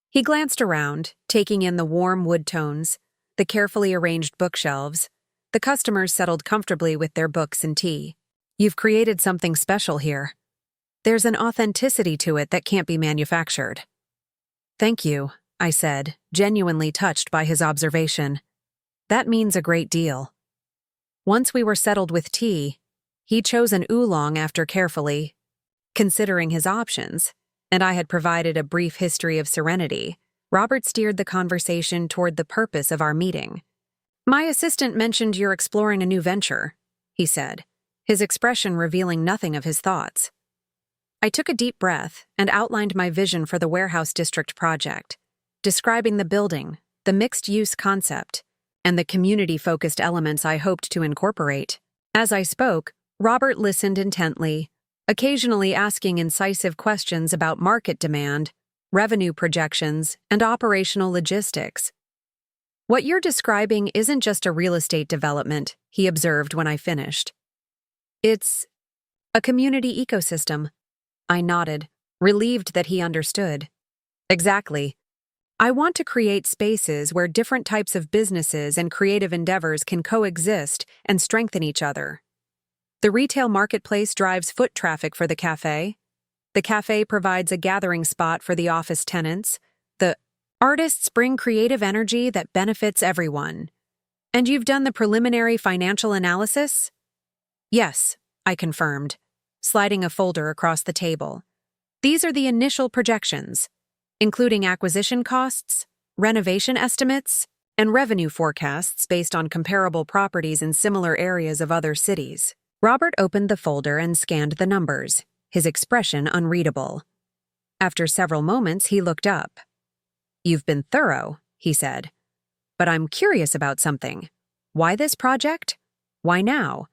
He glanced around, taking in the warm wood tones, the carefully arranged bookshelves. The customers settled comfortably with their books and tea. You've created something special here. There's an authenticity to it that can't be manufactured. Thank you, I said, genuinely touched by his observation. That means a great deal. Once we were settled with tea, he chose an oolong after carefully considering his options, and I had provided a brief history of serenity. Robert steered the conversation toward the purpose of our meeting. My assistant mentioned you're exploring a new venture, he said, his expression revealing nothing of his thoughts. I took a deep breath and outlined my vision for the warehouse district project, describing the building, the mixed-use concept, and the community-focused elements I hoped to incorporate. As I spoke, Robert listened intently, occasionally asking incisive questions about market demand, revenue projections, and operational logistics. What you're describing isn't just a real estate development, he observed when I finished. It's a community ecosystem. I nodded, relieved that he understood. Exactly. I want to create spaces where different types of businesses and creative endeavors can coexist and strengthen each other. The retail marketplace drives foot traffic for the cafe. The cafe provides a gathering spot for the office tenants. The artists bring creative energy that benefits everyone. And you've done the preliminary financial analysis? Yes, I confirmed, sliding a folder across the table. These are the initial projections, including acquisition costs, renovation estimates, and revenue forecasts based on comparable properties in similar areas of other cities. Robert opened the folder and scanned the numbers, his expression unreadable. After several moments, he looked up. You've been thorough, he said. But I'm curious about something. Why this project? Why now?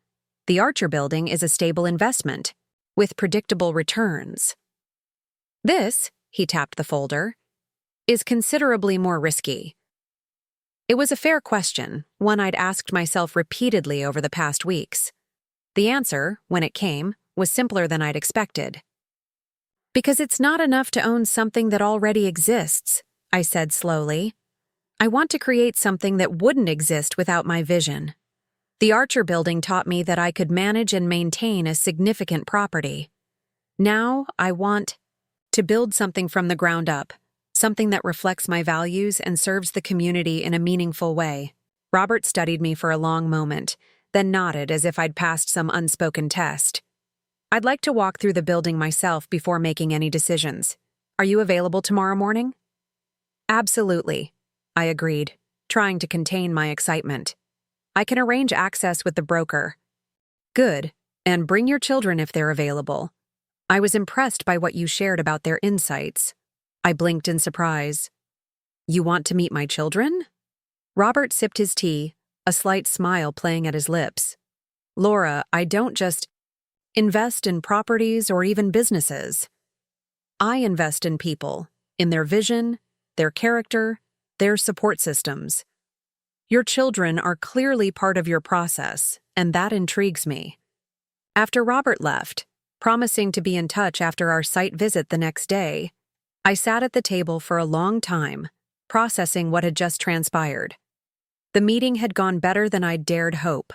The Archer Building is a stable investment, with predictable returns. This, he tapped the folder, is considerably more risky. It was a fair question, one I'd asked myself repeatedly over the past weeks. The answer, when it came, was simpler than I'd expected. Because it's not enough to own something that already exists, I said slowly. I want to create something that wouldn't exist without my vision. The Archer Building taught me that I could manage and maintain a significant property. Now I want to build something from the ground up, something that reflects my values and serves the community in a meaningful way. Robert studied me for a long moment, then nodded as if I'd passed some unspoken test. I'd like to walk through the building myself before making any decisions. Are you available tomorrow morning? Absolutely, I agreed, trying to contain my excitement. I can arrange access with the broker. Good, and bring your children if they're available. I was impressed by what you shared about their insights. I blinked in surprise. You want to meet my children? Robert sipped his tea, a slight smile playing at his lips. Laura, I don't just invest in properties or even businesses. I invest in people, in their vision, their character, their support systems. Your children are clearly part of your process, and that intrigues me. After Robert left, promising to be in touch after our site visit the next day, I sat at the table for a long time, processing what had just transpired. The meeting had gone better than I'd dared hope,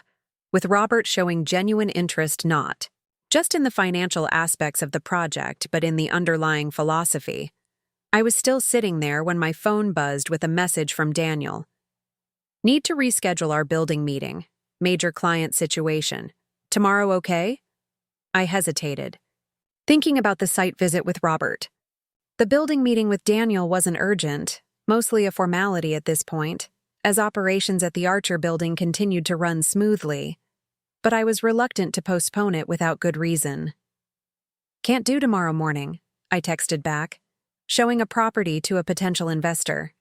with Robert showing genuine interest not just in the financial aspects of the project but in the underlying philosophy. I was still sitting there when my phone buzzed with a message from Daniel. Need to reschedule our building meeting. Major client situation. Tomorrow okay? I hesitated, thinking about the site visit with Robert. The building meeting with Daniel wasn't urgent, mostly a formality at this point, as operations at the Archer Building continued to run smoothly, but I was reluctant to postpone it without good reason. Can't do tomorrow morning, I texted back, showing a property to a potential investor.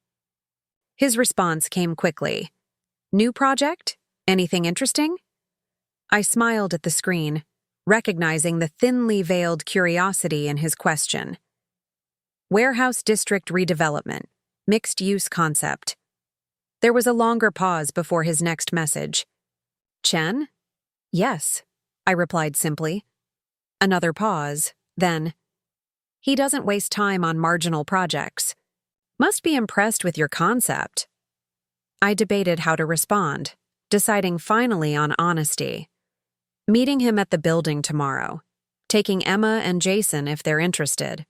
His response came quickly. New project? Anything interesting? I smiled at the screen, recognizing the thinly veiled curiosity in his question. Warehouse district redevelopment, mixed-use concept. There was a longer pause before his next message. Chen? Yes, I replied simply. Another pause, then, he doesn't waste time on marginal projects. Must be impressed with your concept. I debated how to respond, deciding finally on honesty. Meeting him at the building tomorrow, taking Emma and Jason if they're interested.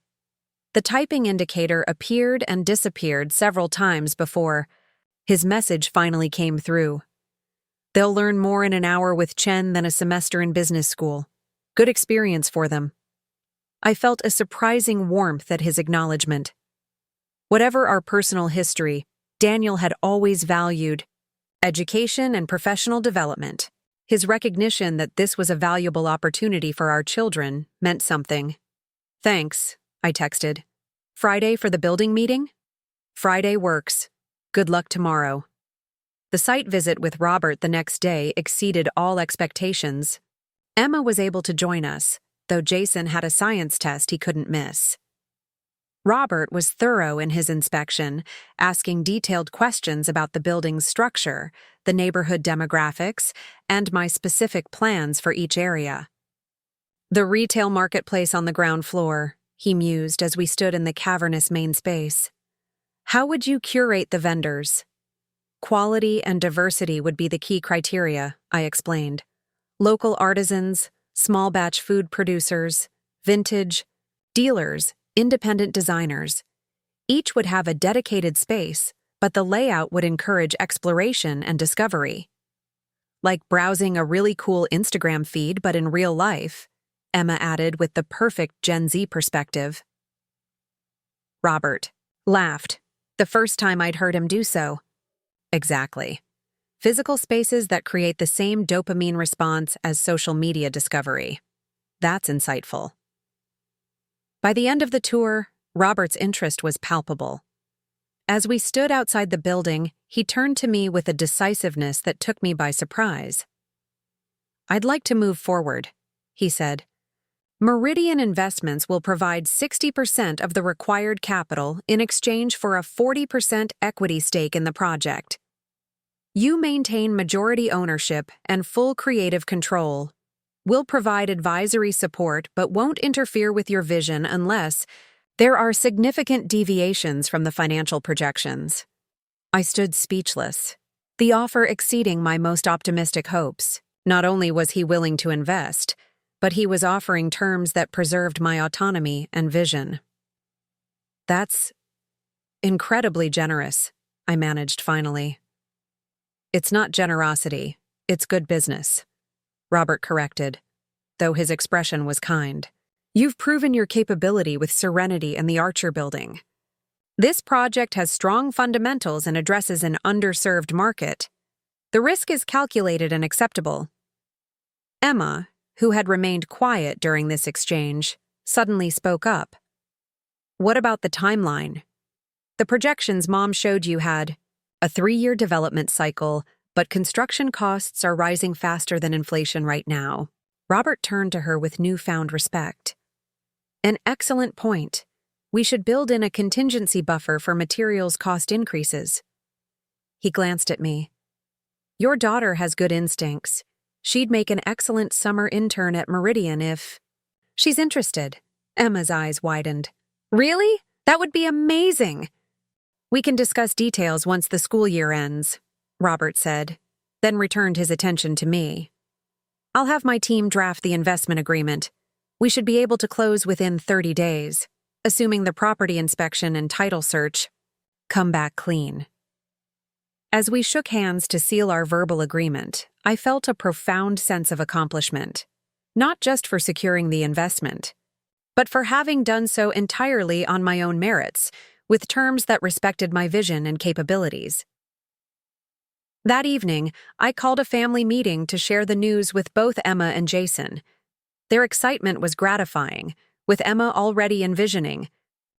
The typing indicator appeared and disappeared several times before his message finally came through. They'll learn more in an hour with Chen than a semester in business school. Good experience for them. I felt a surprising warmth at his acknowledgement. Whatever our personal history, Daniel had always valued education and professional development. His recognition that this was a valuable opportunity for our children meant something. Thanks, I texted. Friday for the building meeting? Friday works. Good luck tomorrow. The site visit with Robert the next day exceeded all expectations. Emma was able to join us, though Jason had a science test he couldn't miss. Robert was thorough in his inspection, asking detailed questions about the building's structure, the neighborhood demographics, and my specific plans for each area. The retail marketplace on the ground floor, he mused as we stood in the cavernous main space. How would you curate the vendors? Quality and diversity would be the key criteria, I explained. Local artisans, small batch food producers, vintage, dealers, independent designers. Each would have a dedicated space, but the layout would encourage exploration and discovery. Like browsing a really cool Instagram feed but in real life, Emma added with the perfect Gen Z perspective. Robert laughed, the first time I'd heard him do so. Exactly. Physical spaces that create the same dopamine response as social media discovery. That's insightful. By the end of the tour, Robert's interest was palpable. As we stood outside the building, he turned to me with a decisiveness that took me by surprise. I'd like to move forward, he said. Meridian Investments will provide 60% of the required capital in exchange for a 40% equity stake in the project. You maintain majority ownership and full creative control. We'll provide advisory support but won't interfere with your vision unless there are significant deviations from the financial projections. I stood speechless, the offer exceeding my most optimistic hopes. Not only was he willing to invest, but he was offering terms that preserved my autonomy and vision. That's incredibly generous, I managed finally. It's not generosity, it's good business, Robert corrected, though his expression was kind. You've proven your capability with Serenity and the Archer Building. This project has strong fundamentals and addresses an underserved market. The risk is calculated and acceptable. Emma, who had remained quiet during this exchange, suddenly spoke up. What about the timeline? The projections Mom showed you had a 3-year development cycle, but construction costs are rising faster than inflation right now. Robert turned to her with newfound respect. An excellent point. We should build in a contingency buffer for materials cost increases. He glanced at me. Your daughter has good instincts. She'd make an excellent summer intern at Meridian if... She's interested. Emma's eyes widened. Really? That would be amazing! We can discuss details once the school year ends, Robert said, then returned his attention to me. I'll have my team draft the investment agreement. We should be able to close within 30 days, assuming the property inspection and title search come back clean. As we shook hands to seal our verbal agreement, I felt a profound sense of accomplishment, not just for securing the investment, but for having done so entirely on my own merits, with terms that respected my vision and capabilities. That evening, I called a family meeting to share the news with both Emma and Jason. Their excitement was gratifying, with Emma already envisioning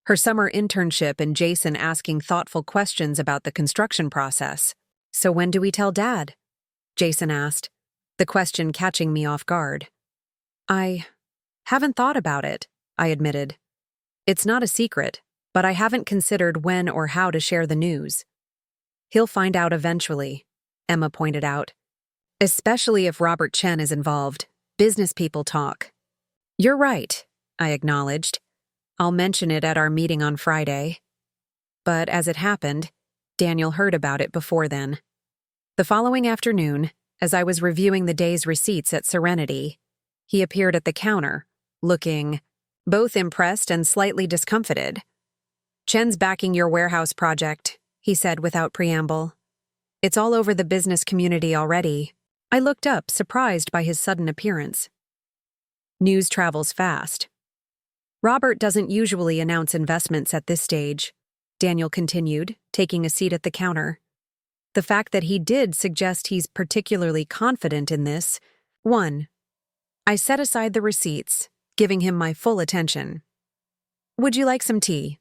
her summer internship and Jason asking thoughtful questions about the construction process. So when do we tell Dad? Jason asked, the question catching me off guard. I haven't thought about it, I admitted. It's not a secret, but I haven't considered when or how to share the news. He'll find out eventually, Emma pointed out. Especially if Robert Chen is involved. Business people talk. You're right, I acknowledged. I'll mention it at our meeting on Friday. But as it happened, Daniel heard about it before then. The following afternoon, as I was reviewing the day's receipts at Serenity, he appeared at the counter, looking both impressed and slightly discomfited. Chen's backing your warehouse project, he said without preamble. It's all over the business community already. I looked up, surprised by his sudden appearance. News travels fast. Robert doesn't usually announce investments at this stage, Daniel continued, taking a seat at the counter. The fact that he did suggests he's particularly confident in this. 1. I set aside the receipts, giving him my full attention. Would you like some tea?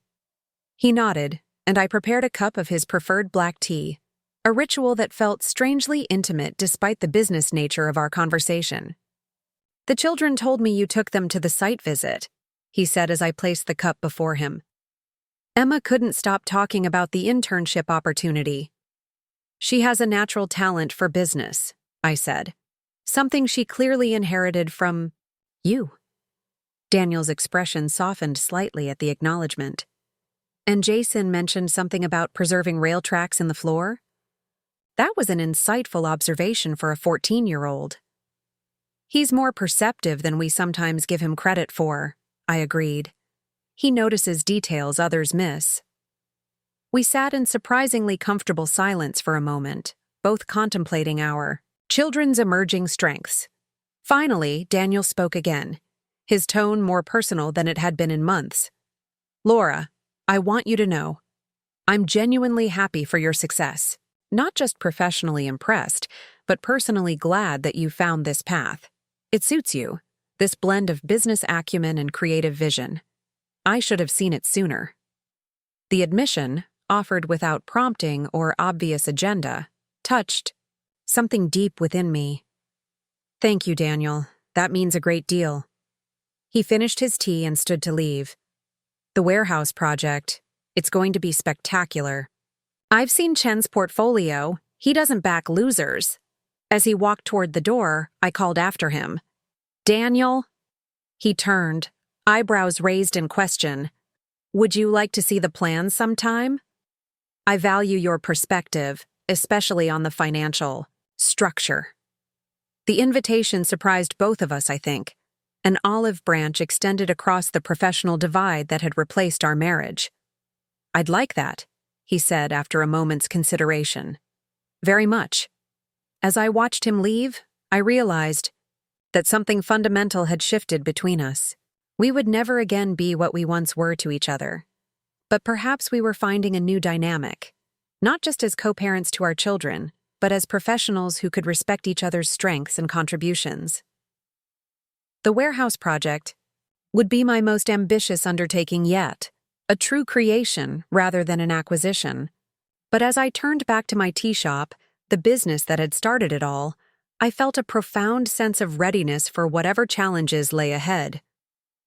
He nodded, and I prepared a cup of his preferred black tea, a ritual that felt strangely intimate despite the business nature of our conversation. The children told me you took them to the site visit, he said as I placed the cup before him. Emma couldn't stop talking about the internship opportunity. She has a natural talent for business, I said. Something she clearly inherited from you. Daniel's expression softened slightly at the acknowledgement. And Jason mentioned something about preserving rail tracks in the floor? That was an insightful observation for a 14-year-old. He's more perceptive than we sometimes give him credit for, I agreed. He notices details others miss. We sat in surprisingly comfortable silence for a moment, both contemplating our children's emerging strengths. Finally, Daniel spoke again, his tone more personal than it had been in months. Laura, I want you to know, I'm genuinely happy for your success. Not just professionally impressed, but personally glad that you found this path. It suits you, this blend of business acumen and creative vision. I should have seen it sooner. The admission, offered without prompting or obvious agenda, touched something deep within me. Thank you, Daniel. That means a great deal. He finished his tea and stood to leave. The warehouse project, it's going to be spectacular. I've seen Chen's portfolio. He doesn't back losers. As he walked toward the door, I called after him. Daniel? He turned, eyebrows raised in question. Would you like to see the plans sometime? I value your perspective, especially on the financial structure. The invitation surprised both of us, I think. An olive branch extended across the professional divide that had replaced our marriage. I'd like that, he said after a moment's consideration. Very much. As I watched him leave, I realized that something fundamental had shifted between us. We would never again be what we once were to each other. But perhaps we were finding a new dynamic, not just as co-parents to our children, but as professionals who could respect each other's strengths and contributions. The warehouse project would be my most ambitious undertaking yet, a true creation rather than an acquisition. But as I turned back to my tea shop, the business that had started it all, I felt a profound sense of readiness for whatever challenges lay ahead.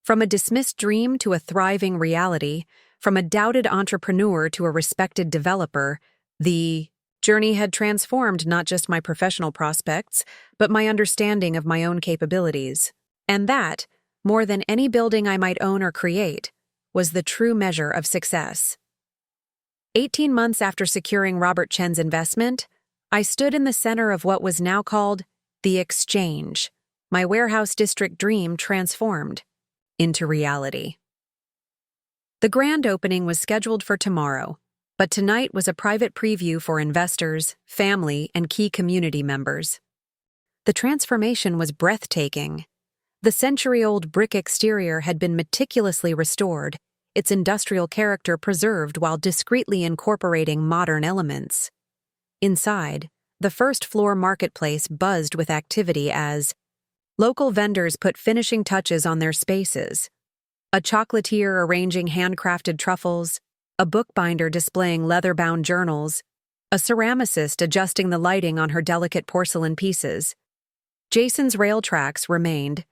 From a dismissed dream to a thriving reality, from a doubted entrepreneur to a respected developer, the journey had transformed not just my professional prospects, but my understanding of my own capabilities. And that, more than any building I might own or create, was the true measure of success. 18 months after securing Robert Chen's investment, I stood in the center of what was now called the Exchange, my warehouse district dream transformed into reality. The grand opening was scheduled for tomorrow, but tonight was a private preview for investors, family, and key community members. The transformation was breathtaking. The century-old brick exterior had been meticulously restored, its industrial character preserved while discreetly incorporating modern elements. Inside, the first-floor marketplace buzzed with activity as local vendors put finishing touches on their spaces. A chocolatier arranging handcrafted truffles, a bookbinder displaying leather-bound journals, a ceramicist adjusting the lighting on her delicate porcelain pieces. Jason's rail tracks remained,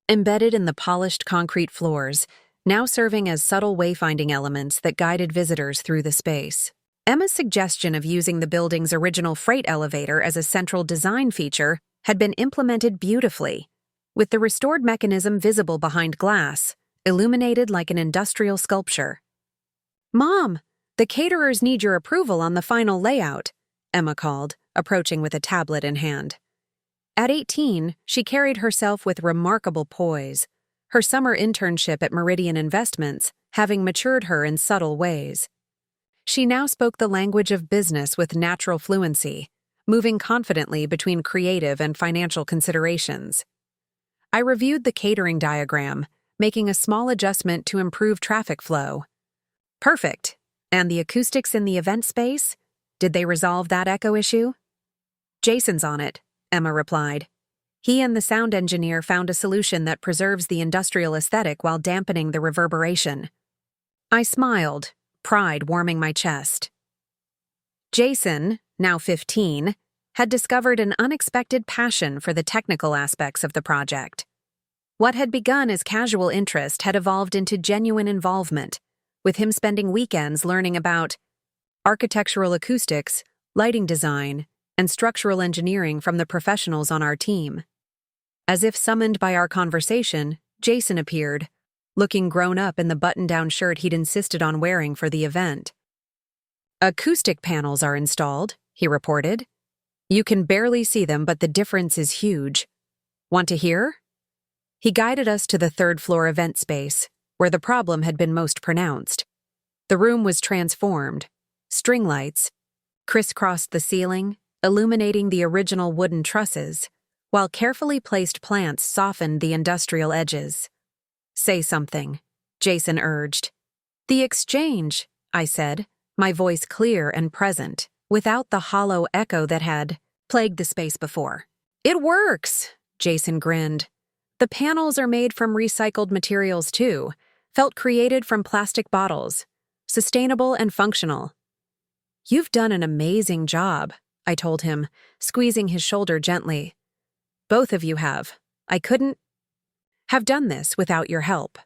embedded in the polished concrete floors, now serving as subtle wayfinding elements that guided visitors through the space. Emma's suggestion of using the building's original freight elevator as a central design feature had been implemented beautifully, with the restored mechanism visible behind glass, illuminated like an industrial sculpture. "Mom, the caterers need your approval on the final layout," Emma called, approaching with a tablet in hand. At 18, she carried herself with remarkable poise, her summer internship at Meridian Investments having matured her in subtle ways. She now spoke the language of business with natural fluency, moving confidently between creative and financial considerations. I reviewed the catering diagram, making a small adjustment to improve traffic flow. "Perfect. And the acoustics in the event space? Did they resolve that echo issue?" "Jason's on it," Emma replied. "He and the sound engineer found a solution that preserves the industrial aesthetic while dampening the reverberation." I smiled, pride warming my chest. Jason, now 15, had discovered an unexpected passion for the technical aspects of the project. What had begun as casual interest had evolved into genuine involvement, with him spending weekends learning about architectural acoustics, lighting design, and structural engineering from the professionals on our team. As if summoned by our conversation, Jason appeared, looking grown up in the button-down shirt he'd insisted on wearing for the event. "Acoustic panels are installed," he reported. "You can barely see them, but the difference is huge. Want to hear?" He guided us to the third-floor event space, where the problem had been most pronounced. The room was transformed. String lights crisscrossed the ceiling, illuminating the original wooden trusses, while carefully placed plants softened the industrial edges. "Say something," Jason urged. "The exchange," I said, my voice clear and present, without the hollow echo that had plagued the space before. "It works," Jason grinned. "The panels are made from recycled materials too, felt created from plastic bottles, sustainable and functional." "You've done an amazing job," I told him, squeezing his shoulder gently. "Both of you have. I couldn't have done this without your help."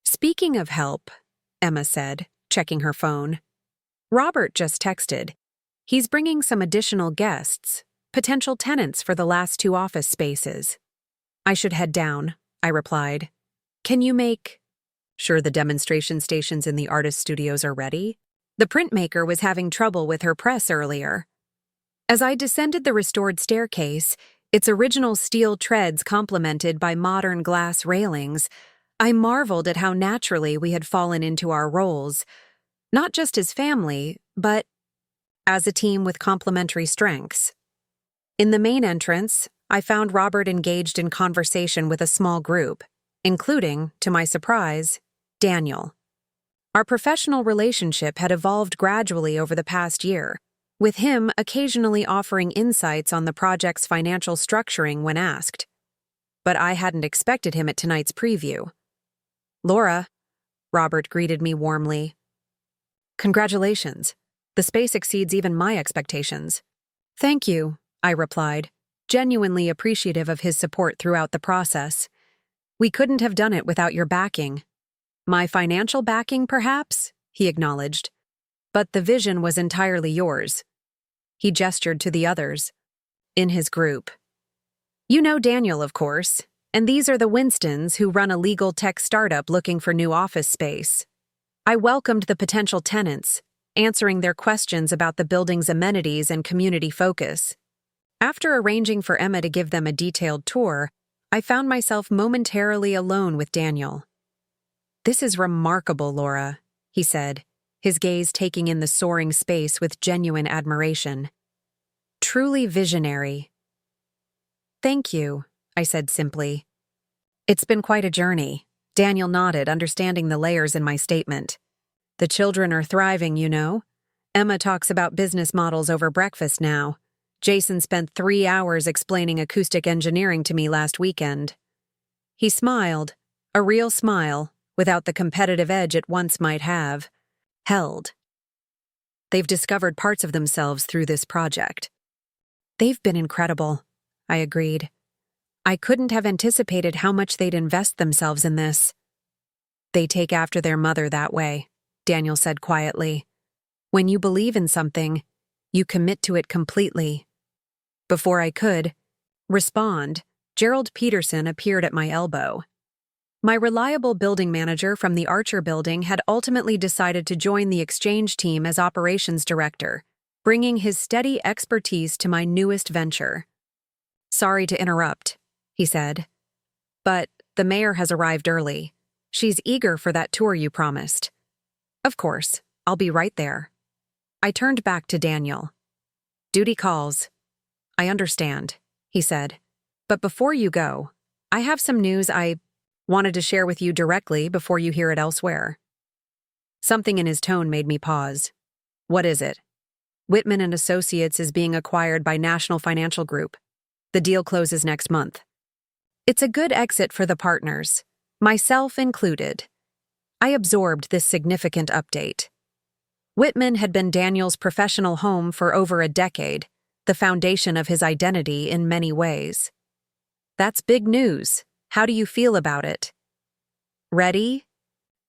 "Speaking of help," Emma said, checking her phone, "Robert just texted. He's bringing some additional guests, potential tenants for the last 2 office spaces." "I should head down," I replied. "Can you make sure the demonstration stations in the artist studios are ready? The printmaker was having trouble with her press earlier." As I descended the restored staircase, its original steel treads complemented by modern glass railings, I marveled at how naturally we had fallen into our roles, not just as family, but as a team with complementary strengths. In the main entrance, I found Robert engaged in conversation with a small group, including, to my surprise, Daniel. Our professional relationship had evolved gradually over the past year, with him occasionally offering insights on the project's financial structuring when asked. But I hadn't expected him at tonight's preview. "Laura," Robert greeted me warmly. "Congratulations. The space exceeds even my expectations." "Thank you," I replied, genuinely appreciative of his support throughout the process. "We couldn't have done it without your backing." "My financial backing, perhaps?" he acknowledged. "But the vision was entirely yours." He gestured to the others in his group. "You know Daniel, of course, and these are the Winstons who run a legal tech startup looking for new office space." I welcomed the potential tenants, answering their questions about the building's amenities and community focus. After arranging for Emma to give them a detailed tour, I found myself momentarily alone with Daniel. "This is remarkable, Laura," he said, his gaze taking in the soaring space with genuine admiration. "Truly visionary." "Thank you," I said simply. "It's been quite a journey," Daniel nodded, understanding the layers in my statement. "The children are thriving, you know. Emma talks about business models over breakfast now. Jason spent 3 hours explaining acoustic engineering to me last weekend." He smiled, a real smile, without the competitive edge it once might have. Held. "They've discovered parts of themselves through this project." "They've been incredible," I agreed. "I couldn't have anticipated how much they'd invest themselves in this." "They take after their mother that way," Daniel said quietly. When you believe in something, you commit to it completely. Before I could respond, Gerald Peterson appeared at my elbow. My reliable building manager from the Archer building had ultimately decided to join the exchange team as operations director, bringing his steady expertise to my newest venture. "Sorry to interrupt," he said, "but the mayor has arrived early. She's eager for that tour you promised." "Of course, I'll be right there." I turned back to Daniel. "Duty calls." "I understand," he said. "But before you go, I have some news I wanted to share with you directly before you hear it elsewhere." Something in his tone made me pause. "What is it?" "Whitman and Associates is being acquired by National Financial Group. The deal closes next month. It's a good exit for the partners, myself included." I absorbed this significant update. Whitman had been Daniel's professional home for over a decade, the foundation of his identity in many ways. "That's big news. How do you feel about it?" "Ready?"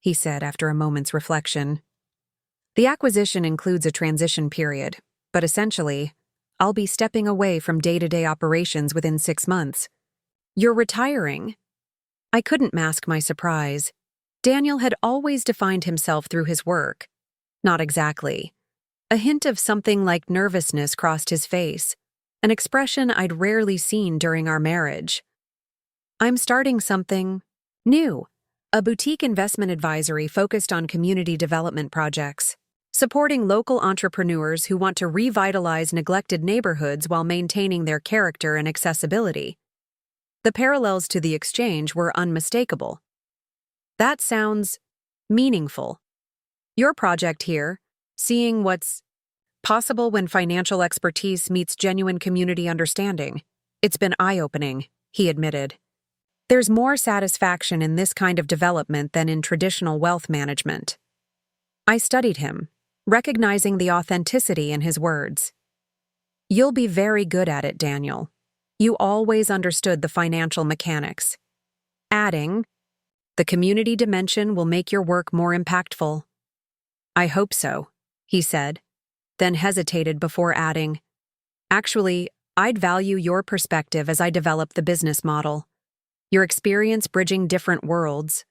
he said after a moment's reflection. "The acquisition includes a transition period, but essentially, I'll be stepping away from day-to-day operations within 6 months. You're retiring?" I couldn't mask my surprise. Daniel had always defined himself through his work. Not exactly. A hint of something like nervousness crossed his face, an expression I'd rarely seen during our marriage. "I'm starting something new, a boutique investment advisory focused on community development projects, supporting local entrepreneurs who want to revitalize neglected neighborhoods while maintaining their character and accessibility." The parallels to the exchange were unmistakable. "That sounds meaningful. Your project here, seeing what's possible when financial expertise meets genuine community understanding. It's been eye-opening," he admitted. "There's more satisfaction in this kind of development than in traditional wealth management." I studied him, recognizing the authenticity in his words. "You'll be very good at it, Daniel. You always understood the financial mechanics." Adding, "The community dimension will make your work more impactful." "I hope so," he said, then hesitated before adding, "Actually, I'd value your perspective as I develop the business model. Your experience bridging different worlds,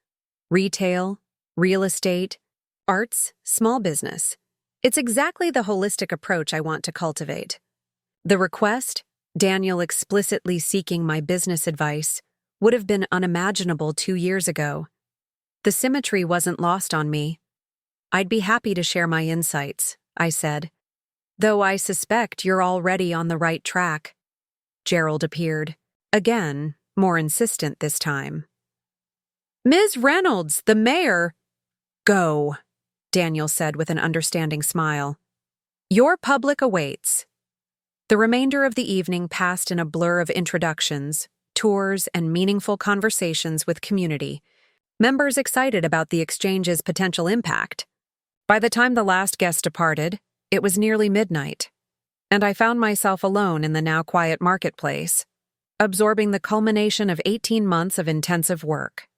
retail, real estate, arts, small business. It's exactly the holistic approach I want to cultivate." The request, Daniel explicitly seeking my business advice, would have been unimaginable 2 years ago. The symmetry wasn't lost on me. "I'd be happy to share my insights," I said, "though I suspect you're already on the right track." Gerald appeared, again, more insistent this time. "Ms. Reynolds, the mayor—" "Go," Daniel said with an understanding smile. "Your public awaits." The remainder of the evening passed in a blur of introductions, tours, and meaningful conversations with community, members excited about the exchange's potential impact. By the time the last guest departed, it was nearly midnight, and I found myself alone in the now quiet marketplace, absorbing the culmination of 18 months of intensive work.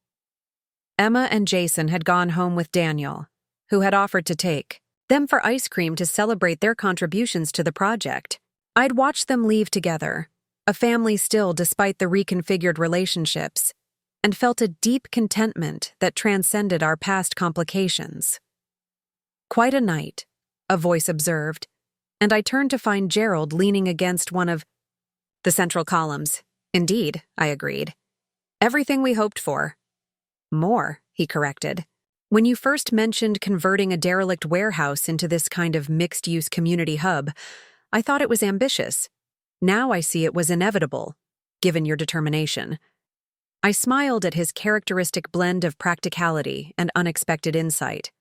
Emma and Jason had gone home with Daniel, who had offered to take them for ice cream to celebrate their contributions to the project. I'd watched them leave together, a family still despite the reconfigured relationships, and felt a deep contentment that transcended our past complications. "Quite a night," a voice observed, and I turned to find Gerald leaning against one of the central columns. "Indeed," I agreed. "Everything we hoped for." "More," he corrected. "When you first mentioned converting a derelict warehouse into this kind of mixed-use community hub, I thought it was ambitious. Now I see it was inevitable, given your determination." I smiled at his characteristic blend of practicality and unexpected insight.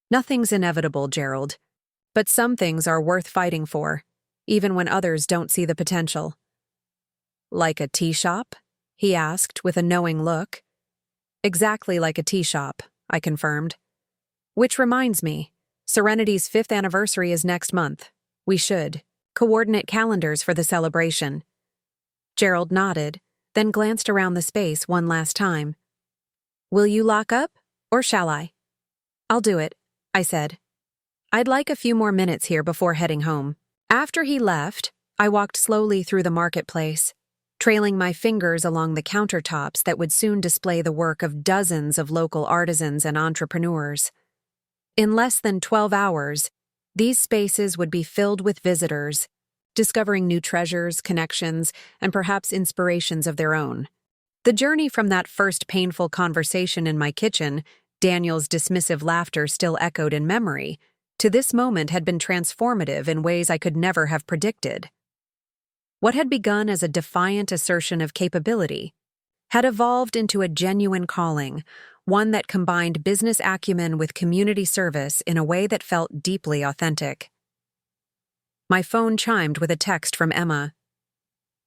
"Nothing's inevitable, Gerald, but some things are worth fighting for, even when others don't see the potential." "Like a tea shop?" he asked with a knowing look. "Exactly like a tea shop," I confirmed. "Which reminds me, Serenity's 5th anniversary is next month. We should coordinate calendars for the celebration." Gerald nodded, then glanced around the space one last time. "Will you lock up, or shall I?" "I'll do it," I said. I'd like a few more minutes here before heading home. After he left, I walked slowly through the marketplace, trailing my fingers along the countertops that would soon display the work of dozens of local artisans and entrepreneurs. In less than 12 hours, these spaces would be filled with visitors, discovering new treasures, connections, and perhaps inspirations of their own. The journey from that first painful conversation in my kitchen, Daniel's dismissive laughter still echoed in memory, to this moment had been transformative in ways I could never have predicted. What had begun as a defiant assertion of capability had evolved into a genuine calling, one that combined business acumen with community service in a way that felt deeply authentic. My phone chimed with a text from Emma.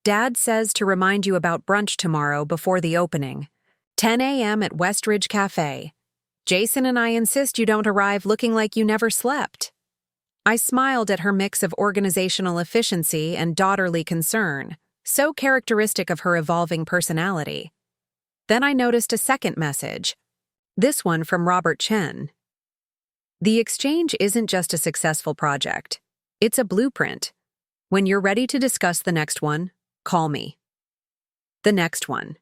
"Dad says to remind you about brunch tomorrow before the opening. 10 a.m. at Westridge Cafe. Jason and I insist you don't arrive looking like you never slept." I smiled at her mix of organizational efficiency and daughterly concern, so characteristic of her evolving personality. Then I noticed a second message, this one from Robert Chen. "The exchange isn't just a successful project. It's a blueprint. When you're ready to discuss the next one, call me." The next one.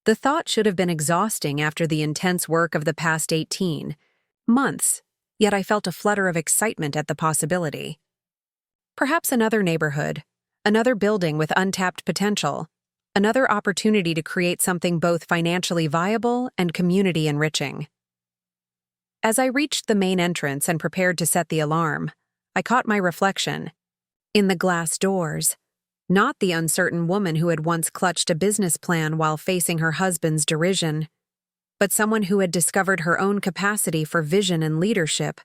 The thought should have been exhausting after the intense work of the past 18 months, yet I felt a flutter of excitement at the possibility. Perhaps another neighborhood, another building with untapped potential, another opportunity to create something both financially viable and community enriching. As I reached the main entrance and prepared to set the alarm, I caught my reflection. In the glass doors, not the uncertain woman who had once clutched a business plan while facing her husband's derision, but someone who had discovered her own capacity for vision and leadership,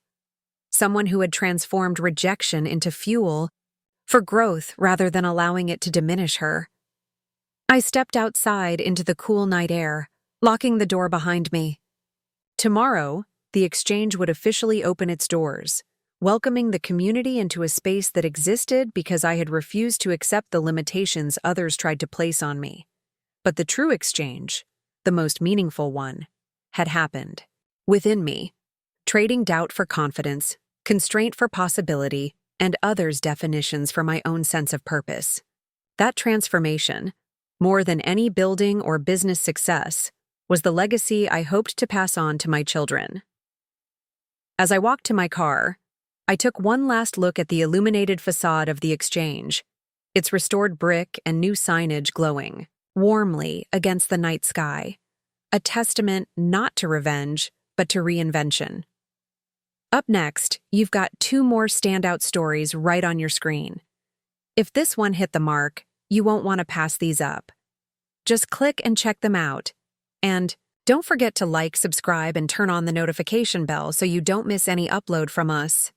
someone who had transformed rejection into fuel for growth rather than allowing it to diminish her. I stepped outside into the cool night air, locking the door behind me. Tomorrow, the exchange would officially open its doors, welcoming the community into a space that existed because I had refused to accept the limitations others tried to place on me. But the true exchange, the most meaningful one, had happened. Within me, trading doubt for confidence, constraint for possibility, and others' definitions for my own sense of purpose. That transformation, more than any building or business success, was the legacy I hoped to pass on to my children. As I walked to my car, I took one last look at the illuminated facade of the exchange, its restored brick and new signage glowing warmly against the night sky, a testament not to revenge, but to reinvention. Up next, you've got 2 more standout stories right on your screen. If this one hit the mark, you won't want to pass these up. Just click and check them out. And don't forget to like, subscribe, and turn on the notification bell so you don't miss any upload from us.